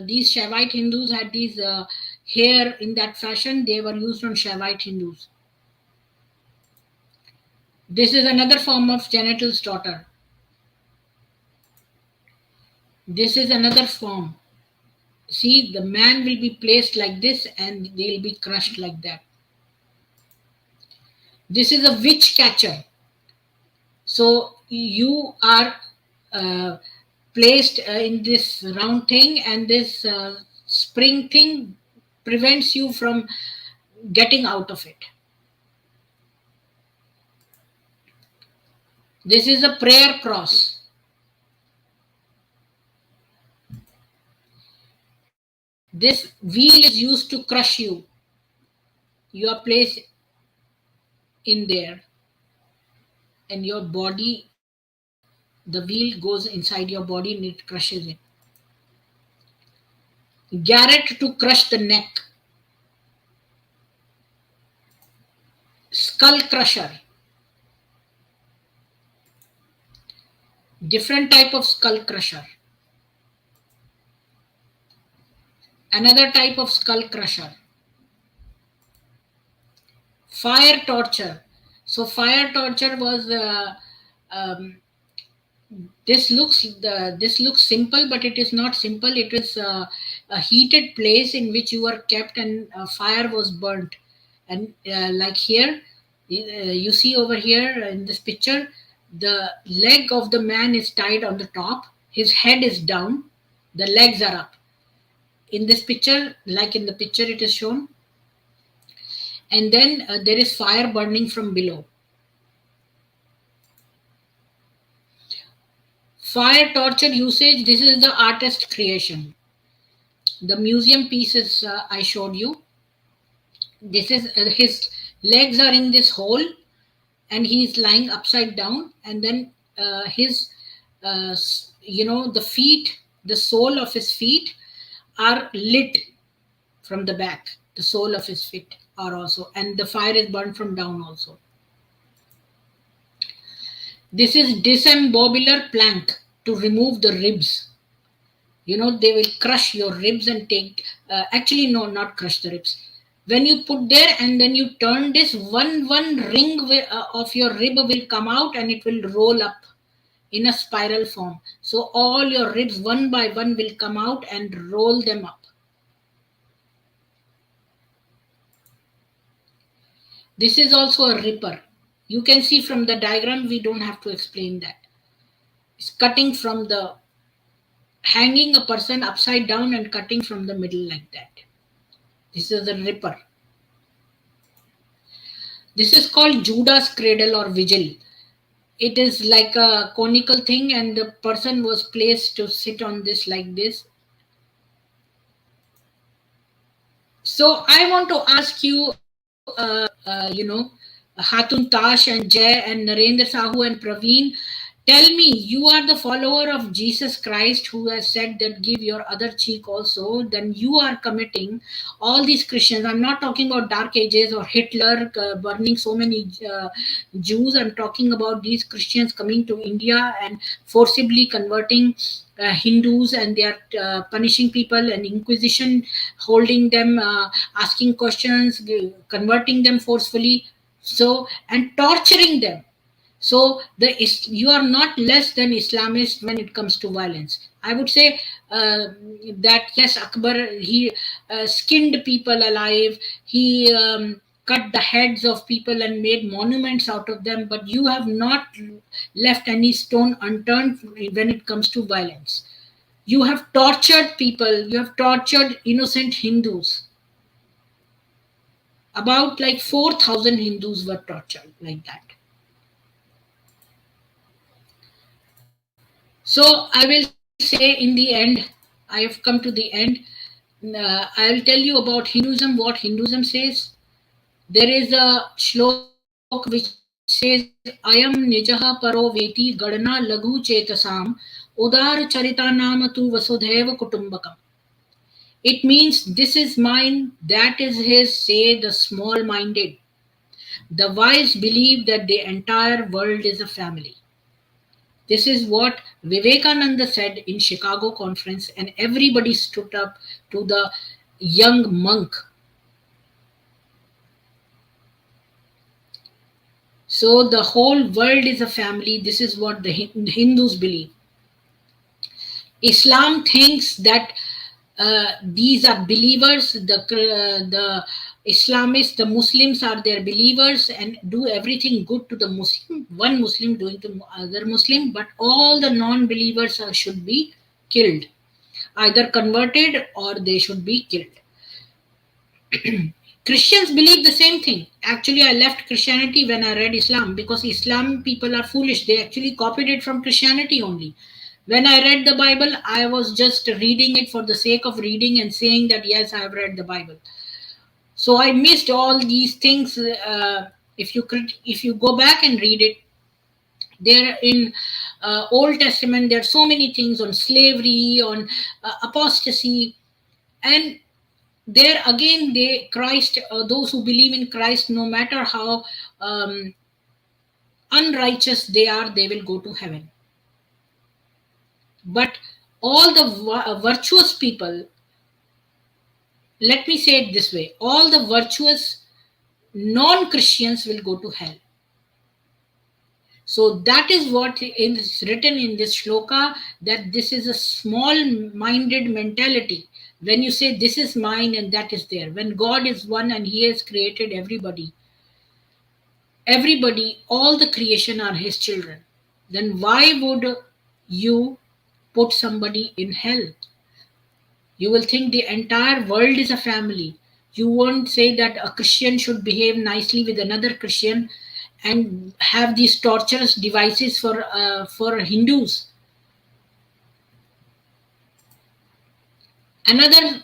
these Shaivite Hindus had these hair in that fashion. They were used on Shaivite Hindus. This is another form of genital slaughter. This is another form. See, the man will be placed like this, and they'll be crushed like that. This is a witch catcher. So you are placed in this round thing, and this spring thing prevents you from getting out of it. This is a prayer cross. This wheel is used to crush you. You are placed in there, and your body, the wheel goes inside your body and it crushes it. Garrote to crush the neck. Skull crusher. Different type of skull crusher. Another type of skull crusher. Fire torture. So fire torture was this looks simple, but it is not simple. It is a heated place in which you were kept, and fire was burnt. And like here, you see over here in this picture, the leg of the man is tied on the top. His head is down. The legs are up. In this picture, like in the picture it is shown. And then there is fire burning from below. Fire torture usage, this is the artist creation. The museum pieces I showed you. This is his legs are in this hole, and he is lying upside down, and then his the feet, the sole of his feet are lit from the back. The sole of his feet are also, and the fire is burned from down also. This is disembobbiler plank, to remove the ribs. They will crush your ribs and take, actually no, not crush the ribs. When you put there and then you turn this, one ring of your rib will come out, and it will roll up in a spiral form. So all your ribs one by one will come out and roll them up. This is also a ripper. You can see from the diagram, we don't have to explain that. It's cutting from the, hanging a person upside down and cutting from the middle like that. This is the ripper. This is called Judas cradle or vigil. It is like a conical thing, and the person was placed to sit on this like this. So I want to ask you, Hatun Tash and Jay and Narendra, Sahoo and Praveen, tell me, you are the follower of Jesus Christ, who has said that give your other cheek also. Then you are committing all these Christians. I'm not talking about Dark Ages or Hitler burning so many Jews. I'm talking about these Christians coming to India and forcibly converting Hindus, and they are punishing people, and Inquisition holding them, asking questions, converting them forcefully, and torturing them. So you are not less than Islamist when it comes to violence. I would say that yes, Akbar, he skinned people alive. He cut the heads of people and made monuments out of them. But you have not left any stone unturned when it comes to violence. You have tortured people, you have tortured innocent Hindus. About like 4,000 Hindus were tortured like that. So I will say in the end, I have come to the end. I'll tell you about Hinduism, what Hinduism says. There is a shlok which says, Ayam nijaha paro veti gadana lagu chetasam udar charita nama tu vasudhaiva kutumbakam. It means this is mine, that is his, say the small minded. The wise believe that the entire world is a family. This is what Vivekananda said in Chicago conference, and everybody stood up to the young monk. So the whole world is a family. This is what the Hindus believe. Islam thinks that these are believers. The Islamists, the Muslims are their believers and do everything good to the Muslim. One Muslim doing to other Muslim, but all the non-believers should be killed, either converted or they should be killed. Christians believe the same thing. Actually, I left Christianity when I read Islam because Islam people are foolish. They actually copied it from Christianity only. When I read the Bible, I was just reading it for the sake of reading and saying that, yes, I have read the Bible. So I missed all these things. If you go back and read it, there in Old Testament, there are so many things on slavery, on apostasy, and there again those who believe in Christ, no matter how unrighteous they are, they will go to heaven. But all the virtuous people, let me say it this way, all the virtuous non-Christians will go to hell. So that is what is written in this shloka, that this is a small-minded mentality. When you say this is mine and that is there, when God is one and he has created everybody, all the creation are his children, then why would you put somebody in hell? You will think the entire world is a family. You won't say that a Christian should behave nicely with another Christian and have these torturous devices for Hindus. Another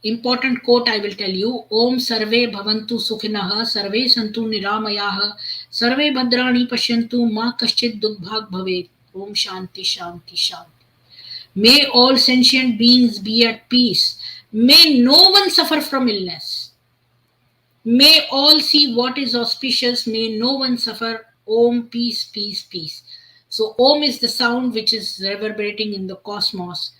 important quote I will tell you: Om Sarve Bhavantu Sukhinah, Sarve Santu Niramayah, Sarve Bhadrani Pashyantu, Ma Kaschid Dukbhag Bhavet. Om Shanti Shanti Shanti. May all sentient beings be at peace. May no one suffer from illness. May all see what is auspicious. May no one suffer. Om, peace, peace, peace. So Om is the sound which is reverberating in the cosmos.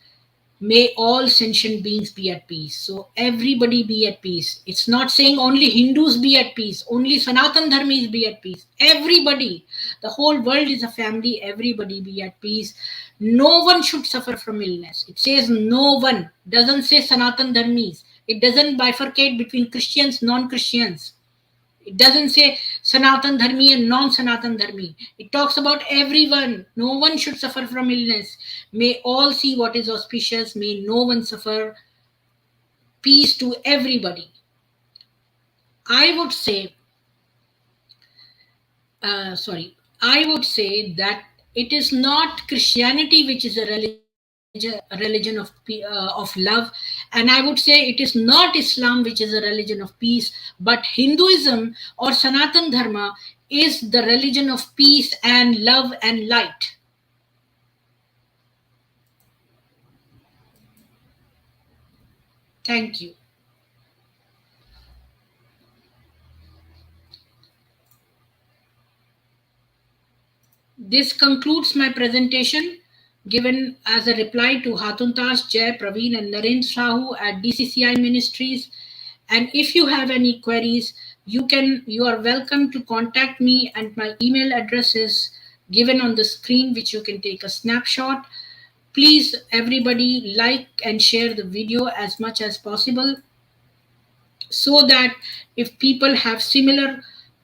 May all sentient beings be at peace. So everybody be at peace. It's not saying only Hindus be at peace, only Sanatan Dharmis be at peace. Everybody, the whole world is a family, everybody be at peace. No one should suffer from illness. It says no one, doesn't say Sanatan Dharmis. It doesn't bifurcate between Christians, non-Christians. It doesn't say Sanatan Dharmi and non-Sanatan Dharmi. It talks about everyone. No one should suffer from illness. May all see what is auspicious. May no one suffer. Peace to everybody. I would say that it is not Christianity which is a religion of love, and I would say it is not Islam which is a religion of peace, but Hinduism or Sanatan Dharma is the religion of peace and love and light. Thank you. This concludes my presentation given as a reply to Hatun Tash, Jay, Praveen and Narendra Sahoo at DCCI Ministries. And if you have any queries, you are welcome to contact me, and my email address is given on the screen, which you can take a snapshot. Please, everybody, like and share the video as much as possible, so that if people have similar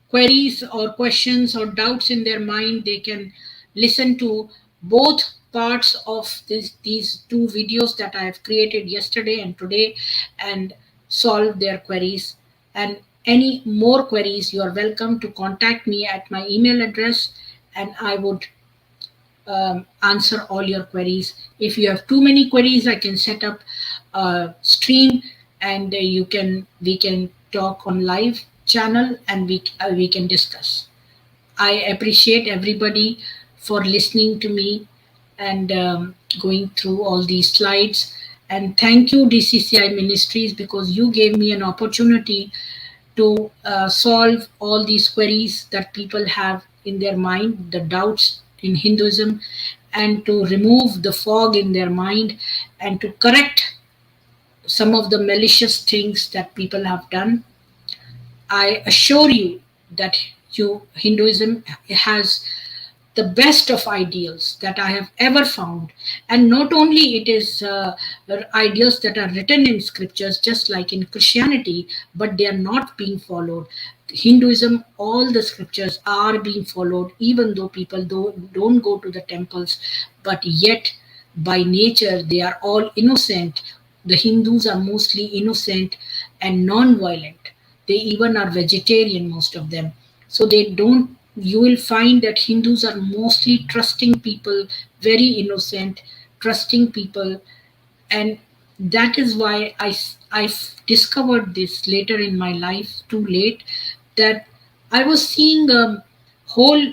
queries or questions or doubts in their mind, they can listen to both parts of these two videos that I have created yesterday and today and solve their queries. And any more queries, you are welcome to contact me at my email address, and I would answer all your queries. If you have too many queries, I can set up a stream, and we can talk on live channel, and we can discuss. I appreciate everybody for listening to me and going through all these slides. And thank you, DCCI Ministries, because you gave me an opportunity to solve all these queries that people have in their mind, the doubts in Hinduism, and to remove the fog in their mind and to correct some of the malicious things that people have done. I assure you that Hinduism has the best of ideals that I have ever found. And not only it is ideals that are written in scriptures, just like in Christianity, but they are not being followed. Hinduism, all the scriptures are being followed, even though people don't go to the temples, but yet by nature they are all innocent. The Hindus are mostly innocent and non-violent. They even are vegetarian, most of them. So they don't, you will find that Hindus are mostly trusting people, very innocent, trusting people. And that is why I discovered this later in my life, too late, that I was seeing a whole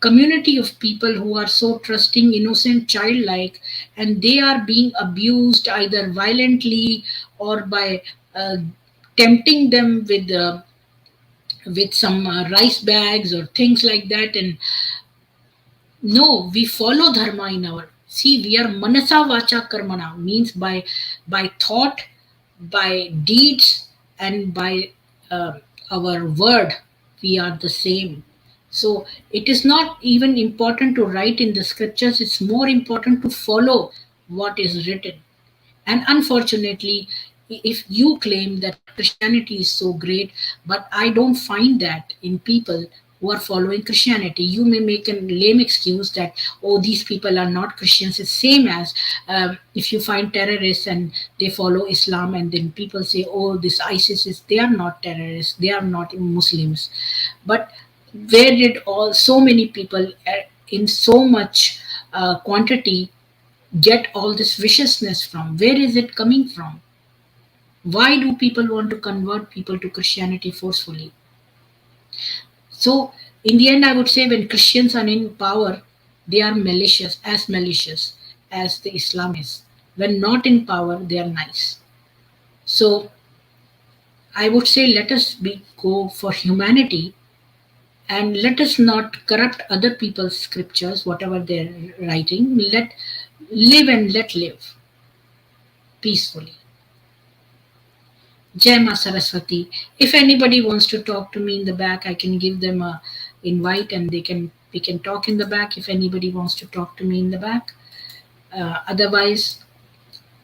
community of people who are so trusting, innocent, childlike, and they are being abused either violently or by tempting them with some rice bags or things like that. And no, we follow dharma in our, see, we are manasa vacha karmana, means by thought, by deeds, and by our word, we are the same. So it is not even important to write in the scriptures, it's more important to follow what is written. And unfortunately, if you claim that Christianity is so great, but I don't find that in people who are following Christianity. You may make a lame excuse that, oh, these people are not Christians. It's same as if you find terrorists and they follow Islam, and then people say, oh, this ISIS is, they are not terrorists, they are not Muslims. But where did all so many people in so much quantity get all this viciousness from? Where is it coming from? Why do people want to convert people to Christianity forcefully? So, in the end, I would say when Christians are in power, they are malicious as the Islamists. When not in power, they are nice. So, I would say let us go for humanity, and let us not corrupt other people's scriptures, whatever they're writing. Let live and let live peacefully. Jai Ma Saraswati. If anybody wants to talk to me in the back, I can give them a invite, and we can talk in the back if anybody wants to talk to me in the back. Otherwise,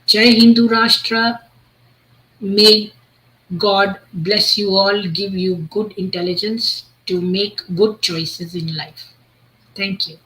Jai Hindu Rashtra. May God bless you all, give you good intelligence to make good choices in life. Thank you.